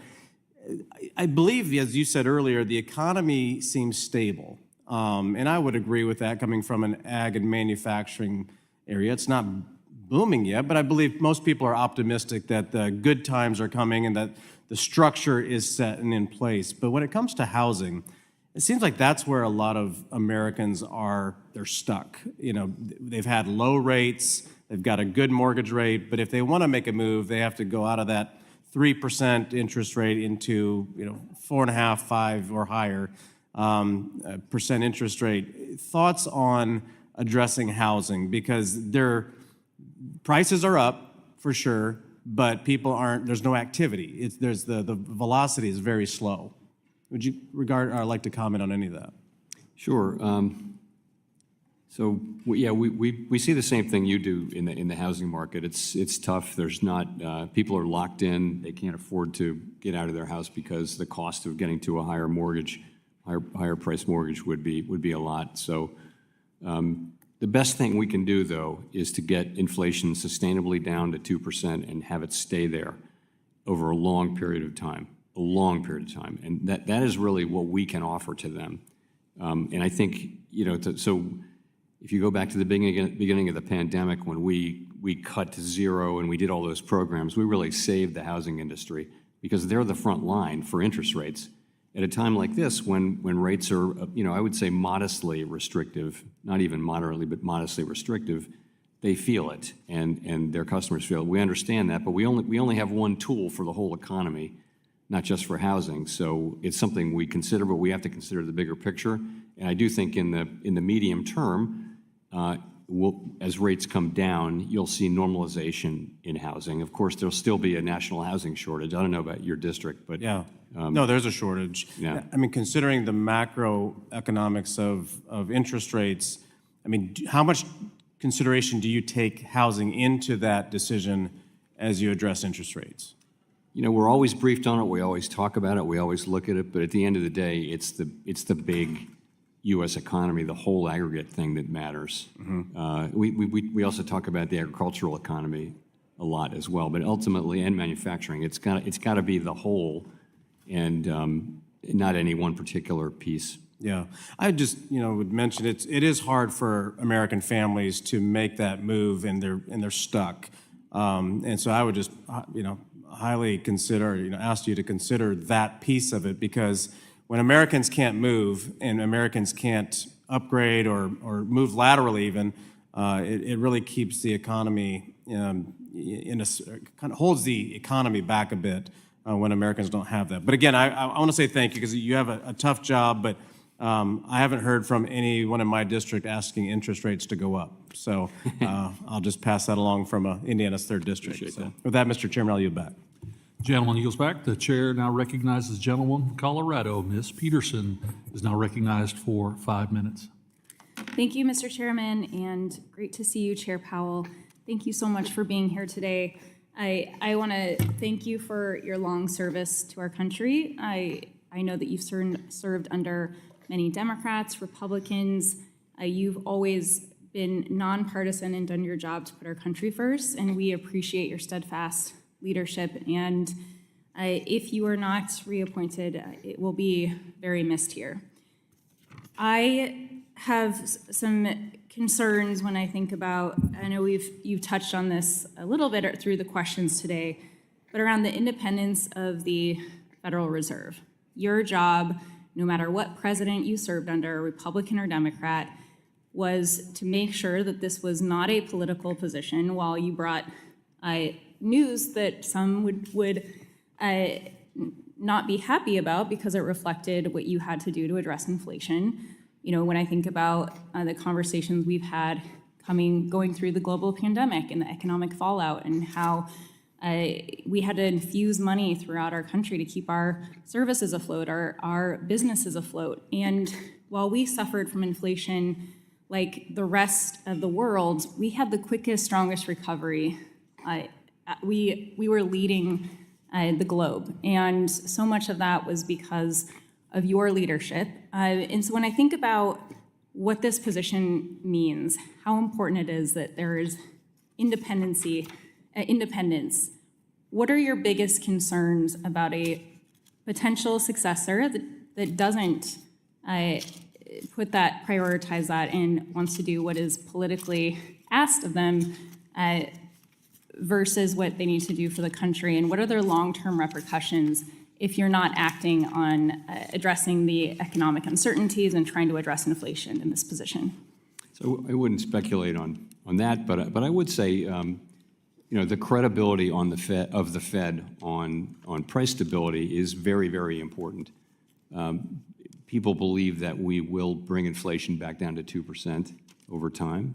I believe, as you said earlier, the economy seems stable, and I would agree with that coming from an ag and manufacturing area. It's not booming yet, but I believe most people are optimistic that the good times are coming and that the structure is set and in place. But when it comes to housing, it seems like that's where a lot of Americans they're stuck. They've had low rates, they've got a good mortgage rate, but if they want to make a move, they have to go out of that 3% interest rate into 4.5%, 5% or higher percent interest rate. Thoughts on addressing housing, because their prices are up for sure, but there's no activity. The velocity is very slow. Would you like to comment on any of that? Sure. So we see the same thing you do in the housing market. It's tough. There's not people are locked in. They can't afford to get out of their house because the cost of getting to a higher mortgage, higher price mortgage would be a lot. So the best thing we can do, though, is to get inflation sustainably down to 2% and have it stay there over a long period of time, And that is really what we can offer to them. And I think, so if you go back to the beginning of the pandemic, when we cut to zero and we did all those programs, we really saved the housing industry because they're the front line for interest rates. At a time like this, when rates are, I would say modestly restrictive, not even moderately, but modestly restrictive, they feel it, and their customers feel it. We understand that, but we only have one tool for the whole economy, not just for housing. So it's something we consider, but we have to consider the bigger picture. And I do think in the medium term, as rates come down, you'll see normalization in housing. Of course, there'll still be a national housing shortage. I don't know about your district, but yeah. No, there's a shortage. Yeah. I mean, considering the macroeconomics of interest rates, I mean, how much consideration do you take housing into that decision as you address interest rates? We're always briefed on it. We always talk about it. We always look at it. But at the end of the day, it's the big U.S. economy, the whole aggregate thing that matters. Mm-hmm. We also talk about the agricultural economy a lot as well. But ultimately, and manufacturing, it's got to be the whole, and not any one particular piece. Yeah, I just would mention it is hard for American families to make that move, and they're stuck. And so I would just highly consider ask you to consider that piece of it, because when Americans can't move and Americans can't upgrade or move laterally even, it really keeps the economy kind of holds the economy back a bit when Americans don't have that. But again, I want to say thank you because you have a tough job, but I haven't heard from anyone in my district asking interest rates to go up. So I'll just pass that along from Indiana's 3rd District. So with that, Mr. Chairman, I'll yield back. Gentleman yields back. The chair now recognizes the gentlewoman from Colorado. Ms. Peterson is now recognized for 5 minutes. Thank you, Mr. Chairman, and great to see you, Chair Powell. Thank you so much for being here today. I want to thank you for your long service to our country. I know that you've served under many Democrats, Republicans. You've always been nonpartisan and done your job to put our country first, and we appreciate your steadfast leadership. And if you are not reappointed, it will be very missed here. I have some concerns when I think about, I know you've touched on this a little bit through the questions today, but around the independence of the Federal Reserve. Your job, no matter what president you served under, Republican or Democrat, was to make sure that this was not a political position while you brought news that some would not be happy about because it reflected what you had to do to address inflation. You know, when I think about the conversations we've had going through the global pandemic and the economic fallout and how we had to infuse money throughout our country to keep our services afloat, our businesses afloat. And while we suffered from inflation like the rest of the world, we had the quickest, strongest recovery. We were leading the globe. And so much of that was because of your leadership. And so when I think about what this position means, how important it is that there is independence, what are your biggest concerns about a potential successor that doesn't prioritize that and wants to do what is politically asked of them versus what they need to do for the country? And what are their long-term repercussions if you're not acting on addressing the economic uncertainties and trying to address inflation in this position? So I wouldn't speculate on that, but I would say, the credibility of the Fed on price stability is very, very important. People believe that we will bring inflation back down to 2% over time.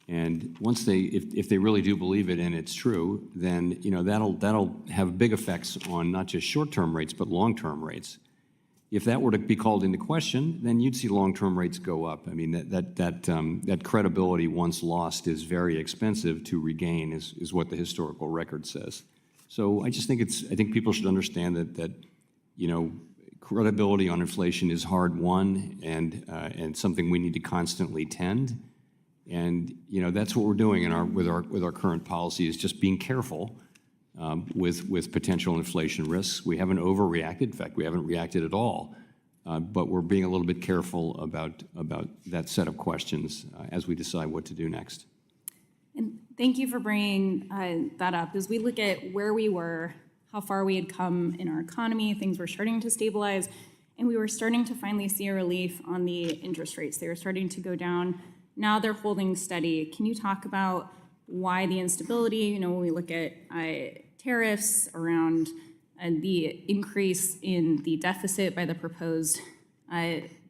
And once if they really do believe it and it's true, then that'll have big effects on not just short-term rates but long-term rates. If that were to be called into question, then you'd see long-term rates go up. I mean, that credibility once lost is very expensive to regain, is what the historical record says. So I just think I think people should understand that credibility on inflation is hard won and something we need to constantly tend. And that's what we're doing with our current policy, is just being careful with potential inflation risks. We haven't overreacted. In fact, we haven't reacted at all. But we're being a little bit careful about that set of questions as we decide what to do next. And thank you for bringing that up. As we look at where we were, how far we had come in our economy, things were starting to stabilize, and we were starting to finally see a relief on the interest rates. They were starting to go down. Now they're holding steady. Can you talk about why the instability? When we look at tariffs around the increase in the deficit by the proposed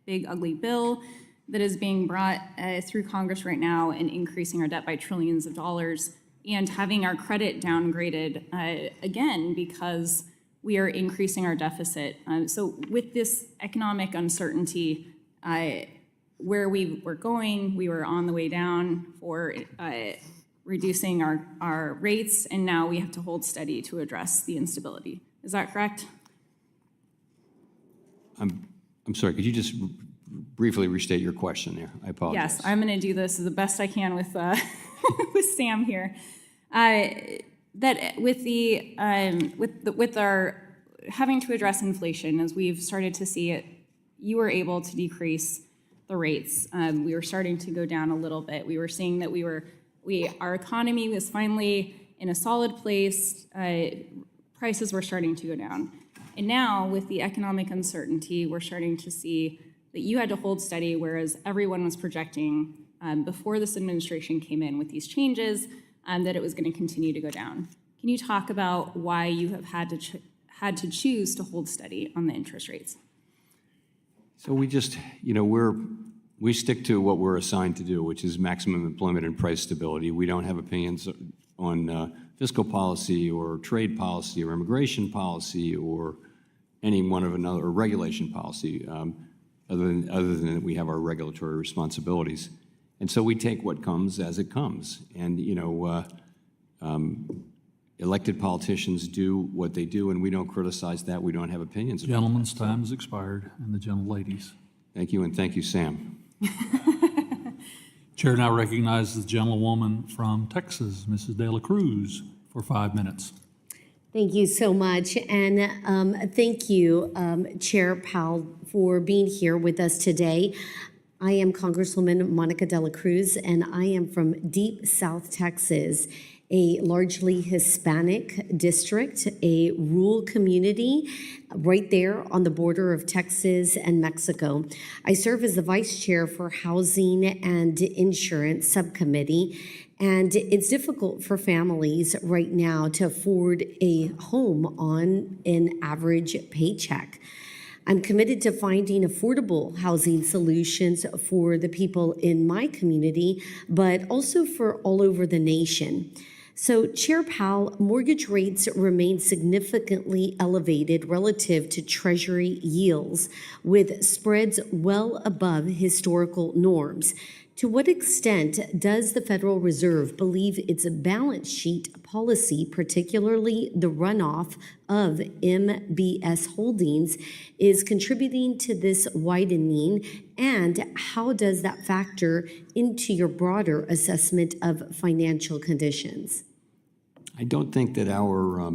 big ugly bill that is being brought through Congress right now and increasing our debt by trillions of dollars and having our credit downgraded again because we are increasing our deficit. So with this economic uncertainty, where we were going, we were on the way down for reducing our rates, and now we have to hold steady to address the instability. Is that correct? I'm sorry, could you just briefly restate your question there? I apologize. Yes, I'm going to do this the best I can with with Sam here. That with our having to address inflation, as we've started to see it, you were able to decrease the rates. We were starting to go down a little bit. We were seeing that our economy was finally in a solid place. Prices were starting to go down. And now with the economic uncertainty, we're starting to see that you had to hold steady, whereas everyone was projecting before this administration came in with these changes, that it was going to continue to go down. Can you talk about why you have had to choose to hold steady on the interest rates? So we just, we stick to what we're assigned to do, which is maximum employment and price stability. We don't have opinions on fiscal policy or trade policy or immigration policy or any one of another, or regulation policy, other than that we have our regulatory responsibilities. And so we take what comes as it comes. And, elected politicians do what they do, and we don't criticize that. We don't have opinions about Gentleman's time has expired, and the gentleladies. Thank you, and thank you, Sam. Chair now recognizes the gentlewoman from Texas, Mrs. De La Cruz, for 5 minutes. Thank you so much, and thank you, Chair Powell, for being here with us today. I am Congresswoman Monica De La Cruz, and I am from deep South Texas, a largely Hispanic district, a rural community right there on the border of Texas and Mexico. I serve as the Vice Chair for Housing and Insurance Subcommittee, and it's difficult for families right now to afford a home on an average paycheck. I'm committed to finding affordable housing solutions for the people in my community, but also for all over the nation. So, Chair Powell, mortgage rates remain significantly elevated relative to Treasury yields, with spreads well above historical norms. To what extent does the Federal Reserve believe its balance sheet policy, particularly the runoff of MBS holdings, is contributing to this widening, and how does that factor into your broader assessment of financial conditions? I don't think that our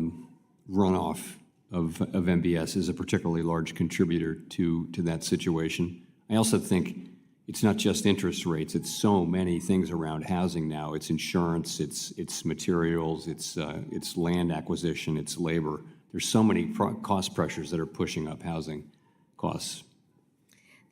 runoff of MBS is a particularly large contributor to that situation. I also think it's not just interest rates. It's so many things around housing now. It's insurance, it's materials, it's land acquisition, it's labor. There's so many cost pressures that are pushing up housing costs.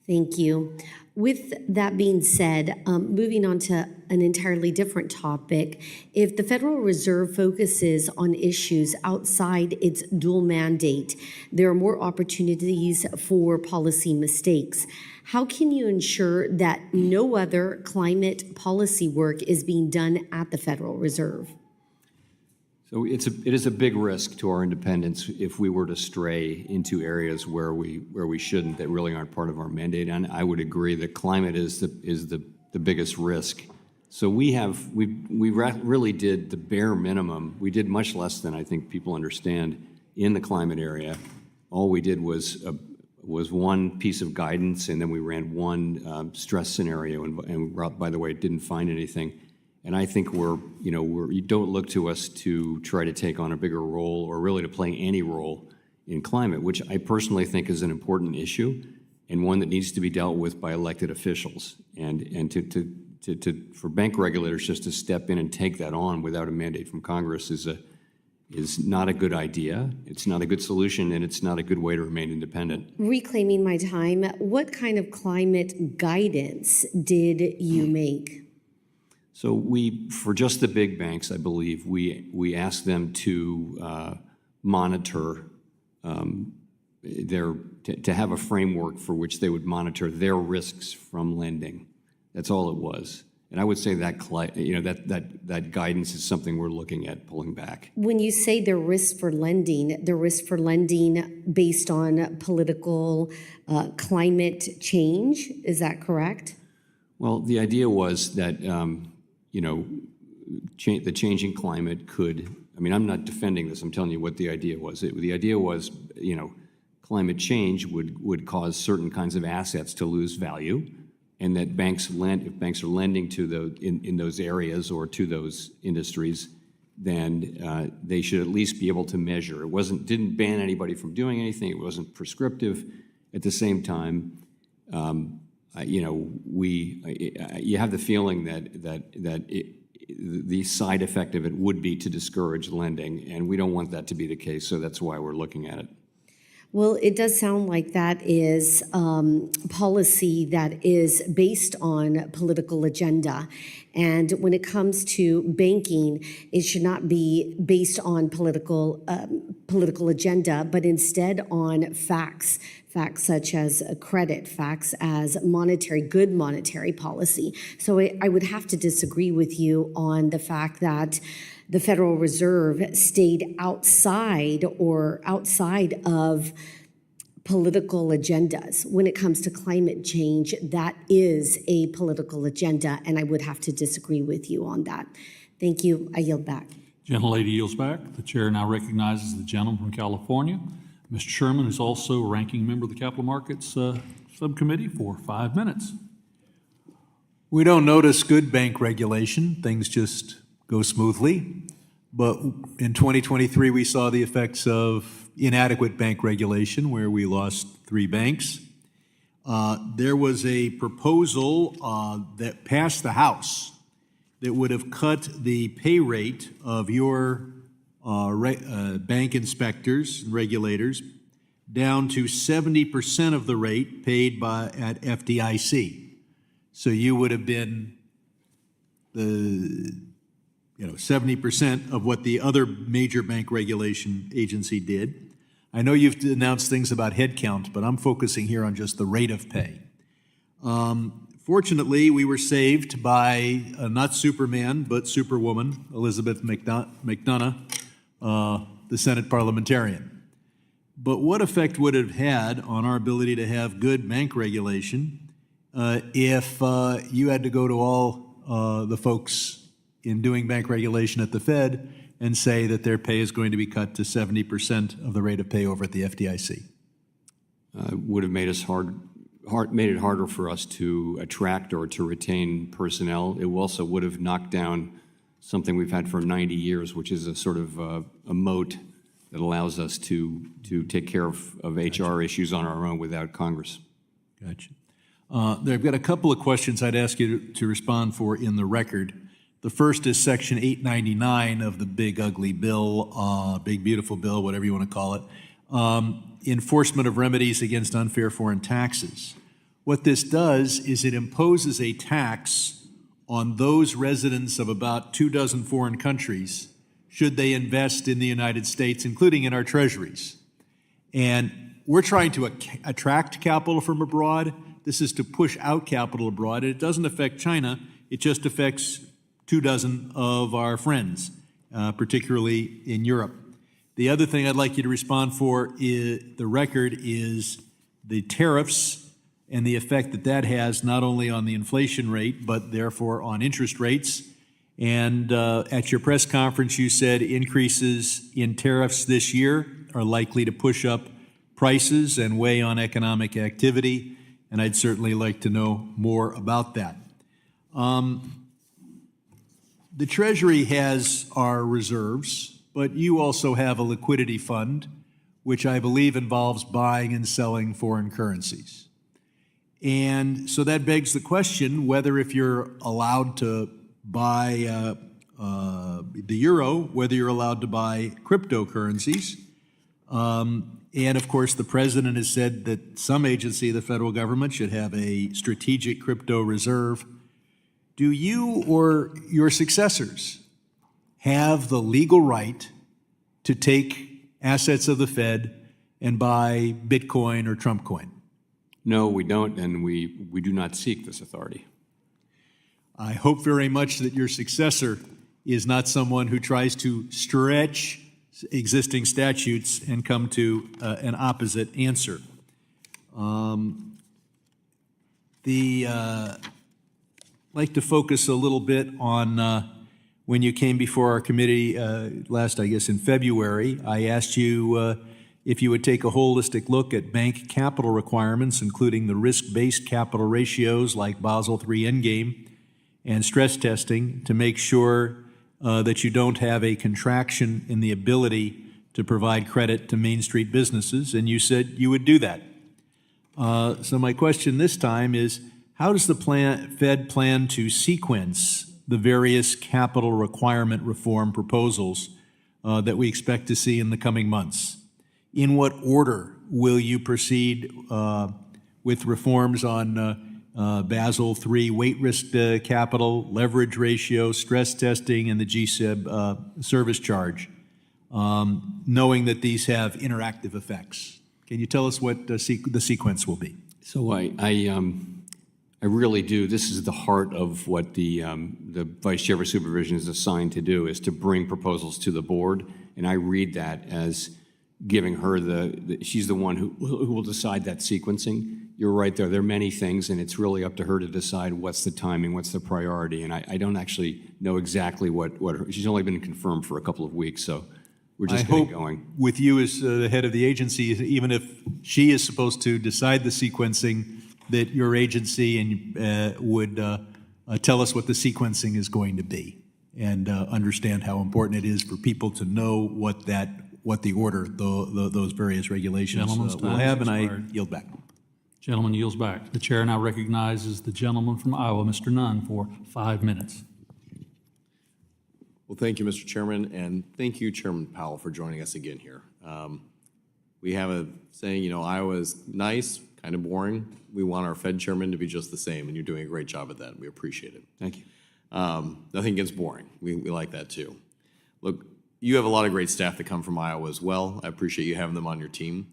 Thank you. With that being said, moving on to an entirely different topic, if the Federal Reserve focuses on issues outside its dual mandate, there are more opportunities for policy mistakes. How can you ensure that no other climate policy work is being done at the Federal Reserve? So it is a big risk to our independence if we were to stray into areas where we shouldn't, that really aren't part of our mandate. And I would agree that climate is the biggest risk. So we really did the bare minimum. We did much less than I think people understand in the climate area. All we did was one piece of guidance, and then we ran one stress scenario, and by the way, didn't find anything. And I think you don't look to us to try to take on a bigger role or really to play any role in climate, which I personally think is an important issue and one that needs to be dealt with by elected officials. And for bank regulators just to step in and take that on without a mandate from Congress is not a good idea. It's not a good solution, and it's not a good way to remain independent. Reclaiming my time, what kind of climate guidance did you make? So for just the big banks, I believe, we asked them to monitor to have a framework for which they would monitor their risks from lending. That's all it was. And I would say that guidance is something we're looking at pulling back. When you say the risk for lending based on political climate change, is that correct? Well, the idea was that the changing climate could. I mean, I'm not defending this. I'm telling you what the idea was. The idea was, climate change would cause certain kinds of assets to lose value, and that if banks are lending to in those areas or to those industries, then they should at least be able to measure. It didn't ban anybody from doing anything. It wasn't prescriptive. At the same time, you have the feeling that the side effect of it would be to discourage lending, and we don't want that to be the case. So that's why we're looking at it. Well, it does sound like that is policy that is based on political agenda. And when it comes to banking, it should not be based on political agenda, but instead on facts. Facts such as credit, facts as good monetary policy. So I would have to disagree with you on the fact that the Federal Reserve stayed outside of political agendas. When it comes to climate change, that is a political agenda, and I would have to disagree with you on that. Thank you. I yield back. Gentlelady yields back. The chair now recognizes the gentleman from California. Mr. Sherman is also a ranking member of the Capital Markets Subcommittee for 5 minutes. We don't notice good bank regulation. Things just go smoothly. But in 2023, we saw the effects of inadequate bank regulation, where we lost 3 banks. There was a proposal that passed the House that would have cut the pay rate of your bank inspectors and regulators down to 70% of the rate paid at FDIC. So you would have been 70% of what the other major bank regulation agency did. I know you've announced things about headcount, but I'm focusing here on just the rate of pay. Fortunately, we were saved by not Superman, but Superwoman, Elizabeth McDonough, the Senate parliamentarian. But what effect would it have had on our ability to have good bank regulation if you had to go to all the folks in doing bank regulation at the Fed and say that their pay is going to be cut to 70% of the rate of pay over at the FDIC? Would have made it harder for us to attract or to retain personnel. It also would have knocked down something we've had for 90 years, which is a sort of a moat that allows us to take care of HR issues on our own without Congress. Gotcha. I've got a couple of questions I'd ask you to respond for in the record. The first is Section 899 of the big ugly bill, big beautiful bill, whatever you want to call it, enforcement of remedies against unfair foreign taxes. What this does is it imposes a tax on those residents of about 24 foreign countries should they invest in the United States, including in our treasuries. And we're trying to attract capital from abroad. This is to push out capital abroad. It doesn't affect China. It just affects 24 of our friends, particularly in Europe. The other thing I'd like you to respond for the record is the tariffs and the effect that has not only on the inflation rate, but therefore on interest rates. And at your press conference, you said increases in tariffs this year are likely to push up prices and weigh on economic activity. And I'd certainly like to know more about that. The Treasury has our reserves, but you also have a liquidity fund, which I believe involves buying and selling foreign currencies. And so that begs the question whether if you're allowed to buy the euro, whether you're allowed to buy cryptocurrencies. And of course, the president has said that some agency of the federal government should have a strategic crypto reserve. Do you or your successors have the legal right to take assets of the Fed and buy Bitcoin or Trump coin? No, we don't, and we do not seek this authority. I hope very much that your successor is not someone who tries to stretch existing statutes and come to an opposite answer. I'd like to focus a little bit on when you came before our committee last, I guess, in February. I asked you if you would take a holistic look at bank capital requirements, including the risk-based capital ratios like Basel III Endgame and stress testing, to make sure that you don't have a contraction in the ability to provide credit to Main Street businesses, and you said you would do that. So my question this time is, how does the Fed plan to sequence the various capital requirement reform proposals that we expect to see in the coming months? In what order will you proceed with reforms on Basel III weight risk capital, leverage ratio, stress testing, and the GSIB service charge, knowing that these have interactive effects? Can you tell us what the sequence will be? So I really do. This is the heart of what the Vice Chair for Supervision is assigned to do, is to bring proposals to the board. And I read that as giving her she's the one who will decide that sequencing. You're right there. There are many things, and it's really up to her to decide what's the timing, what's the priority. And I don't actually know exactly what she's only been confirmed for a couple of weeks, so we're just getting going. With you as the head of the agency, even if she is supposed to decide the sequencing, that your agency would tell us what the sequencing is going to be, and understand how important it is for people to know what the order those various regulations will have, and I yield back. Gentleman yields back. The chair now recognizes the gentleman from Iowa, Mr. Nunn, for 5 minutes. Well, thank you, Mr. Chairman, and thank you, Chairman Powell, for joining us again here. We have a saying, Iowa is nice, kind of boring. We want our Fed chairman to be just the same, and you're doing a great job at that. We appreciate it. Thank you. Nothing against boring. We like that too. Look, you have a lot of great staff that come from Iowa as well. I appreciate you having them on your team.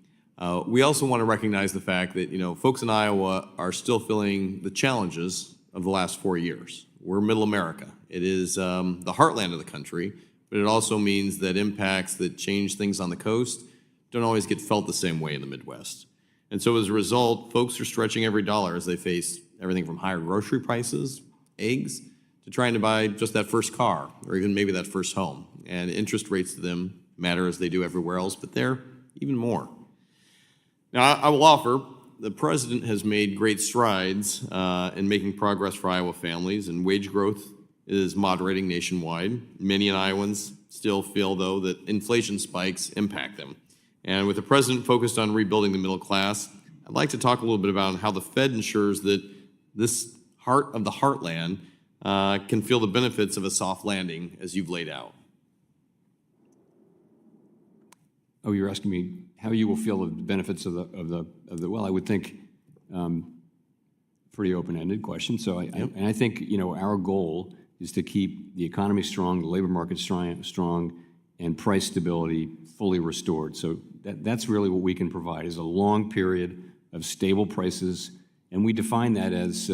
We also want to recognize the fact that, folks in Iowa are still feeling the challenges of the last 4 years. We're middle America. It is the heartland of the country, but it also means that impacts that change things on the coast don't always get felt the same way in the Midwest. And so as a result, folks are stretching every dollar as they face everything from higher grocery prices, eggs, to trying to buy just that first car or even maybe that first home. And interest rates to them matter as they do everywhere else, but they're even more. Now, I will offer, the president has made great strides in making progress for Iowa families, and wage growth is moderating nationwide. Many Iowans still feel, though, that inflation spikes impact them. And with the president focused on rebuilding the middle class, I'd like to talk a little bit about how the Fed ensures that this heart of the heartland can feel the benefits of a soft landing as you've laid out. Oh, you're asking me how you will feel the benefits of the well, I would think pretty open-ended question. So I think, our goal is to keep the economy strong, the labor market strong, and price stability fully restored. So that's really what we can provide, is a long period of stable prices. And we define that as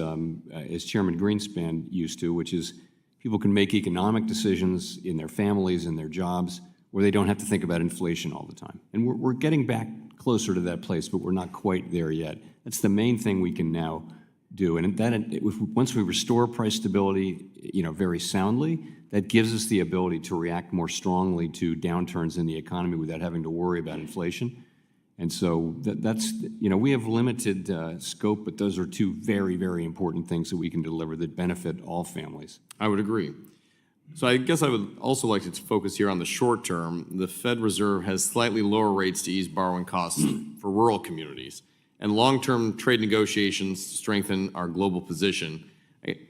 Chairman Greenspan used to, which is people can make economic decisions in their families and their jobs where they don't have to think about inflation all the time. And we're getting back closer to that place, but we're not quite there yet. That's the main thing we can now do. And once we restore price stability, very soundly, that gives us the ability to react more strongly to downturns in the economy without having to worry about inflation. And so that's, we have limited scope, but those are two very, very important things that we can deliver that benefit all families. I would agree. So I guess I would also like to focus here on the short term. The Fed Reserve has slightly lower rates to ease borrowing costs for rural communities, and long-term trade negotiations to strengthen our global position.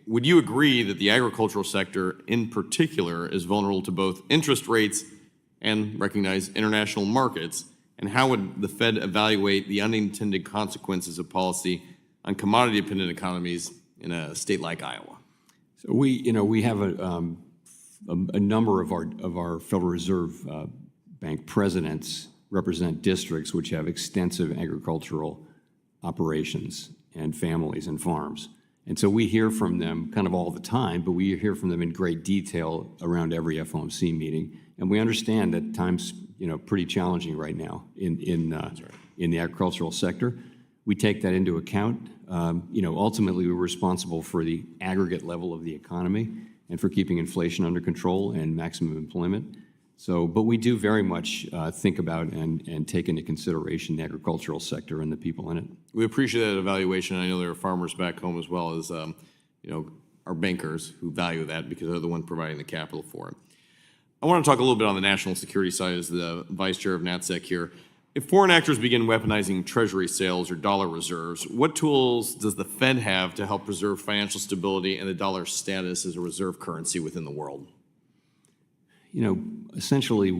Would you agree that the agricultural sector in particular is vulnerable to both interest rates and recognize international markets? And how would the Fed evaluate the unintended consequences of policy on commodity-dependent economies in a state like Iowa? So we have a number of our Federal Reserve Bank presidents represent districts which have extensive agricultural operations and families and farms. And so we hear from them kind of all the time, but we hear from them in great detail around every FOMC meeting. And we understand that times, pretty challenging right now in the agricultural sector. We take that into account. Ultimately, we're responsible for the aggregate level of the economy and for keeping inflation under control and maximum employment. So, but we do very much think about and take into consideration the agricultural sector and the people in it. We appreciate that evaluation. I know there are farmers back home as well as, our bankers who value that because they're the one providing the capital for it. I want to talk a little bit on the national security side as the Vice Chair of NatSec here. If foreign actors begin weaponizing treasury sales or dollar reserves, what tools does the Fed have to help preserve financial stability and the dollar's status as a reserve currency within the world? Essentially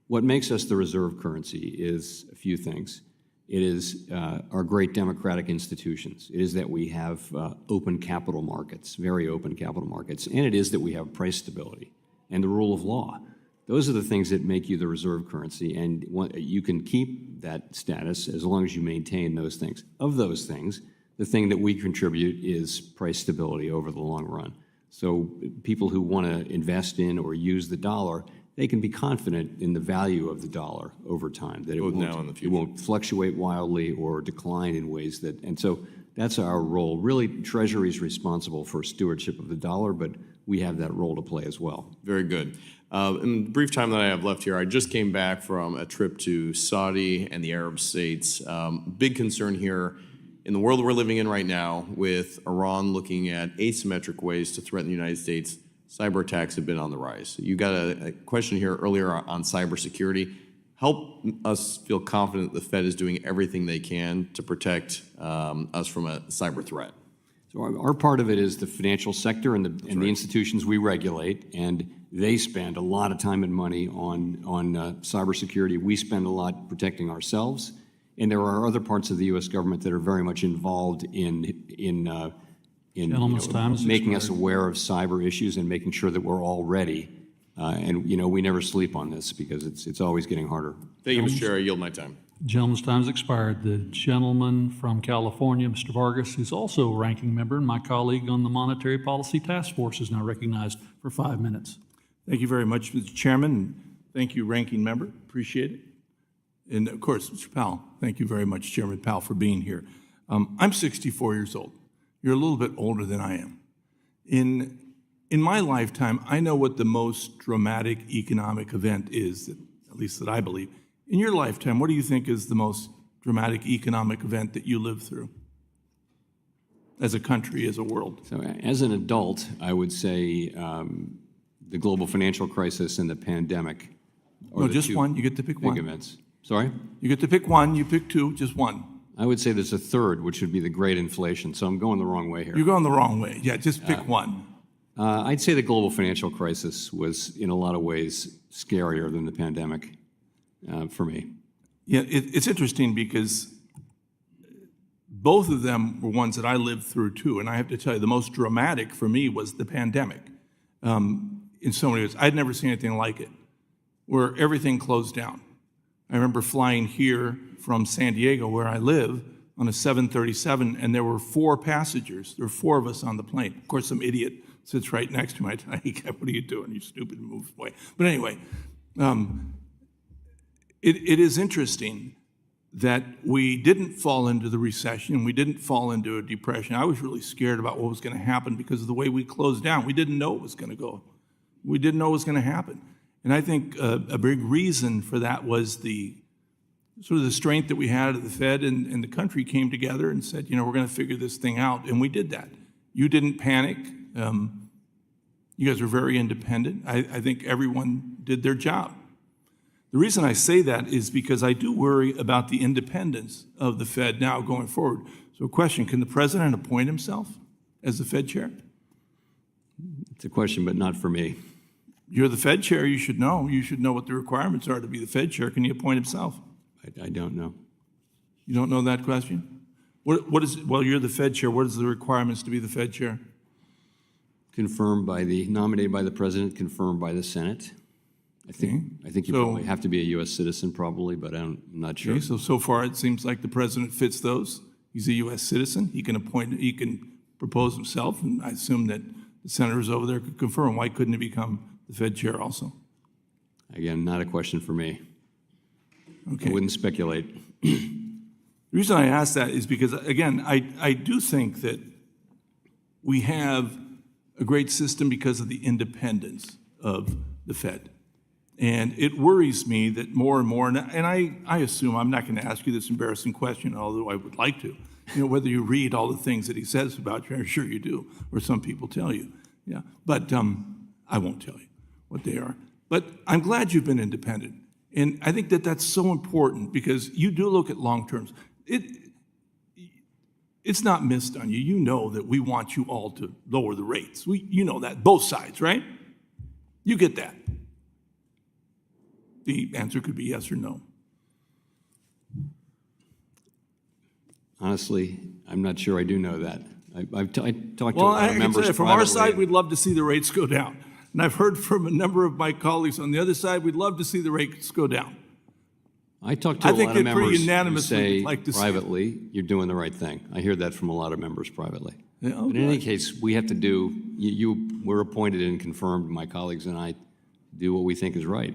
What makes us the reserve currency is a few things. It is our great democratic institutions. It is that we have open capital markets, very open capital markets, and it is that we have price stability and the rule of law. Those are the things that make you the reserve currency, and you can keep that status as long as you maintain those things. Of those things, the thing that we contribute is price stability over the long run. So people who want to invest in or use the dollar, they can be confident in the value of the dollar over time, that it won't fluctuate wildly or decline in ways that, and so that's our role. Really, Treasury is responsible for stewardship of the dollar, but we have that role to play as well. Very good. In the brief time that I have left here, I just came back from a trip to Saudi and the Arab states. Big concern here in the world we're living in right now, with Iran looking at asymmetric ways to threaten the United States. Cyber attacks have been on the rise. You got a question here earlier on cybersecurity. Help us feel confident the Fed is doing everything they can to protect us from a cyber threat. So our part of it is the financial sector and the institutions we regulate, and they spend a lot of time and money on cybersecurity. We spend a lot protecting ourselves, and there are other parts of the U.S. government that are very much involved in Gentleman's time is making us expired. aware of cyber issues and making sure that we're all ready. And we never sleep on this because it's always getting harder. Thank you, Mr. Chair. I yield my time. Gentleman's time has expired. The gentleman from California, Mr. Vargas, who's also a ranking member and my colleague on the Monetary Policy Task Force, is now recognized for 5 minutes. Thank you very much, Mr. Chairman. And thank you, Ranking Member. Appreciate it. And of course, Mr. Powell, thank you very much, Chairman Powell, for being here. I'm 64 years old. You're a little bit older than I am. In my lifetime, I know what the most dramatic economic event is, at least that I believe. In your lifetime, what do you think is the most dramatic economic event that you lived through as a country, as a world? So as an adult, I would say the global financial crisis and the pandemic. No, just one. You get to pick big one. events. Sorry? You get to pick one. You pick two, just one. I would say there's a third, which would be the great inflation. So I'm going the wrong way here. You're going the wrong way. Yeah, just pick one. I'd say the global financial crisis was, in a lot of ways, scarier than the pandemic for me. Yeah, it's interesting because both of them were ones that I lived through too. And I have to tell you, the most dramatic for me was the pandemic. In so many ways, I'd never seen anything like it, where everything closed down. I remember flying here from San Diego, where I live, on a 737, and there were 4 passengers. There were 4 of us on the plane. Of course, some idiot sits right next to me. I tell you, what are you doing? You stupid, move away. But anyway, it is interesting that we didn't fall into the recession. We didn't fall into a depression. I was really scared about what was going to happen because of the way we closed down. We didn't know it was going to go. We didn't know it was going to happen. And I think a big reason for that was the sort of the strength that we had at the Fed, and the country came together and said, we're going to figure this thing out. And we did that. You didn't panic. You guys were very independent. I think everyone did their job. The reason I say that is because I do worry about the independence of the Fed now going forward. So question, can the president appoint himself as the Fed chair? It's a question, but not for me. You're the Fed chair. You should know. You should know what the requirements are to be the Fed chair. Can he appoint himself? I don't know. You don't know that question? What is? Well, you're the Fed chair. What is the requirements to be the Fed chair? Nominated by the president, confirmed by the Senate. I think you probably have to be a U.S. citizen, probably, but I'm not sure. Okay, so far it seems like the president fits those. He's a U.S. citizen. He can propose himself, and I assume that the senators over there could confirm. Why couldn't he become the Fed chair also? Again, not a question for me. Okay. I wouldn't speculate. The reason I ask that is because, again, I do think that we have a great system because of the independence of the Fed. And it worries me that more and more, and I assume, I'm not going to ask you this embarrassing question, although I would like to, whether you read all the things that he says about you. I'm sure you do, or some people tell you. Yeah, but I won't tell you what they are. But I'm glad you've been independent. And I think that that's so important because you do look at long terms. It's not missed on you. You know that we want you all to lower the rates. You know that, both sides, right? You get that. The answer could be yes or no. Honestly, I'm not sure I do know that. I talked to a Well, lot I of can members tell you, from our privately, side, and- we'd love to see the rates go down. And I've heard from a number of my colleagues on the other side, we'd love to see the rates go down. I talk to I a think lot of they pretty members who unanimously say would like to see it. privately, you're doing the right thing. I hear that from a lot of members privately. Yeah, oh, But in any good. case, we have to do, we're appointed and confirmed, my colleagues and I, do what we think is right.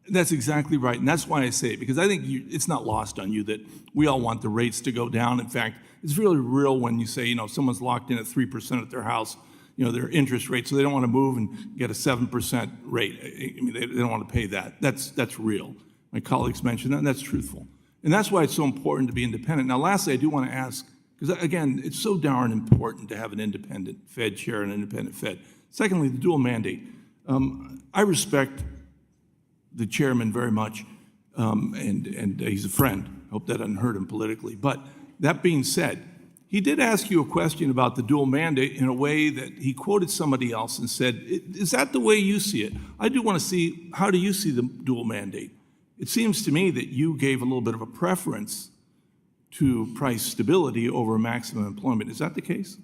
That's exactly right, and that's why I say it, because I think it's not lost on you that we all want the rates to go down. In fact, it's really real when you say, someone's locked in at 3% at their house, their interest rate, so they don't want to move and get a 7% rate. I mean, they don't want to pay that. That's real. My colleagues mentioned that, and that's truthful. And that's why it's so important to be independent. Now, lastly, I do want to ask, because again, it's so darn important to have an independent Fed chair and an independent Fed. Secondly, the dual mandate. I respect the chairman very much, and he's a friend. I hope that doesn't hurt him politically. But that being said, he did ask you a question about the dual mandate in a way that he quoted somebody else and said, is that the way you see it? I do want to see, how do you see the dual mandate? It seems to me that you gave a little bit of a preference to price stability over maximum employment. Is that the case?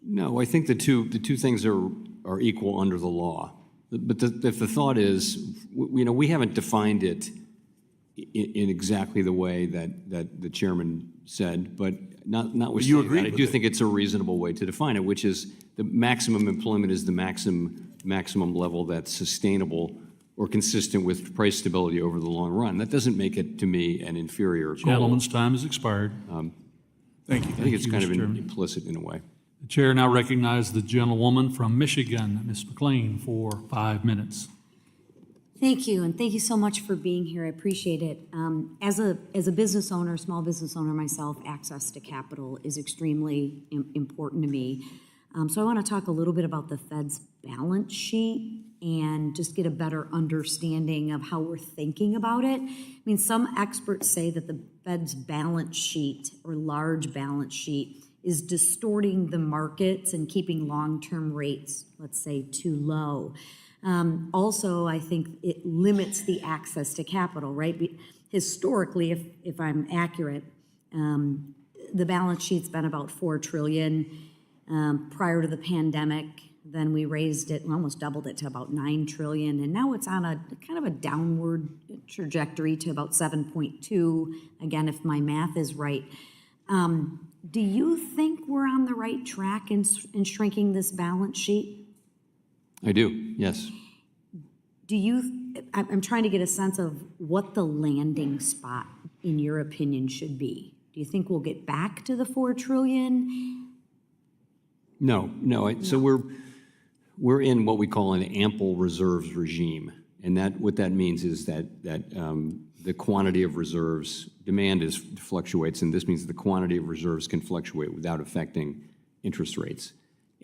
No, I think the two things are equal under the law. But if the thought is, we haven't defined it in exactly the way that the chairman said, but notwithstanding that, I do think it's a reasonable way to define it, which is the maximum employment is the maximum level that's sustainable or consistent with price stability over the long run. That doesn't make it, to me, an inferior goal. Gentleman's time has expired. Thank you. I think it's kind of Mr. Chairman. implicit in a way. The chair now recognizes the gentlewoman from Michigan, Ms. McLean, for 5 minutes. Thank you, and thank you so much for being here. I appreciate it. As a business owner, small business owner myself, access to capital is extremely important to me. So I want to talk a little bit about the Fed's balance sheet and just get a better understanding of how we're thinking about it. I mean, some experts say that the Fed's balance sheet or large balance sheet is distorting the markets and keeping long-term rates, let's say, too low. Also, I think it limits the access to capital, right? Historically, if I'm accurate, the balance sheet's been about $4 trillion. Prior to the pandemic, then we raised it, we almost doubled it to about $9 trillion, and now it's on a kind of a downward trajectory to about 7.2, again, if my math is right. Do you think we're on the right track in shrinking this balance sheet? I do, yes. I'm trying to get a sense of what the landing spot, in your opinion, should be. Do you think we'll get back to the $4 trillion? No. So we're in what we call an ample reserves regime, and what that means is that the quantity of reserves, demand fluctuates, and this means the quantity of reserves can fluctuate without affecting interest rates.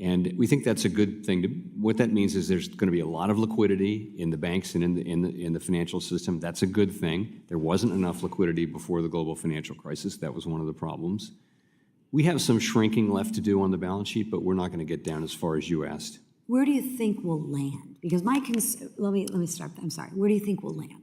And we think that's a good thing. What that means is there's going to be a lot of liquidity in the banks and in the financial system. That's a good thing. There wasn't enough liquidity before the global financial crisis. That was one of the problems. We have some shrinking left to do on the balance sheet, but we're not going to get down as far as you asked. Where do you think we'll land? Because let me start. I'm sorry. Where do you think we'll land?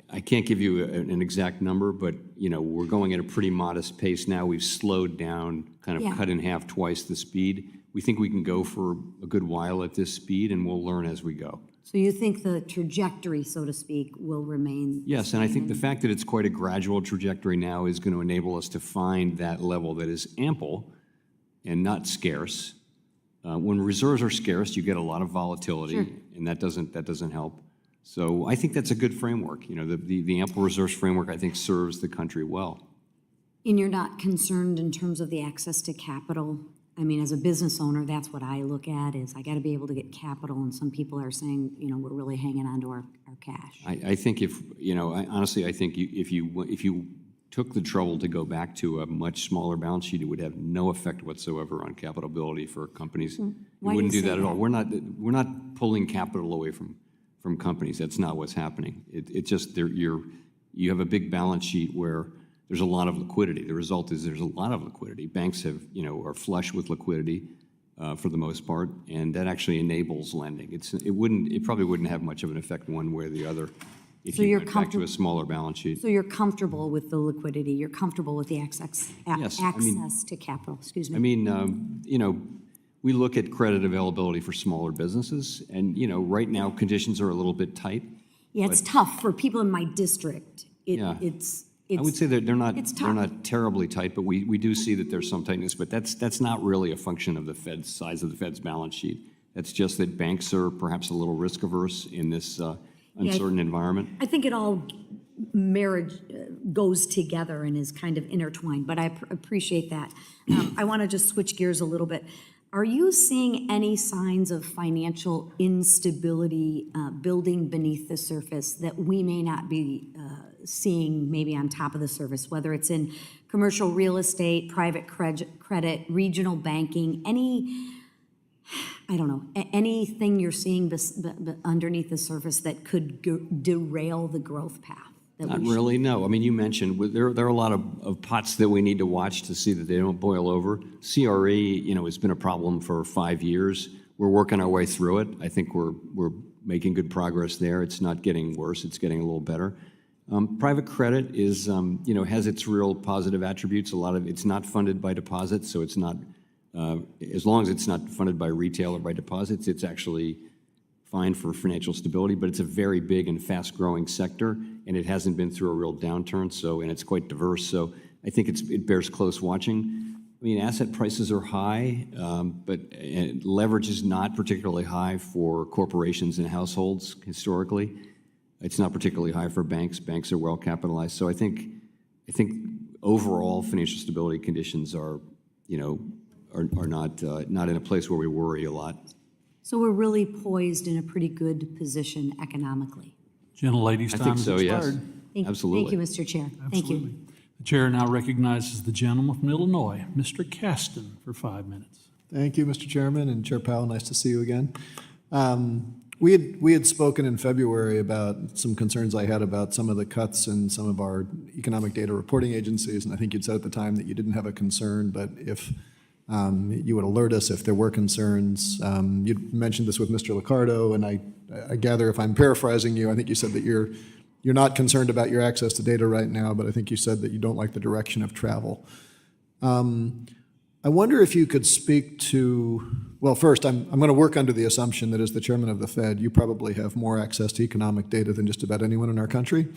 I can't give you an exact number, but we're going at a pretty modest pace now. We've slowed down, cut in half twice the speed. We think we can go for a good while at this speed, and we'll learn as we go. So you think the trajectory, so to speak, will remain? Yes, and I think the fact that it's quite a gradual trajectory now is going to enable us to find that level that is ample and not scarce. When reserves are scarce, you get a lot of volatility, and that doesn't help. So I think that's a good framework. The ample reserves framework, I think, serves the country well. And you're not concerned in terms of the access to capital? I mean, as a business owner, that's what I look at, is I got to be able to get capital, and some people are saying, we're really hanging on to our cash. I think honestly, I think if you took the trouble to go back to a much smaller balance sheet, it would have no effect whatsoever on capital-ability for companies. You wouldn't do that at all. We're not pulling capital away from companies. That's not what's happening. It's just you have a big balance sheet where there's a lot of liquidity. The result is there's a lot of liquidity. Banks are flush with liquidity, for the most part, and that actually enables lending. It probably wouldn't have much of an effect one way or the other if So you you're went back to a comfortable- smaller balance sheet. So you're comfortable with the liquidity, you're comfortable with the access to capital, excuse me? I mean, we look at credit availability for smaller businesses, and, right now, conditions are a little bit tight. Yeah, it's but- tough for people in my district. Yeah. It's I would say that they're it's tough. not terribly tight, but we do see that there's some tightness, but that's not really a function of the Fed's size of the Fed's balance sheet. That's just that banks are perhaps a little risk averse in this uncertain environment. I think it all marriage goes together and is kind of intertwined, but I appreciate that. I want to just switch gears a little bit. Are you seeing any signs of financial instability building beneath the surface that we may not be seeing maybe on top of the surface, whether it's in commercial real estate, private credit, regional banking, anything you're seeing underneath the surface that could derail the growth path? Not really, no. I mean, you mentioned there are a lot of pots that we need to watch to see that they don't boil over. CRE, has been a problem for 5 years. We're working our way through it. I think we're making good progress there. It's not getting worse. It's getting a little better. Private credit is, has its real positive attributes. A lot of it's not funded by deposits, so it's not, as long as it's not funded by retail or by deposits, it's actually fine for financial stability, but it's a very big and fast-growing sector, and it hasn't been through a real downturn, and it's quite diverse, so I think it bears close watching. I mean, asset prices are high, but leverage is not particularly high for corporations and households historically. It's not particularly high for banks. Banks are well capitalized, so I think overall financial stability conditions are not in a place where we worry a lot. So we're really poised in a pretty good position economically. Gentlelady's I time think has so, yes. expired. Absolutely. Thank you, Mr. Chair. Thank you. The chair now recognizes the gentleman from Illinois, Mr. Caston, for 5 minutes. Thank you, Mr. Chairman, and Chair Powell, nice to see you again. We had spoken in February about some concerns I had about some of the cuts in some of our economic data reporting agencies, and I think you'd said at the time that you didn't have a concern, but if you would alert us if there were concerns. You'd mentioned this with Mr. Liccardo, and I gather, if I'm paraphrasing you, I think you said that you're not concerned about your access to data right now, but I think you said that you don't like the direction of travel. I wonder if you could speak to, well, first, I'm going to work under the assumption that as the chairman of the Fed, you probably have more access to economic data than just about anyone in our country.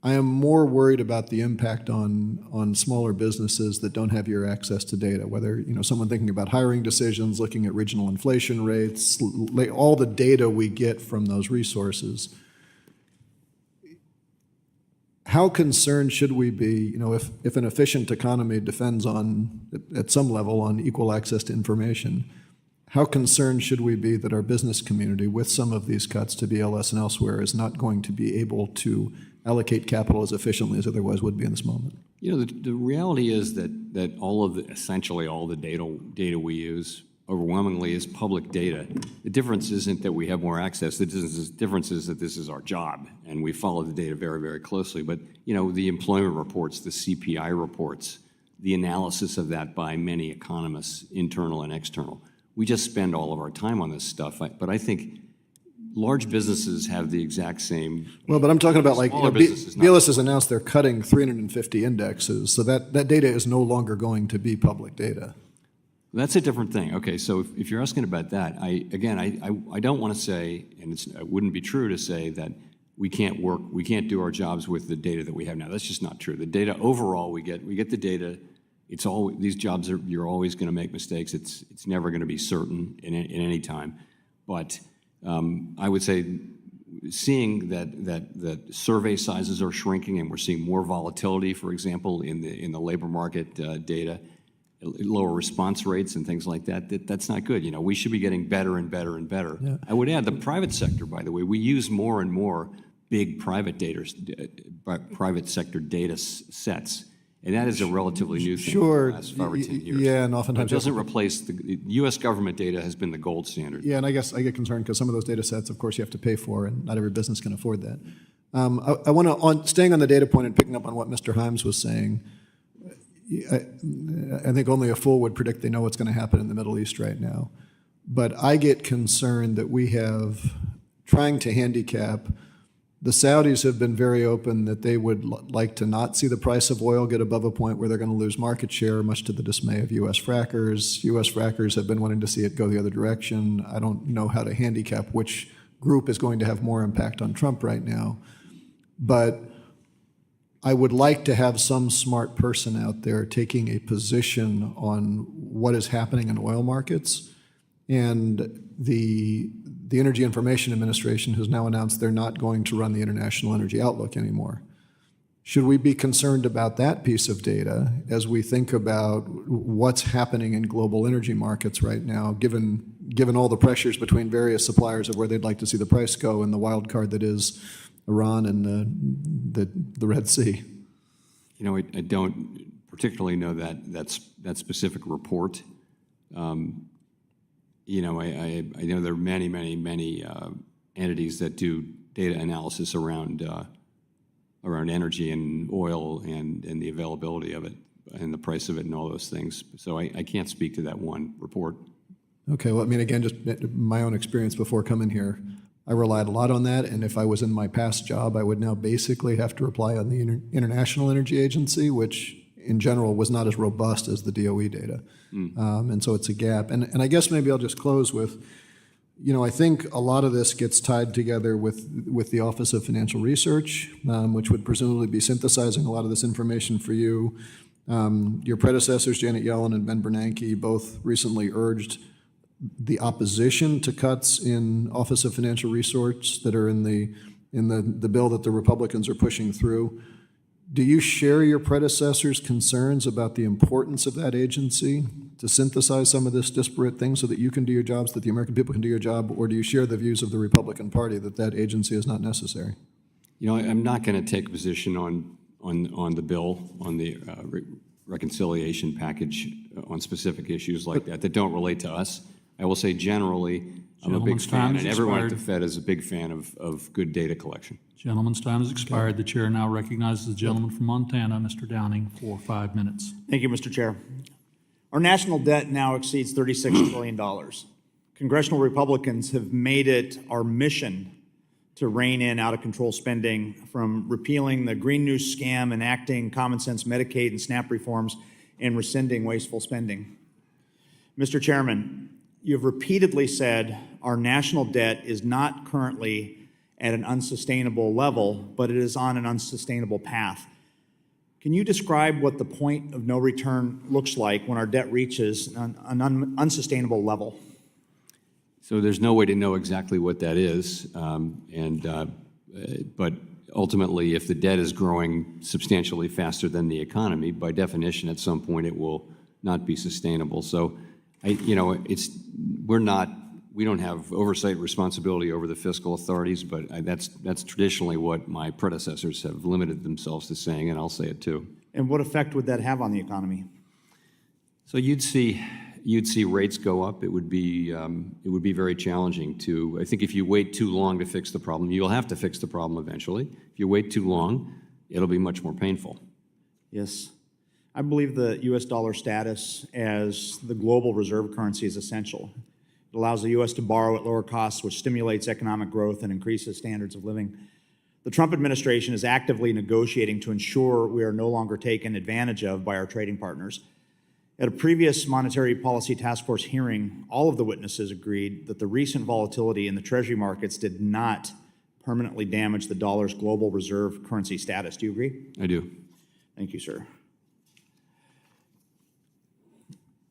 I am more worried about the impact on smaller businesses that don't have your access to data, whether, someone thinking about hiring decisions, looking at regional inflation rates, all the data we get from those resources. How concerned should we be, if an efficient economy depends on, at some level, on equal access to information? How concerned should we be that our business community, with some of these cuts to BLS and elsewhere, is not going to be able to allocate capital as efficiently as otherwise would be in this moment? The reality is that essentially all the data we use overwhelmingly is public data. The difference isn't that we have more access. The difference is that this is our job, and we follow the data very, very closely. But, the employment reports, the CPI reports, the analysis of that by many economists, internal and external. We just spend all of our time on this stuff. But I think large businesses have the exact same. Well, but I'm talking about businesses, not- BLS has announced they're cutting 350 indexes, so that data is no longer going to be public data. That's a different thing. Okay, so if you're asking about that, I don't want to say, and it wouldn't be true to say that we can't do our jobs with the data that we have now. That's just not true. The data overall, we get the data. It's all these jobs you're always going to make mistakes. It's never going to be certain in any time. But I would say seeing that survey sizes are shrinking and we're seeing more volatility, for example, in the labor market data, lower response rates and things like that's not good. We should be getting better and better and better. Yeah. I would add the private sector, by the way, we use more and more big private sector data sets. And that is a relatively new thing Sure. for the last 5 or 10 years. Yeah, and oftentimes it doesn't replace the U.S. government data has been the gold standard. Yeah, and I guess I get concerned because some of those data sets, of course, you have to pay for, and not every business can afford that. I want to, staying on the data point and picking up on what Mr. Himes was saying, I think only a fool would predict they know what's going to happen in the Middle East right now. But I get concerned that we have, trying to handicap, the Saudis have been very open that they would like to not see the price of oil get above a point where they're going to lose market share, much to the dismay of U.S. frackers. U.S. frackers have been wanting to see it go the other direction. I don't know how to handicap which group is going to have more impact on Trump right now. But I would like to have some smart person out there taking a position on what is happening in oil markets. And the Energy Information Administration has now announced they're not going to run the International Energy Outlook anymore. Should we be concerned about that piece of data as we think about what's happening in global energy markets right now, given all the pressures between various suppliers of where they'd like to see the price go and the wild card that is Iran and the Red Sea? You know, I don't particularly know that specific report. You know, I know there are many entities that do data analysis around energy and oil and the availability of it and the price of it and all those things. So I can't speak to that one report. Okay, well, I mean, again, just my own experience before coming here, I relied a lot on that, and if I was in my past job, I would now basically have to rely on the International Energy Agency, which in general was not as robust as the DOE data. And so it's a gap. And I guess maybe I'll just close with, you know, I think a lot of this gets tied together with the Office of Financial Research, which would presumably be synthesizing a lot of this information for you. Your predecessors, Janet Yellen and Ben Bernanke, both recently urged the opposition to cuts in Office of Financial Research that are in the bill that the Republicans are pushing through. Do you share your predecessors' concerns about the importance of that agency to synthesize some of this disparate things so that you can do your jobs, that the American people can do your job, or do you share the views of the Republican Party that that agency is not necessary? You know, I'm not going to take a position on the bill, on the reconciliation package on specific issues like that don't relate to us. I will say generally, I'm a big fan, and everyone at the Fed is a big fan of good data collection. Gentleman's time has expired. The chair now recognizes the gentleman from Montana, Mr. Downing, for 5 minutes. Thank you, Mr. Chair. Our national debt now exceeds $36 trillion. Congressional Republicans have made it our mission to rein in out-of-control spending, from repealing the Green New scam, enacting common sense Medicaid and SNAP reforms, and rescinding wasteful spending. Mr. Chairman, you have repeatedly said our national debt is not currently at an unsustainable level, but it is on an unsustainable path. Can you describe what the point of no return looks like when our debt reaches an unsustainable level? So there's no way to know exactly what that is, but ultimately, if the debt is growing substantially faster than the economy, by definition, at some point, it will not be sustainable. So, we don't have oversight responsibility over the fiscal authorities, but that's traditionally what my predecessors have limited themselves to saying, and I'll say it too. And what effect would that have on the economy? So you'd see rates go up. It would be very challenging to. I think if you wait too long to fix the problem, you'll have to fix the problem eventually. If you wait too long, it'll be much more painful. Yes. I believe the U.S. dollar status as the global reserve currency is essential. It allows the U.S. to borrow at lower costs, which stimulates economic growth and increases standards of living. The Trump administration is actively negotiating to ensure we are no longer taken advantage of by our trading partners. At a previous Monetary Policy Task Force hearing, all of the witnesses agreed that the recent volatility in the Treasury markets did not permanently damage the dollar's global reserve currency status. Do you agree? I do. Thank you, sir.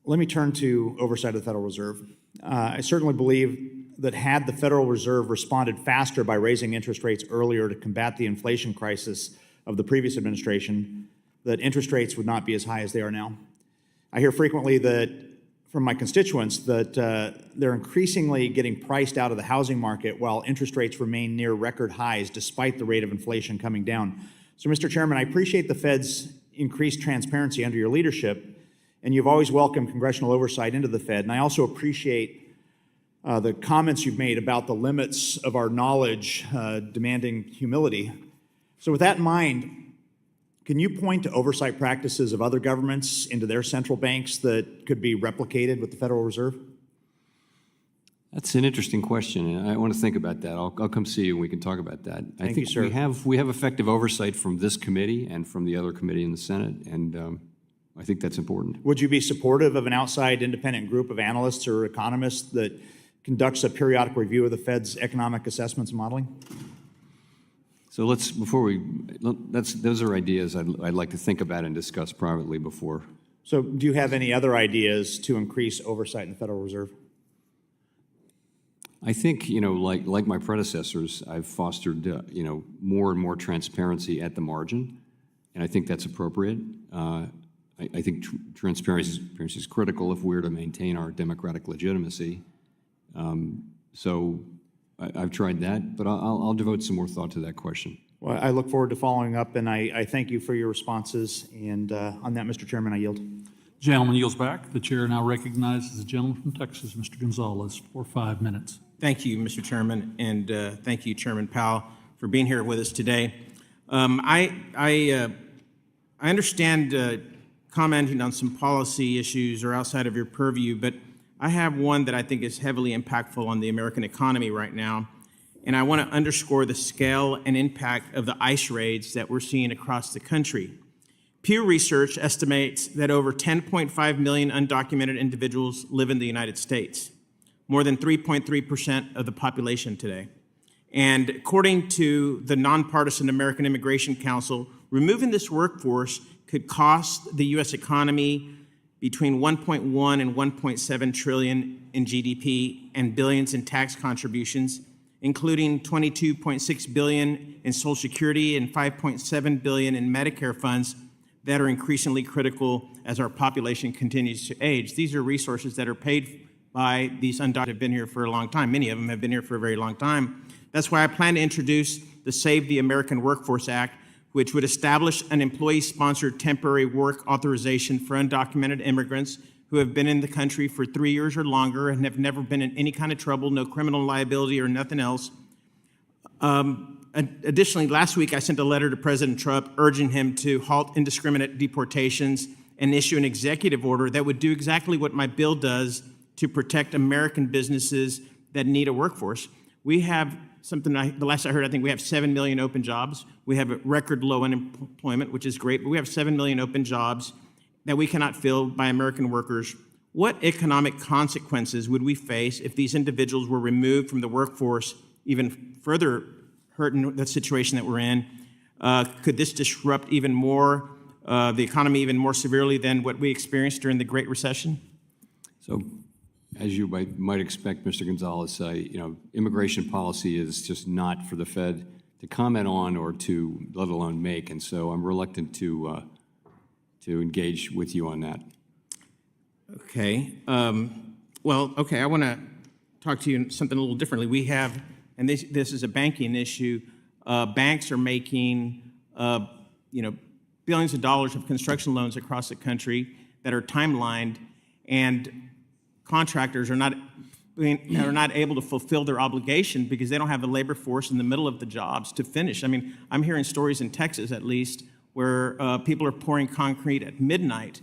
Let me turn to oversight of the Federal Reserve. I certainly believe that had the Federal Reserve responded faster by raising interest rates earlier to combat the inflation crisis of the previous administration, that interest rates would not be as high as they are now. I hear frequently that from my constituents that they're increasingly getting priced out of the housing market while interest rates remain near record highs despite the rate of inflation coming down. So, Mr. Chairman, I appreciate the Fed's increased transparency under your leadership, and you've always welcomed congressional oversight into the Fed. And I also appreciate the comments you've made about the limits of our knowledge demanding humility. So with that in mind, Can you point to oversight practices of other governments into their central banks that could be replicated with the Federal Reserve? That's an interesting question, and I want to think about that. I'll come see you and we can talk about that. Thank you, sir. We have effective oversight from this committee and from the other committee in the Senate, and I think that's important. Would you be supportive of an outside independent group of analysts or economists that conducts a periodic review of the Fed's economic assessments and modeling? So those are ideas I'd like to think about and discuss privately before. So do you have any other ideas to increase oversight in the Federal Reserve? I think, like my predecessors, I've fostered, more and more transparency at the margin, and I think that's appropriate. I think transparency is critical if we're to maintain our democratic legitimacy. So I've tried that, but I'll devote some more thought to that question. Well, I look forward to following up, and I thank you for your responses. And on that, Mr. Chairman, I yield. Gentleman yields back. The chair now recognizes the gentleman from Texas, Mr. Gonzalez, for 5 minutes. Thank you, Mr. Chairman, and thank you, Chairman Powell, for being here with us today. I understand commenting on some policy issues are outside of your purview, but I have one that I think is heavily impactful on the American economy right now, and I want to underscore the scale and impact of the ICE raids that we're seeing across the country. Pew Research estimates that over 10.5 million undocumented individuals live in the United States, more than 3.3% of the population today. And according to the nonpartisan American Immigration Council, removing this workforce could cost the U.S. economy between 1.1 and 1.7 trillion in GDP and billions in tax contributions, including 22.6 billion in Social Security and 5.7 billion in Medicare funds that are increasingly critical as our population continues to age. These are resources that are paid by these undocumented have been here for a long time. Many of them have been here for a very long time. That's why I plan to introduce the Save the American Workforce Act, which would establish an employee-sponsored temporary work authorization for undocumented immigrants who have been in the country for 3 years or longer and have never been in any kind of trouble, no criminal liability or nothing else. Additionally, last week I sent a letter to President Trump urging him to halt indiscriminate deportations and issue an executive order that would do exactly what my bill does to protect American businesses that need a workforce. We have the last I heard, I think we have 7 million open jobs. We have a record low unemployment, which is great, but we have 7 million open jobs that we cannot fill by American workers. What economic consequences would we face if these individuals were removed from the workforce, even further hurting the situation that we're in? Could this disrupt even more the economy even more severely than what we experienced during the Great Recession? So, as you might expect, Mr. Gonzalez, immigration policy is just not for the Fed to comment on or to, let alone make, and so I'm reluctant to engage with you on that. Okay. Okay, I want to talk to you something a little differently. We have, and this is a banking issue, banks are making, billions of dollars of construction loans across the country that are timelined, and contractors are not able to fulfill their obligation because they don't have the labor force in the middle of the jobs to finish. I mean, I'm hearing stories in Texas, at least, where people are pouring concrete at midnight.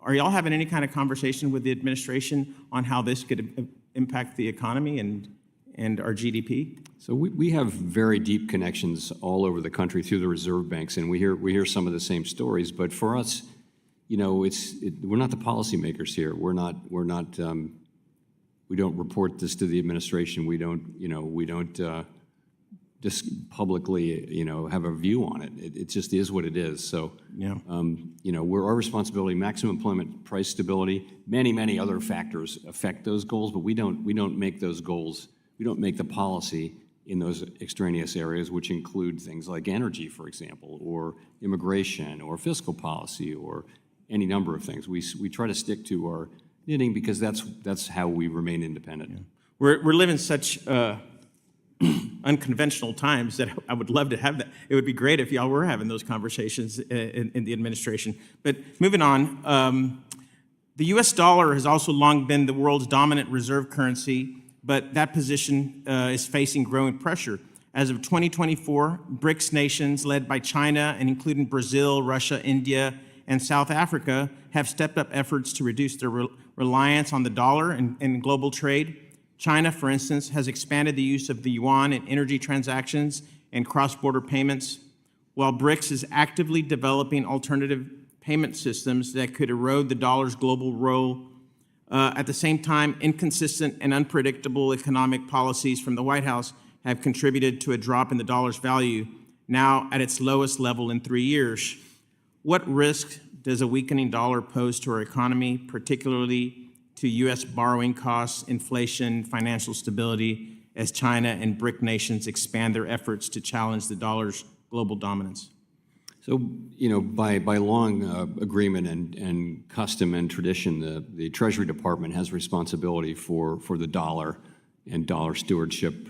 Are y'all having any kind of conversation with the administration on how this could impact the economy and our GDP? So we have very deep connections all over the country through the reserve banks, and we hear some of the same stories. But for us, we're not the policymakers here. We don't report this to the administration. We don't just publicly, have a view on it. It just is what it is. So, yeah. Our responsibility, maximum employment, price stability, many other factors affect those goals, but we don't make those goals. We don't make the policy in those extraneous areas, which include things like energy, for example, or immigration, or fiscal policy, or any number of things. We try to stick to our knitting because that's how we remain independent. Yeah. We're living such unconventional times that I would love to have that. It would be great if y'all were having those conversations in the administration. But moving on, the U.S. dollar has also long been the world's dominant reserve currency, but that position is facing growing pressure. As of 2024, BRICS nations led by China and including Brazil, Russia, India, and South Africa have stepped up efforts to reduce their reliance on the dollar in global trade. China, for instance, has expanded the use of the yuan in energy transactions and cross-border payments, while BRICS is actively developing alternative payment systems that could erode the dollar's global role. At the same time, inconsistent and unpredictable economic policies from the White House have contributed to a drop in the dollar's value, now at its lowest level in 3 years. What risk does a weakening dollar pose to our economy, particularly to U.S. borrowing costs, inflation, financial stability, as China and BRIC nations expand their efforts to challenge the dollar's global dominance? So, by long agreement and custom and tradition, the Treasury Department has responsibility for the dollar and dollar stewardship.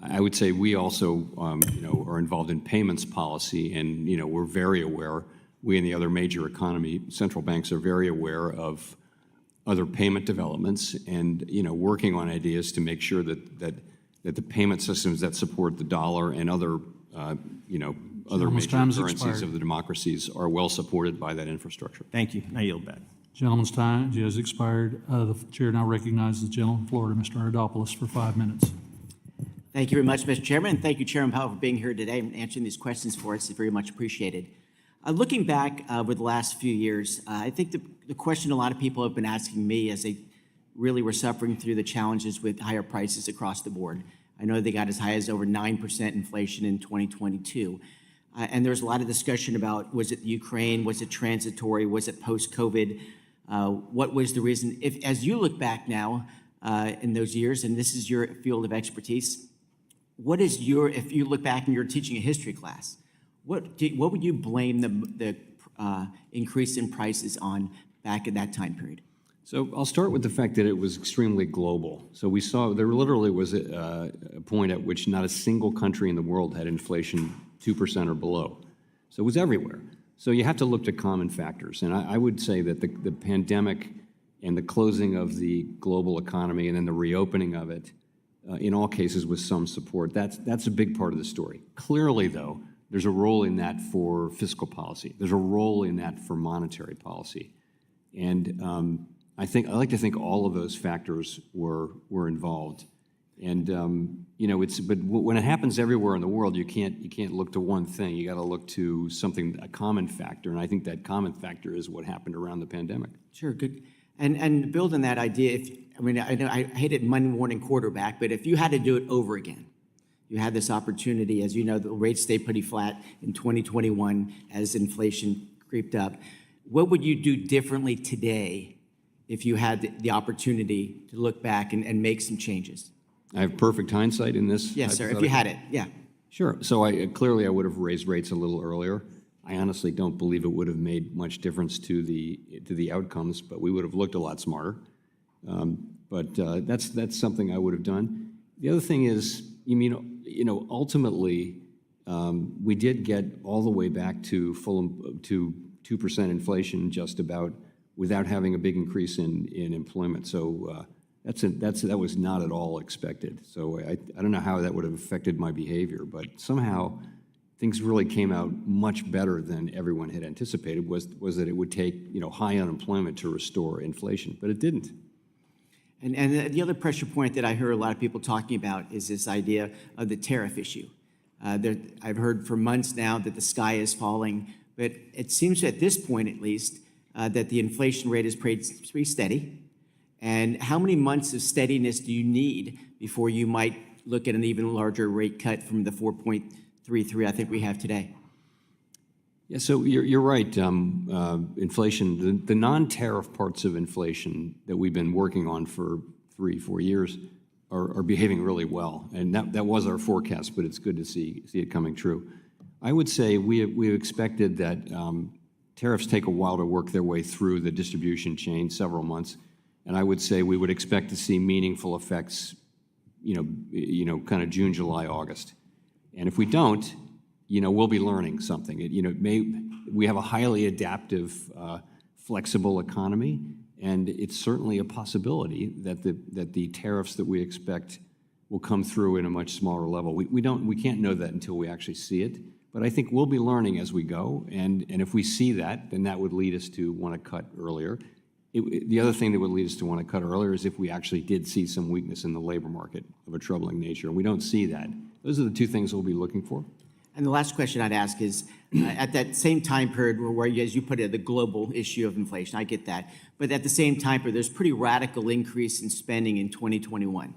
I would say we also, are involved in payments policy, and, we're very aware, we and the other major economy central banks are very aware of other payment developments and, working on ideas to make sure that the payment systems that support the dollar and other, other major currencies of the democracies are well supported by that infrastructure. Thank you. I yield back. Gentleman's time has expired. The chair now recognizes the gentleman from Florida, Mr. Ardopoulos, for 5 minutes. Thank you very much, Mr. Chairman, and thank you, Chairman Powell, for being here today and answering these questions for us. It's very much appreciated. Looking back over the last few years, I think the question a lot of people have been asking me as they really were suffering through the challenges with higher prices across the board. I know they got as high as over 9% inflation in 2022. And there was a lot of discussion about, was it Ukraine, was it transitory, was it post-COVID? What was the reason? As you look back now in those years, and this is your field of expertise, if you look back and you're teaching a history class, what would you blame the increase in prices on back in that time period? So I'll start with the fact that it was extremely global. So we saw there literally was a point at which not a single country in the world had inflation 2% or below. So it was everywhere. So you have to look to common factors. And I would say that the pandemic and the closing of the global economy and then the reopening of it, in all cases with some support, that's a big part of the story. Clearly, though, there's a role in that for fiscal policy. There's a role in that for monetary policy. And I like to think all of those factors were involved. And but when it happens everywhere in the world, you can't look to one thing. You got to look to a common factor, and I think that common factor is what happened around the pandemic. Sure, good. And build on that idea. I know I hated Monday morning quarterback, but if you had to do it over again, you had this opportunity. As you know, the rates stayed pretty flat in 2021 as inflation creeped up. What would you do differently today if you had the opportunity to look back and make some changes? I have perfect hindsight in this. Yes, sir, if you had it, yeah. Sure. So I would have raised rates a little earlier. I honestly don't believe it would have made much difference to the outcomes, but we would have looked a lot smarter. But that's something I would have done. The other thing is, ultimately, we did get all the way back to 2% inflation just about without having a big increase in employment. So that was not at all expected. So I don't know how that would have affected my behavior, but somehow things really came out much better than everyone had anticipated, was that it would take high unemployment to restore inflation, but it didn't. And the other pressure point that I hear a lot of people talking about is this idea of the tariff issue. I've heard for months now that the sky is falling, but it seems at this point at least that the inflation rate is pretty steady. And how many months of steadiness do you need before you might look at an even larger rate cut from the 4.33 I think we have today? Yeah, so you're right. Inflation, the non-tariff parts of inflation that we've been working on for 3-4 years are behaving really well. And that was our forecast, but it's good to see it coming true. I would say we expected that tariffs take a while to work their way through the distribution chain, several months. And I would say we would expect to see meaningful effects, kind of June, July, August. And if we don't, we'll be learning something. We have a highly adaptive, flexible economy, and it's certainly a possibility that the tariffs that we expect will come through in a much smaller level. We can't know that until we actually see it, but I think we'll be learning as we go, and if we see that, then that would lead us to want to cut earlier. The other thing that would lead us to want to cut earlier is if we actually did see some weakness in the labor market of a troubling nature, and we don't see that. Those are the two things we'll be looking for. And the last question I'd ask is, at that same time period where, as you put it, the global issue of inflation, I get that, but at the same time period, there's pretty radical increase in spending in 2021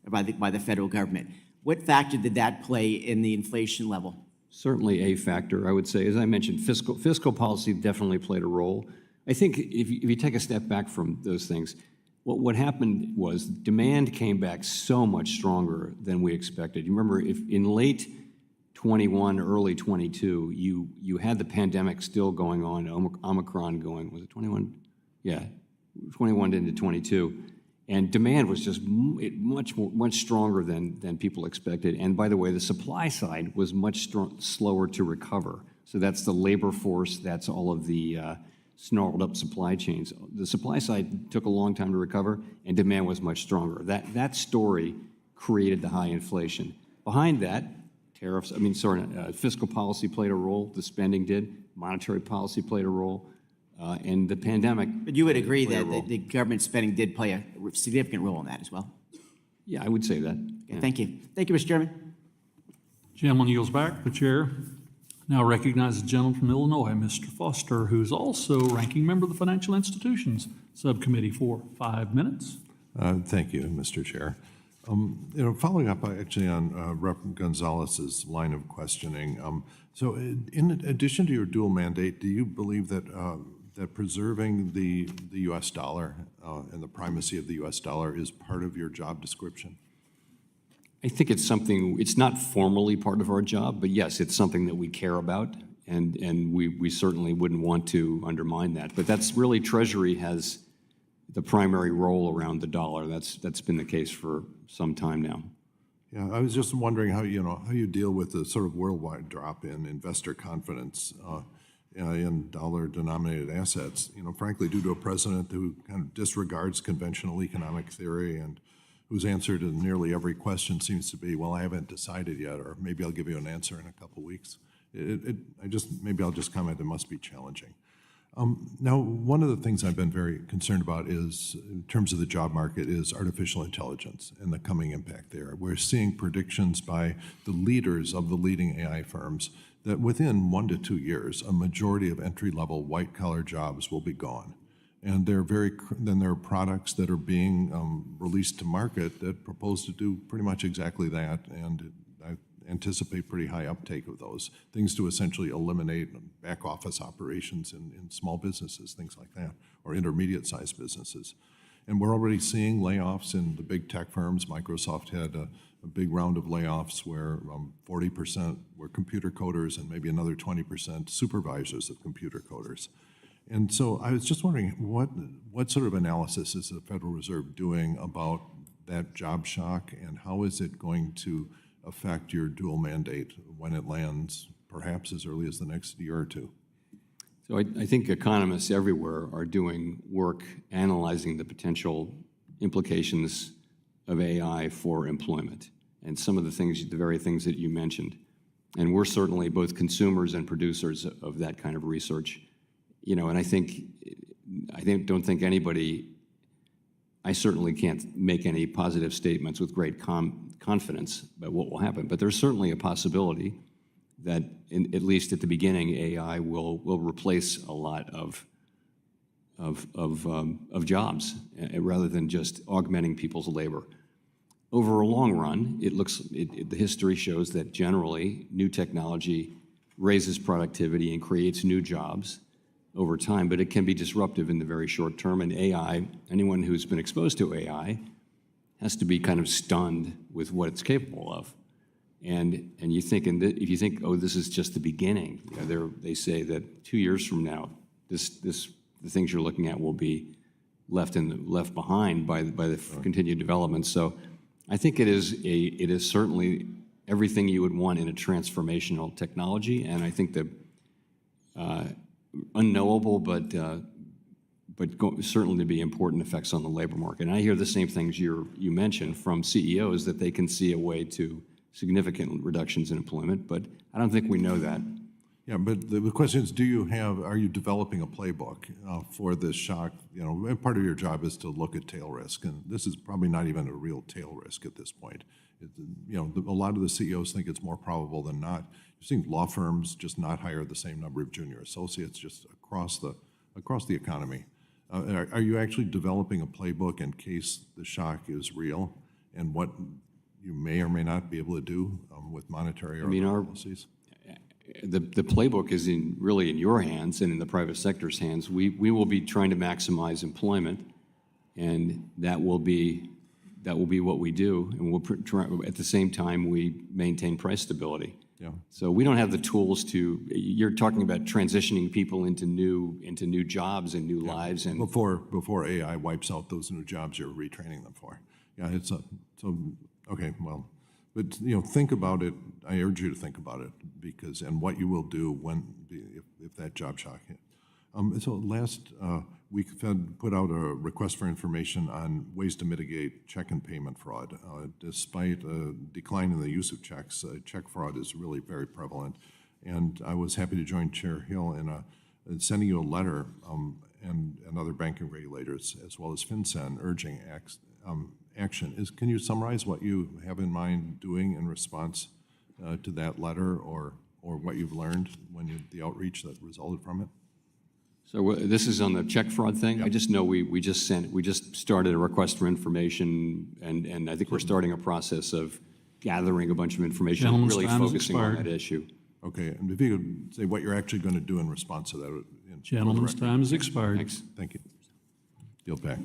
by the federal government. What factor did that play in the inflation level? Certainly a factor, I would say. As I mentioned, fiscal policy definitely played a role. I think if you take a step back from those things, what happened was demand came back so much stronger than we expected. You remember, if in late 21, early 22, you had the pandemic still going on, Omicron going, was it 21? Yeah, 21 into 22. And demand was just much stronger than people expected. And by the way, the supply side was much slower to recover. So that's the labor force, that's all of the snarled up supply chains. The supply side took a long time to recover, and demand was much stronger. That story created the high inflation. Behind that, fiscal policy played a role, the spending did, monetary policy played a role, and the pandemic. But you would agree that the government spending did play a significant role in that as well? Yeah, I would say that. Okay, thank you. Thank you, Mr. Chairman. Gentleman yields back. The chair now recognizes the gentleman from Illinois, Mr. Foster, who's also ranking member of the Financial Institutions Subcommittee for 5 minutes. Thank you, Mr. Chair. Following up actually on Rep. Gonzalez's line of questioning, so in addition to your dual mandate, do you believe that that preserving the U.S. dollar and the primacy of the U.S. dollar is part of your job description? I think it's something, it's not formally part of our job, but yes, it's something that we care about, and we certainly wouldn't want to undermine that. But that's really, Treasury has the primary role around the dollar. That's been the case for some time now. Yeah, I was just wondering how you deal with the sort of worldwide drop in investor confidence in dollar-denominated assets. Frankly, due to a president who kind of disregards conventional economic theory and whose answer to nearly every question seems to be, "Well, I haven't decided yet," or "Maybe I'll give you an answer in a couple weeks." Maybe I'll just comment. It must be challenging. Now, one of the things I've been very concerned about is, in terms of the job market, is artificial intelligence and the coming impact there. We're seeing predictions by the leaders of the leading AI firms that within 1 to 2 years, a majority of entry-level white-collar jobs will be gone. And there are products that are being released to market that propose to do pretty much exactly that, and I anticipate pretty high uptake of those things to essentially eliminate back office operations in small businesses, things like that, or intermediate-sized businesses. And we're already seeing layoffs in the big tech firms. Microsoft had a big round of layoffs where 40% were computer coders and maybe another 20% supervisors of computer coders. And so I was just wondering, what sort of analysis is the Federal Reserve doing about that job shock, and how is it going to affect your dual mandate when it lands, perhaps as early as the next year or two? So I think economists everywhere are doing work analyzing the potential implications of AI for employment, and some of the very things that you mentioned. And we're certainly both consumers and producers of that kind of research. And don't think anybody, I certainly can't make any positive statements with great confidence about what will happen, but there's certainly a possibility that, at least at the beginning, AI will replace a lot of jobs rather than just augmenting people's labor. Over a long run, the history shows that generally new technology raises productivity and creates new jobs over time, but it can be disruptive in the very short term. And AI, anyone who's been exposed to AI has to be kind of stunned with what it's capable of. And you think, if you think, oh, this is just the beginning, they say that 2 years from now, the things you're looking at will be left behind by the continued development. So I think it is certainly everything you would want in a transformational technology, and I think the unknowable but certainly to be important effects on the labor market. And I hear the same things you mentioned from CEOs, that they can see a way to significant reductions in employment, but I don't think we know that. Yeah, but the question is, are you developing a playbook for this shock? You know, part of your job is to look at tail risk, and this is probably not even a real tail risk at this point. A lot of the CEOs think it's more probable than not. You're seeing law firms just not hire the same number of junior associates just across the economy. Are you actually developing a playbook in case the shock is real, and what you may or may not be able to do with monetary or other policies? The playbook is really in your hands and in the private sector's hands. We will be trying to maximize employment, and that will be what we do. And we'll try, at the same time, we maintain price stability. Yeah. So we don't have the tools to. You're talking about transitioning people into new jobs and new lives, and before AI wipes out those new jobs you're retraining them for. Yeah, okay. Well. But think about it. I urge you to think about it, and what you will do if that job shock hit. So last week, Fed put out a request for information on ways to mitigate check and payment fraud. Despite a decline in the use of checks, check fraud is really very prevalent. And I was happy to join Chair Hill in sending you a letter and other banking regulators, as well as FinCEN, urging action. Can you summarize what you have in mind doing in response to that letter, or what you've learned the outreach that resulted from it? So this is on the check fraud thing. I just know we just started a request for information, and I think we're starting a process of gathering a bunch of information, and really focusing on that issue. Okay, and if you could say what you're actually going to do in response to that. Gentleman's time has expired. Thanks. Thank you. Yield back.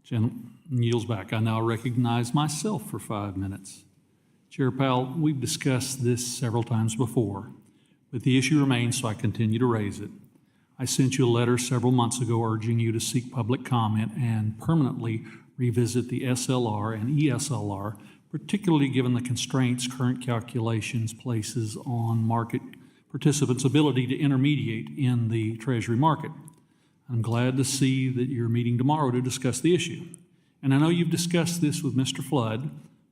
Gentleman yields back. I now recognize myself for 5 minutes. Chair Powell, we've discussed this several times before, but the issue remains, so I continue to raise it. I sent you a letter several months ago urging you to seek public comment and permanently revisit the SLR and ESLR, particularly given the constraints current calculations places on market participants' ability to intermediate in the Treasury market. I'm glad to see that you're meeting tomorrow to discuss the issue. And I know you've discussed this with Mr. Flood,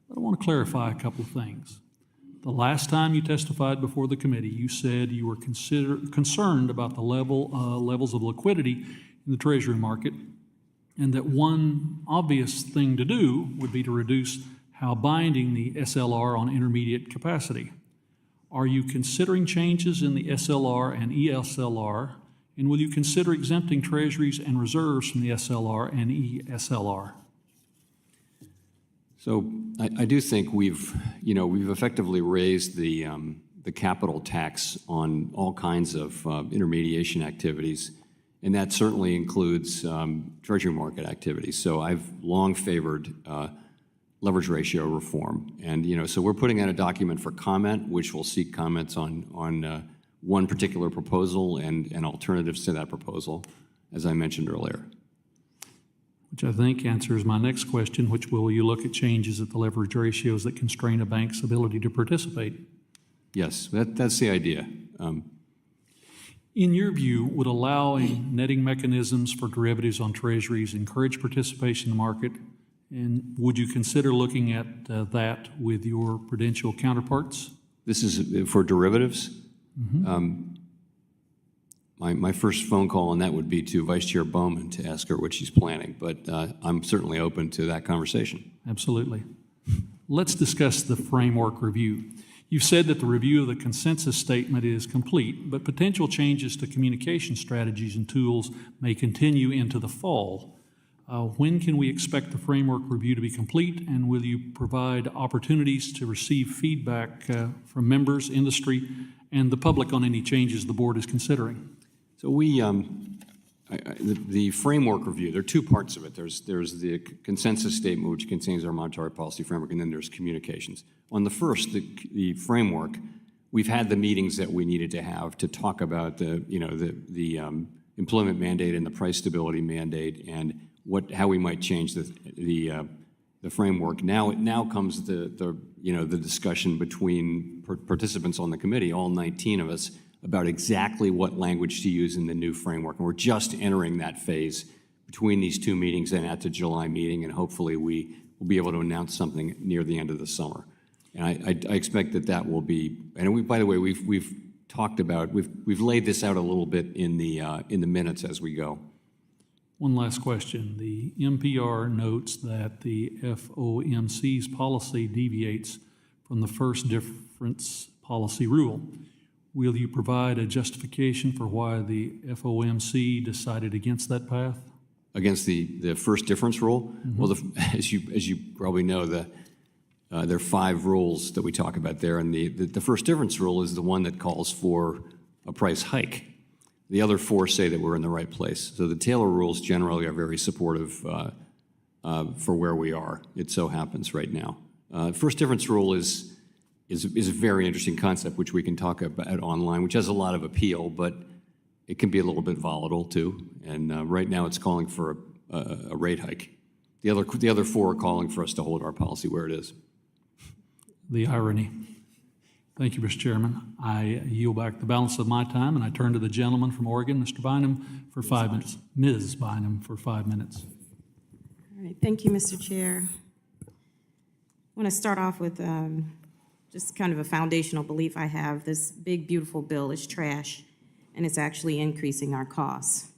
but I want to clarify a couple of things. The last time you testified before the committee, you said you were concerned about the levels of liquidity in the Treasury market, and that one obvious thing to do would be to reduce how binding the SLR on intermediate capacity. Are you considering changes in the SLR and ESLR, and will you consider exempting treasuries and reserves from the SLR and ESLR? So I do think we've effectively raised the capital tax on all kinds of intermediation activities, and that certainly includes Treasury market activities. So I've long favored leverage ratio reform, and so we're putting out a document for comment, which will seek comments on one particular proposal and alternatives to that proposal, as I mentioned earlier. Which I think answers my next question, which will you look at changes at the leverage ratios that constrain a bank's ability to participate? Yes, that's the idea. In your view, would allowing netting mechanisms for derivatives on treasuries encourage participation in the market? And would you consider looking at that with your prudential counterparts? This is for derivatives? Mm-hmm. My first phone call on that would be to Vice Chair Bowman to ask her what she's planning, but I'm certainly open to that conversation. Absolutely. Let's discuss the framework review. You've said that the review of the consensus statement is complete, but potential changes to communication strategies and tools may continue into the fall. When can we expect the framework review to be complete, and will you provide opportunities to receive feedback from members, industry, and the public on any changes the board is considering? So the framework review, there are two parts of it. There's the consensus statement, which contains our monetary policy framework, and then there's communications. On the first, the framework, we've had the meetings that we needed to have to talk about the employment mandate and the price stability mandate and how we might change the framework. Now comes the discussion between participants on the committee, all 19 of us, about exactly what language to use in the new framework. And we're just entering that phase between these two meetings and at the July meeting, and hopefully we will be able to announce something near the end of the summer. And I expect that will be, and we, by the way, we've talked about, we've laid this out a little bit in the minutes as we go. One last question. The NPR notes that the FOMC's policy deviates from the first difference policy rule. Will you provide a justification for why the FOMC decided against that path? Against the first difference rule? Mm-hmm. Well, as you probably know, there are 5 rules that we talk about there, and the first difference rule is the one that calls for a price hike. The other 4 say that we're in the right place. So the Taylor rules generally are very supportive for where we are. It so happens right now. First difference rule is a very interesting concept, which we can talk about online, which has a lot of appeal, but it can be a little bit volatile too. And right now it's calling for a rate hike. The other 4 are calling for us to hold our policy where it is. The irony. Thank you, Mr. Chairman. I yield back the balance of my time, and I turn to the gentleman from Oregon, Mr. Bynum, for 5 minutes. Ms. Bynum for 5 minutes. All right, thank you, Mr. Chair. I want to start off with just kind of a foundational belief I have. This big, beautiful bill is trash, and it's actually increasing our costs.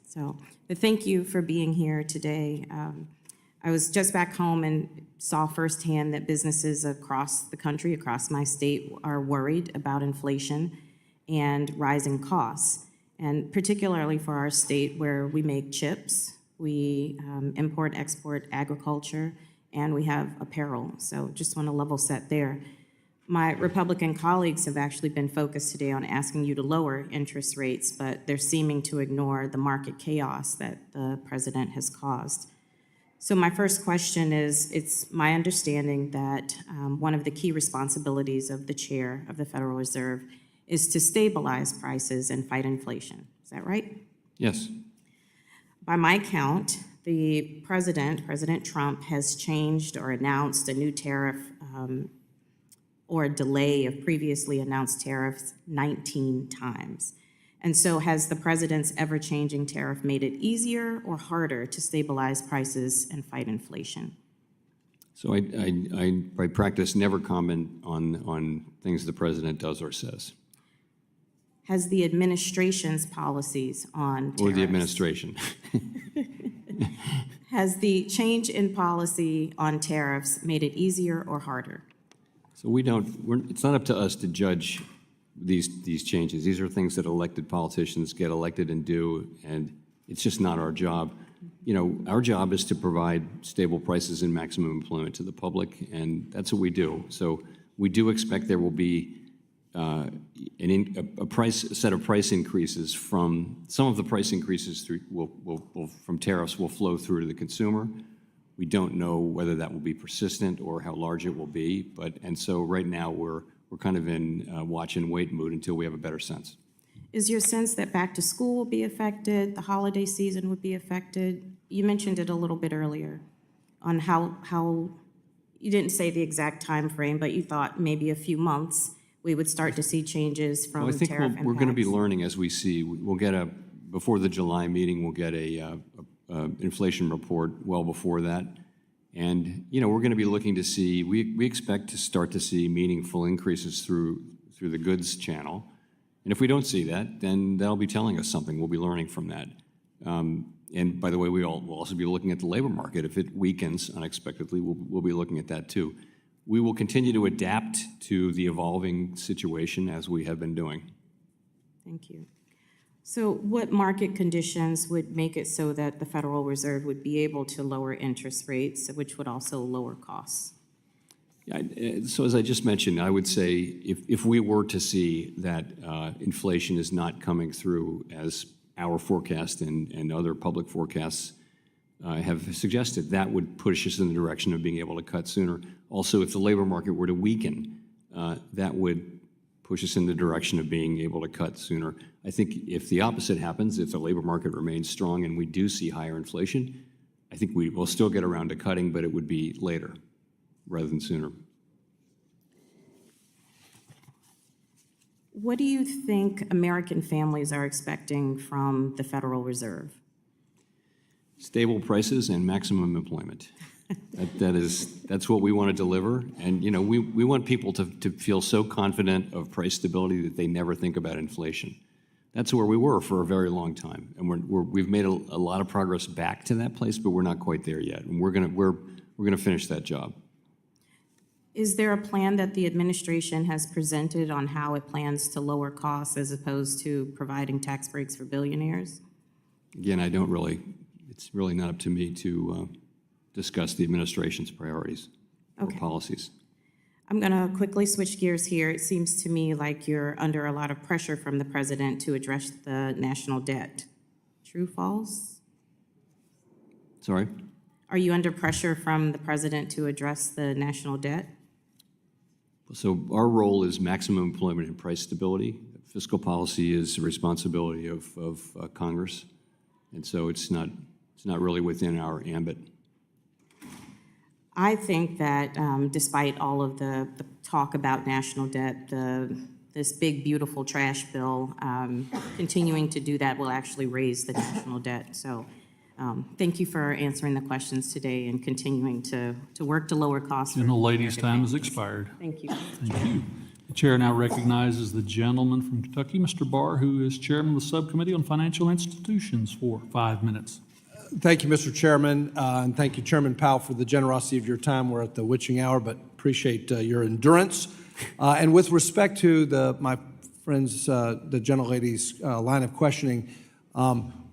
But thank you for being here today. I was just back home and saw firsthand that businesses across the country, across my state, are worried about inflation and rising costs. And particularly for our state where we make chips, we import, export agriculture, and we have apparel. So just want to level set there. My Republican colleagues have actually been focused today on asking you to lower interest rates, but they're seeming to ignore the market chaos that the president has caused. So my first question is, it's my understanding that one of the key responsibilities of the chair of the Federal Reserve is to stabilize prices and fight inflation. Is that right? Yes. By my count, the President Trump, has changed or announced a new tariff or a delay of previously announced tariffs 19 times. And so has the president's ever-changing tariff made it easier or harder to stabilize prices and fight inflation? So I by practice never comment on things the president does or says. Has the administration's policies on tariffs... Or the administration. Has the change in policy on tariffs made it easier or harder? So it's not up to us to judge these changes. These are things that elected politicians get elected and do, and it's just not our job. You know, our job is to provide stable prices and maximum employment to the public, and that's what we do. So we do expect there will be a set of price increases from some of the price increases from tariffs will flow through to the consumer. We don't know whether that will be persistent or how large it will be, and so right now we're kind of in watch and wait mood until we have a better sense. Is your sense that back to school will be affected, the holiday season would be affected? You mentioned it a little bit earlier on how you didn't say the exact time frame, but you thought maybe a few months we would start to see changes from Well, I think tariff impacts. we're going to be learning as we see. We'll get before the July meeting, we'll get a inflation report well before that. And, you know, we're going to be looking to see, we expect to start to see meaningful increases through the goods channel. And if we don't see that, then that'll be telling us something. We'll be learning from that. And by the way, we'll also be looking at the labor market. If it weakens unexpectedly, we'll be looking at that too. We will continue to adapt to the evolving situation as we have been doing. Thank you. So what market conditions would make it so that the Federal Reserve would be able to lower interest rates, which would also lower costs? So as I just mentioned, I would say if we were to see that inflation is not coming through as our forecast and other public forecasts have suggested, that would push us in the direction of being able to cut sooner. Also, if the labor market were to weaken, that would push us in the direction of being able to cut sooner. I think if the opposite happens, if the labor market remains strong and we do see higher inflation, I think we will still get around to cutting, but it would be later rather than sooner. What do you think American families are expecting from the Federal Reserve? Stable prices and maximum employment. That's what we want to deliver. And, you know, we want people to feel so confident of price stability that they never think about inflation. That's where we were for a very long time. And we've made a lot of progress back to that place, but we're not quite there yet. And we're gonna finish that job. Is there a plan that the administration has presented on how it plans to lower costs as opposed to providing tax breaks for billionaires? Again, it's really not up to me to discuss the administration's priorities or policies. I'm going to quickly switch gears here. It seems to me like you're under a lot of pressure from the president to address the national debt. True, false? Sorry? Are you under pressure from the president to address the national debt? So our role is maximum employment and price stability. Fiscal policy is the responsibility of Congress, and so it's not really within our ambit. I think that despite all of the talk about national debt, this big, beautiful trash bill, continuing to do that will actually raise the national debt. So thank you for answering the questions today and continuing to work to lower costs. And the lady's time has expired. Thank you. Thank you. The chair now recognizes the gentleman from Kentucky, Mr. Barr, who is chairman of the Subcommittee on Financial Institutions, for 5 minutes. Thank you, Mr. Chairman, and thank you, Chairman Powell, for the generosity of your time. We're at the witching hour, but appreciate your endurance. And with respect to my friends, the gentlelady's line of questioning,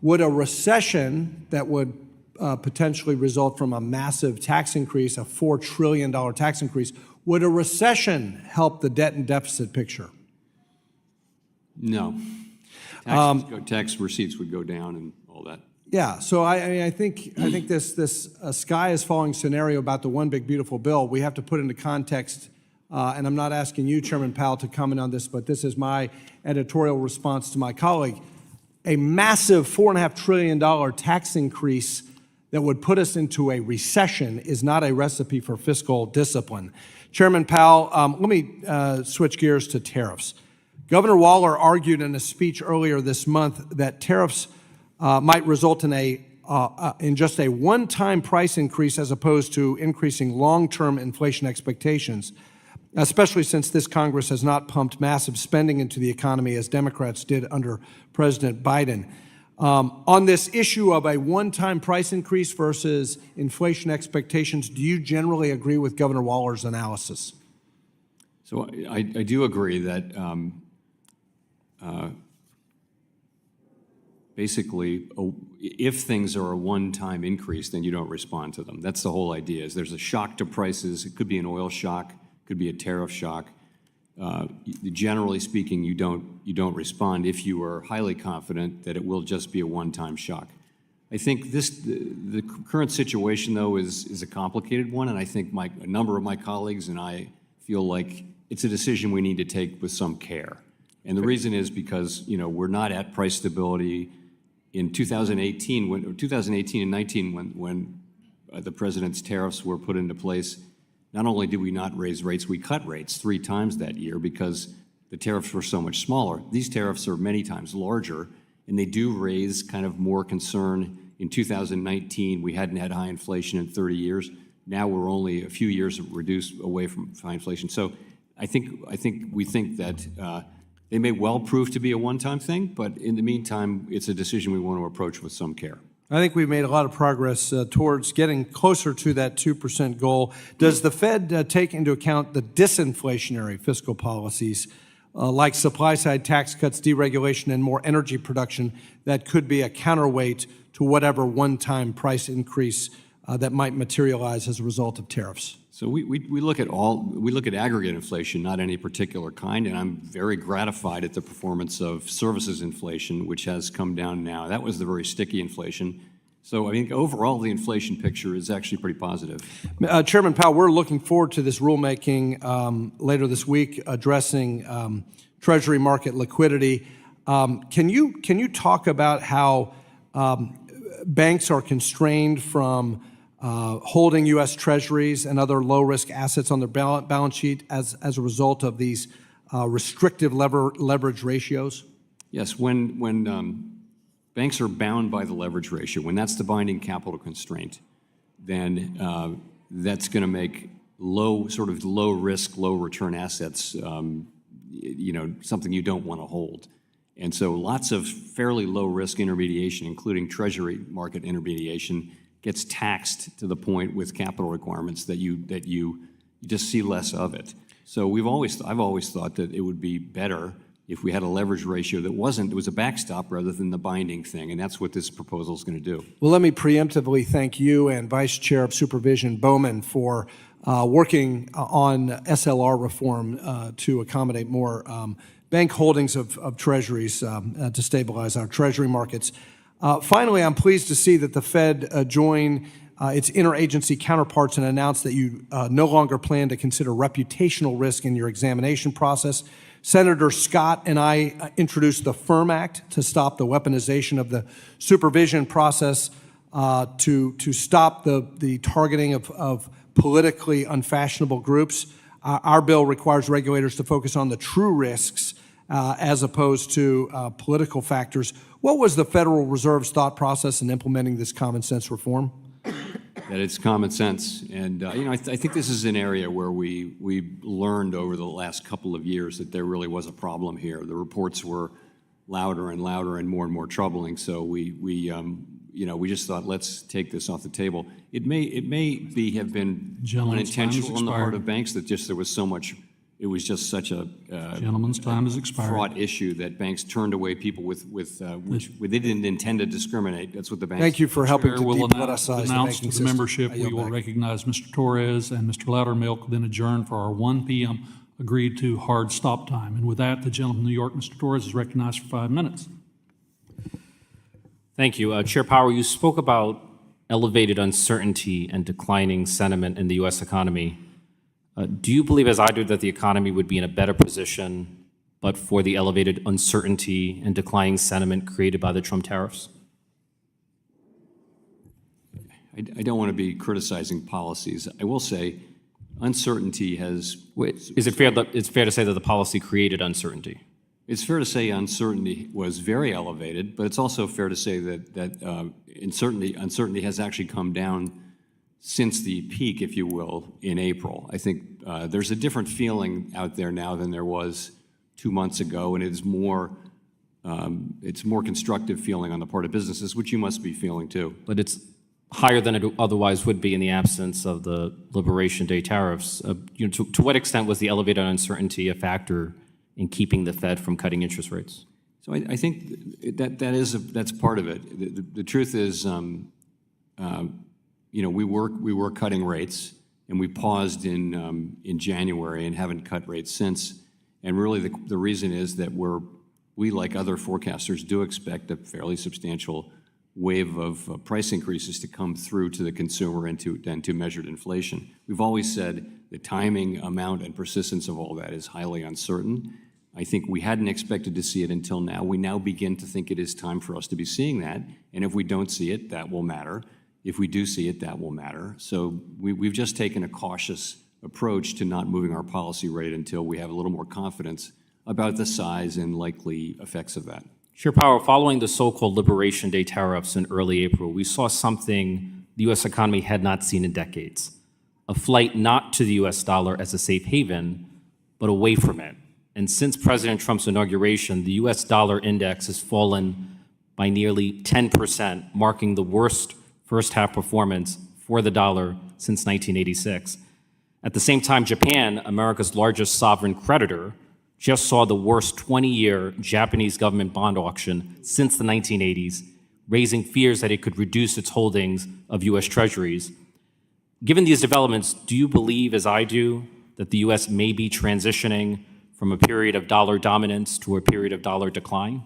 would a recession that would potentially result from a massive tax increase, a $4 trillion tax increase, would a recession help the debt and deficit picture? No. Tax receipts would go down and all that. Yeah, so I think this sky is falling scenario about the one big beautiful bill, we have to put into context, and I'm not asking you, Chairman Powell, to comment on this, but this is my editorial response to my colleague. A massive $4.5 trillion tax increase that would put us into a recession is not a recipe for fiscal discipline. Chairman Powell, let me switch gears to tariffs. Governor Waller argued in a speech earlier this month that tariffs might result in just a one-time price increase as opposed to increasing long-term inflation expectations, especially since this Congress has not pumped massive spending into the economy as Democrats did under President Biden. On this issue of a one-time price increase versus inflation expectations, do you generally agree with Governor Waller's analysis? So I do agree that basically, if things are a one-time increase, then you don't respond to them. That's the whole idea, is there's a shock to prices. It could be an oil shock, could be a tariff shock. Generally speaking, you don't respond if you are highly confident that it will just be a one-time shock. I think the current situation, though, is a complicated one, and I think a number of my colleagues and I feel like it's a decision we need to take with some care. And the reason is because, you know, we're not at price stability in 2018 and 19 when the president's tariffs were put into place. Not only did we not raise rates, we cut rates 3 times that year because the tariffs were so much smaller. These tariffs are many times larger, and they do raise kind of more concern. In 2019, we hadn't had high inflation in 30 years. Now we're only a few years reduced away from high inflation. So I think we think that they may well prove to be a one-time thing, but in the meantime, it's a decision we want to approach with some care. I think we've made a lot of progress towards getting closer to that 2% goal. Does the Fed take into account the disinflationary fiscal policies like supply-side tax cuts, deregulation, and more energy production that could be a counterweight to whatever one-time price increase that might materialize as a result of tariffs? So we look at aggregate inflation, not any particular kind, and I'm very gratified at the performance of services inflation, which has come down now. That was the very sticky inflation. So I think overall the inflation picture is actually pretty positive. Chairman Powell, we're looking forward to this rulemaking later this week addressing Treasury market liquidity. Can you talk about how banks are constrained from holding U.S. Treasuries and other low-risk assets on their balance sheet as a result of these restrictive leverage ratios? Yes, when banks are bound by the leverage ratio, when that's the binding capital constraint, then that's going to make low risk, low return assets, something you don't want to hold. And so lots of fairly low risk intermediation, including treasury market intermediation, gets taxed to the point with capital requirements that you just see less of it. So I've always thought that it would be better if we had a leverage ratio it was a backstop rather than the binding thing, and that's what this proposal is going to do. Well, let me preemptively thank you and Vice Chair of Supervision Bowman for working on SLR reform to accommodate more bank holdings of treasuries to stabilize our treasury markets. Finally, I'm pleased to see that the Fed joined its interagency counterparts and announced that you no longer plan to consider reputational risk in your examination process. Senator Scott and I introduced the FIRM Act to stop the weaponization of the supervision process, to stop the targeting of politically unfashionable groups. Our bill requires regulators to focus on the true risks as opposed to political factors. What was the Federal Reserve's thought process in implementing this common sense reform? That it's common sense. And, I think this is an area where we learned over the last couple of years that there really was a problem here. The reports were louder and louder and more troubling. So we just thought, let's take this off the table. It may have been unintentional on the part of banks that there was so much. It was just such a Gentleman's time has expired. Fraught issue that banks turned away people which they didn't intend to discriminate. That's what the banks. Thank you for helping to Announce depoliticize the banking to the system. membership, I we yield will back. recognize Mr. Torres and Mr. Loudermilk, then adjourn for our 1 p.m. agreed to hard stop time. And with that, the gentleman from New York, Mr. Torres, is recognized for 5 minutes. Thank you. Chair Powell, you spoke about elevated uncertainty and declining sentiment in the U.S. economy. Do you believe, as I do, that the economy would be in a better position but for the elevated uncertainty and declining sentiment created by the Trump tariffs? I don't want to be criticizing policies. I will say uncertainty has... Is it fair that it's fair to say that the policy created uncertainty? It's fair to say uncertainty was very elevated, but it's also fair to say that uncertainty has actually come down since the peak, if you will, in April. I think there's a different feeling out there now than there was 2 months ago, and it's more constructive feeling on the part of businesses, which you must be feeling too. But it's higher than it otherwise would be in the absence of the Liberation Day tariffs. To what extent was the elevated uncertainty a factor in keeping the Fed from cutting interest rates? So I think that's part of it. The truth is, we were cutting rates, and we paused in January and haven't cut rates since. And really, the reason is that we, like other forecasters, do expect a fairly substantial wave of price increases to come through to the consumer and to measured inflation. We've always said the timing, amount, and persistence of all that is highly uncertain. I think we hadn't expected to see it until now. We now begin to think it is time for us to be seeing that. And if we don't see it, that will matter. If we do see it, that will matter. So we've just taken a cautious approach to not moving our policy rate until we have a little more confidence about the size and likely effects of that. Chair Powell, following the so-called Liberation Day tariffs in early April, we saw something the U.S. economy had not seen in decades, a flight not to the U.S. dollar as a safe haven, but away from it. And since President Trump's inauguration, the U.S. dollar index has fallen by nearly 10%, marking the worst first-half performance for the dollar since 1986. At the same time, Japan, America's largest sovereign creditor, just saw the worst 20-year Japanese government bond auction since the 1980s, raising fears that it could reduce its holdings of U.S. treasuries. Given these developments, do you believe, as I do, that the U.S. may be transitioning from a period of dollar dominance to a period of dollar decline?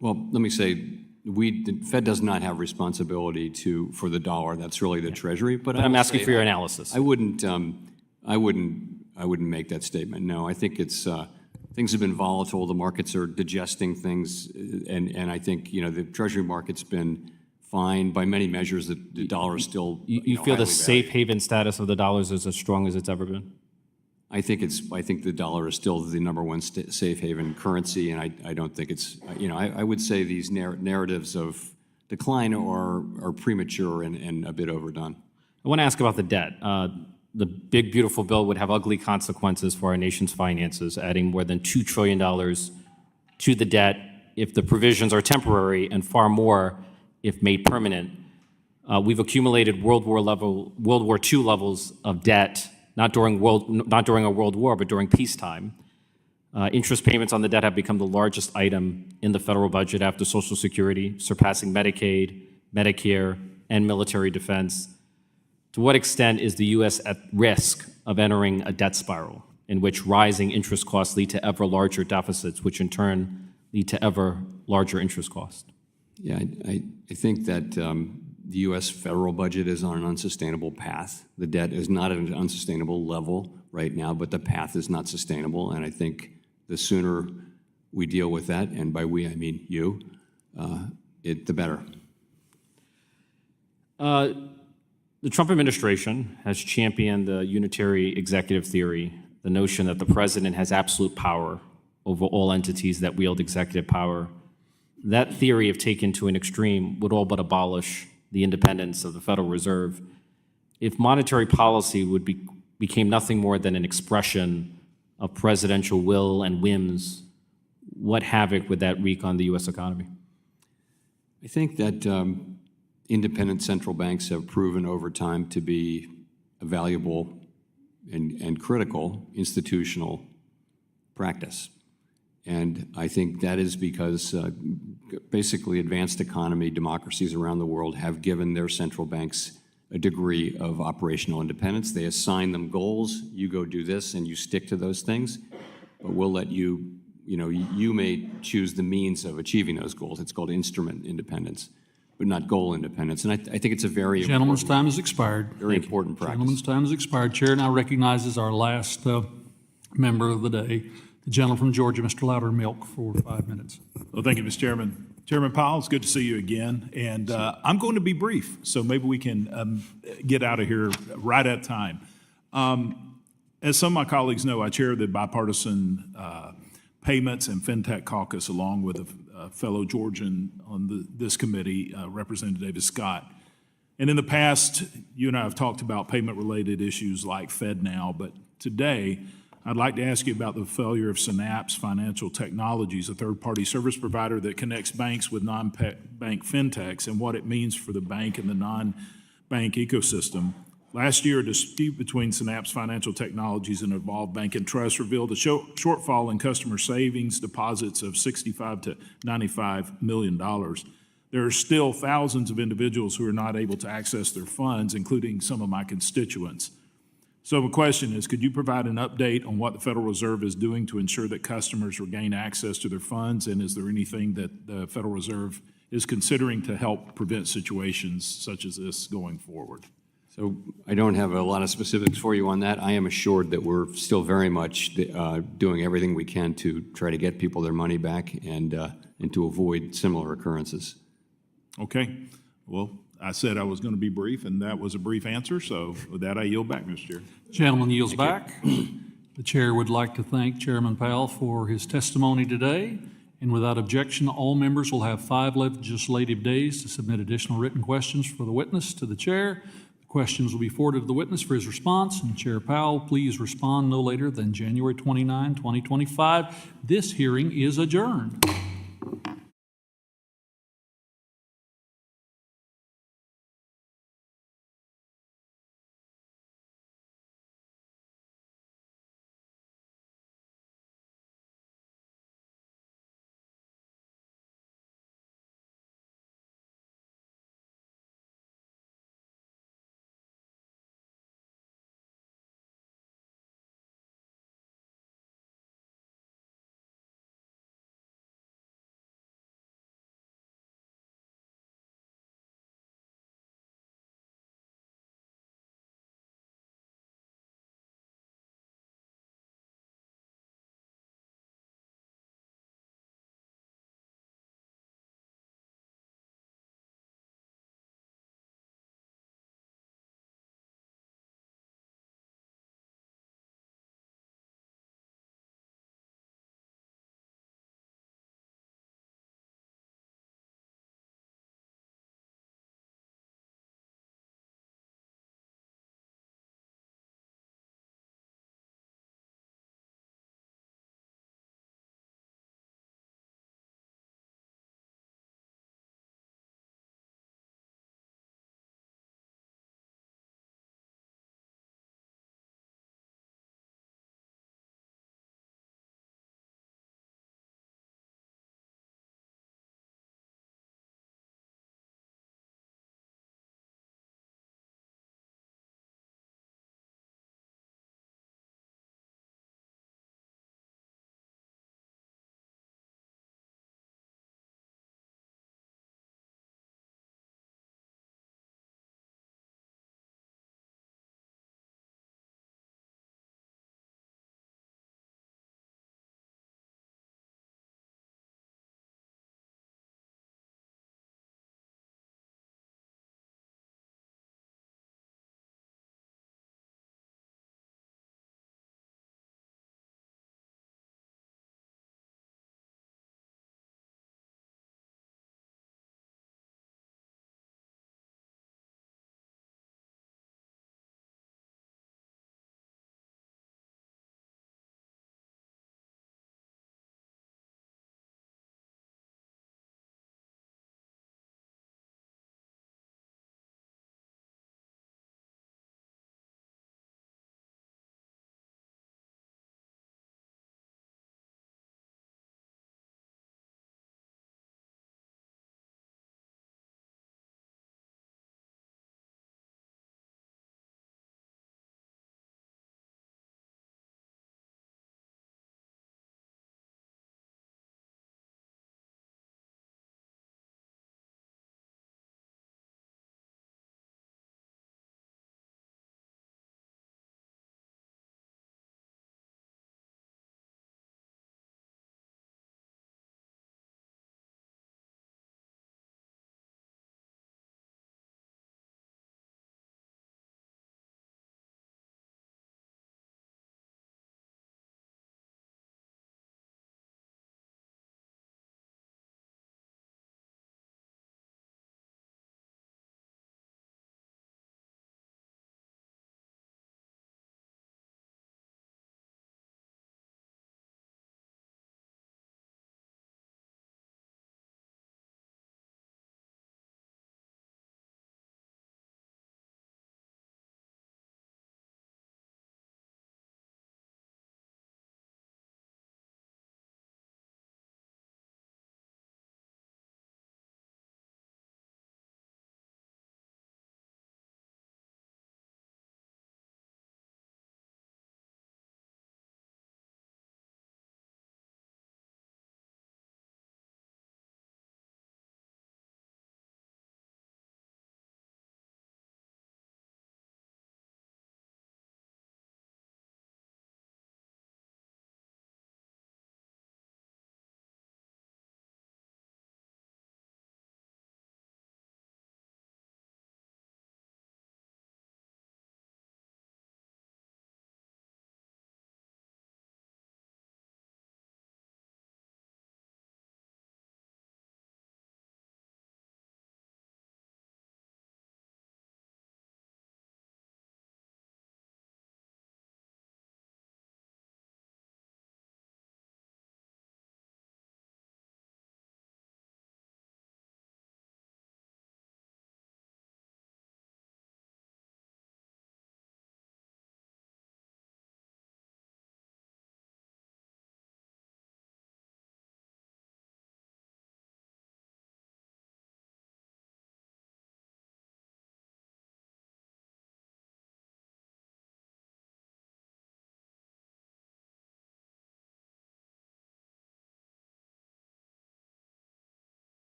Well, let me say, the Fed does not have responsibility for the dollar. That's really the Treasury. But I'm asking for your analysis. I wouldn't make that statement. No, I think things have been volatile. The markets are digesting things, and I think the Treasury market's been fine by many measures. The dollar is still you feel the safe haven status of the dollars is as strong as it's ever been? I think the dollar is still the number one safe haven currency, and I don't think it's, I would say these narratives of decline are premature and a bit overdone. I want to ask about the debt. The big, beautiful bill would have ugly consequences for our nation's finances, adding more than $2 trillion to the debt if the provisions are temporary and far more if made permanent. We've accumulated World War II levels of debt, not during a world war, but during peacetime. Interest payments on the debt have become the largest item in the federal budget after Social Security, surpassing Medicaid, Medicare, and military defense. To what extent is the U.S. at risk of entering a debt spiral in which rising interest costs lead to ever larger deficits, which in turn lead to ever larger interest costs? Yeah, I think that the U.S. federal budget is on an unsustainable path. The debt is not at an unsustainable level right now, but the path is not sustainable. And I think the sooner we deal with that, and by we I mean you, the better. The Trump administration has championed the unitary executive theory, the notion that the president has absolute power over all entities that wield executive power. That theory, if taken to an extreme, would all but abolish the independence of the Federal Reserve. If monetary policy became nothing more than an expression of presidential will and whims, what havoc would that wreak on the U.S. economy? I think that independent central banks have proven over time to be a valuable and critical institutional practice. And I think that is because basically advanced economy democracies around the world have given their central banks a degree of operational independence. They assign them goals. You go do this and you stick to those things, but we'll let you, you may choose the means of achieving those goals. It's called instrument independence, but not goal independence. And I think it's a very Gentleman's time has expired. Very important practice. Gentleman's time has expired. Chair now recognizes our last member of the day, the gentleman from Georgia, Mr. Loudermilk, for 5 minutes. Well, thank you, Mr. Chairman. Chairman Powell, it's good to see you again. And I'm going to be brief, so maybe we can get out of here right at time. As some of my colleagues know, I chair the bipartisan Payments and FinTech Caucus, along with a fellow Georgian on this committee, Representative David Scott. And in the past, you and I have talked about payment-related issues like FedNow, but today, I'd like to ask you about the failure of Synapse Financial Technologies, a third-party service provider that connects banks with non-bank fintechs, and what it means for the bank and the non-bank ecosystem. Last year, a dispute between Synapse Financial Technologies and Evolve Bank and Trust revealed a shortfall in customer savings deposits of $65 to $95 million. There are still thousands of individuals who are not able to access their funds, including some of my constituents. So the question is, could you provide an update on what the Federal Reserve is doing to ensure that customers regain access to their funds? And is there anything that the Federal Reserve is considering to help prevent situations such as this going forward? So I don't have a lot of specifics for you on that. I am assured that we're still very much doing everything we can to try to get people their money back and to avoid similar occurrences. Okay. Well, I said I was going to be brief, and that was a brief answer. So with that, I yield back, Mr. Chair. Gentleman yields back. The chair would like to thank Chairman Powell for his testimony today. And without objection, all members will have 5 legislative days to submit additional written questions for the witness to the chair. The questions will be forwarded to the witness for his response. And Chair Powell, please respond no later than January 29, 2025. This hearing is adjourned.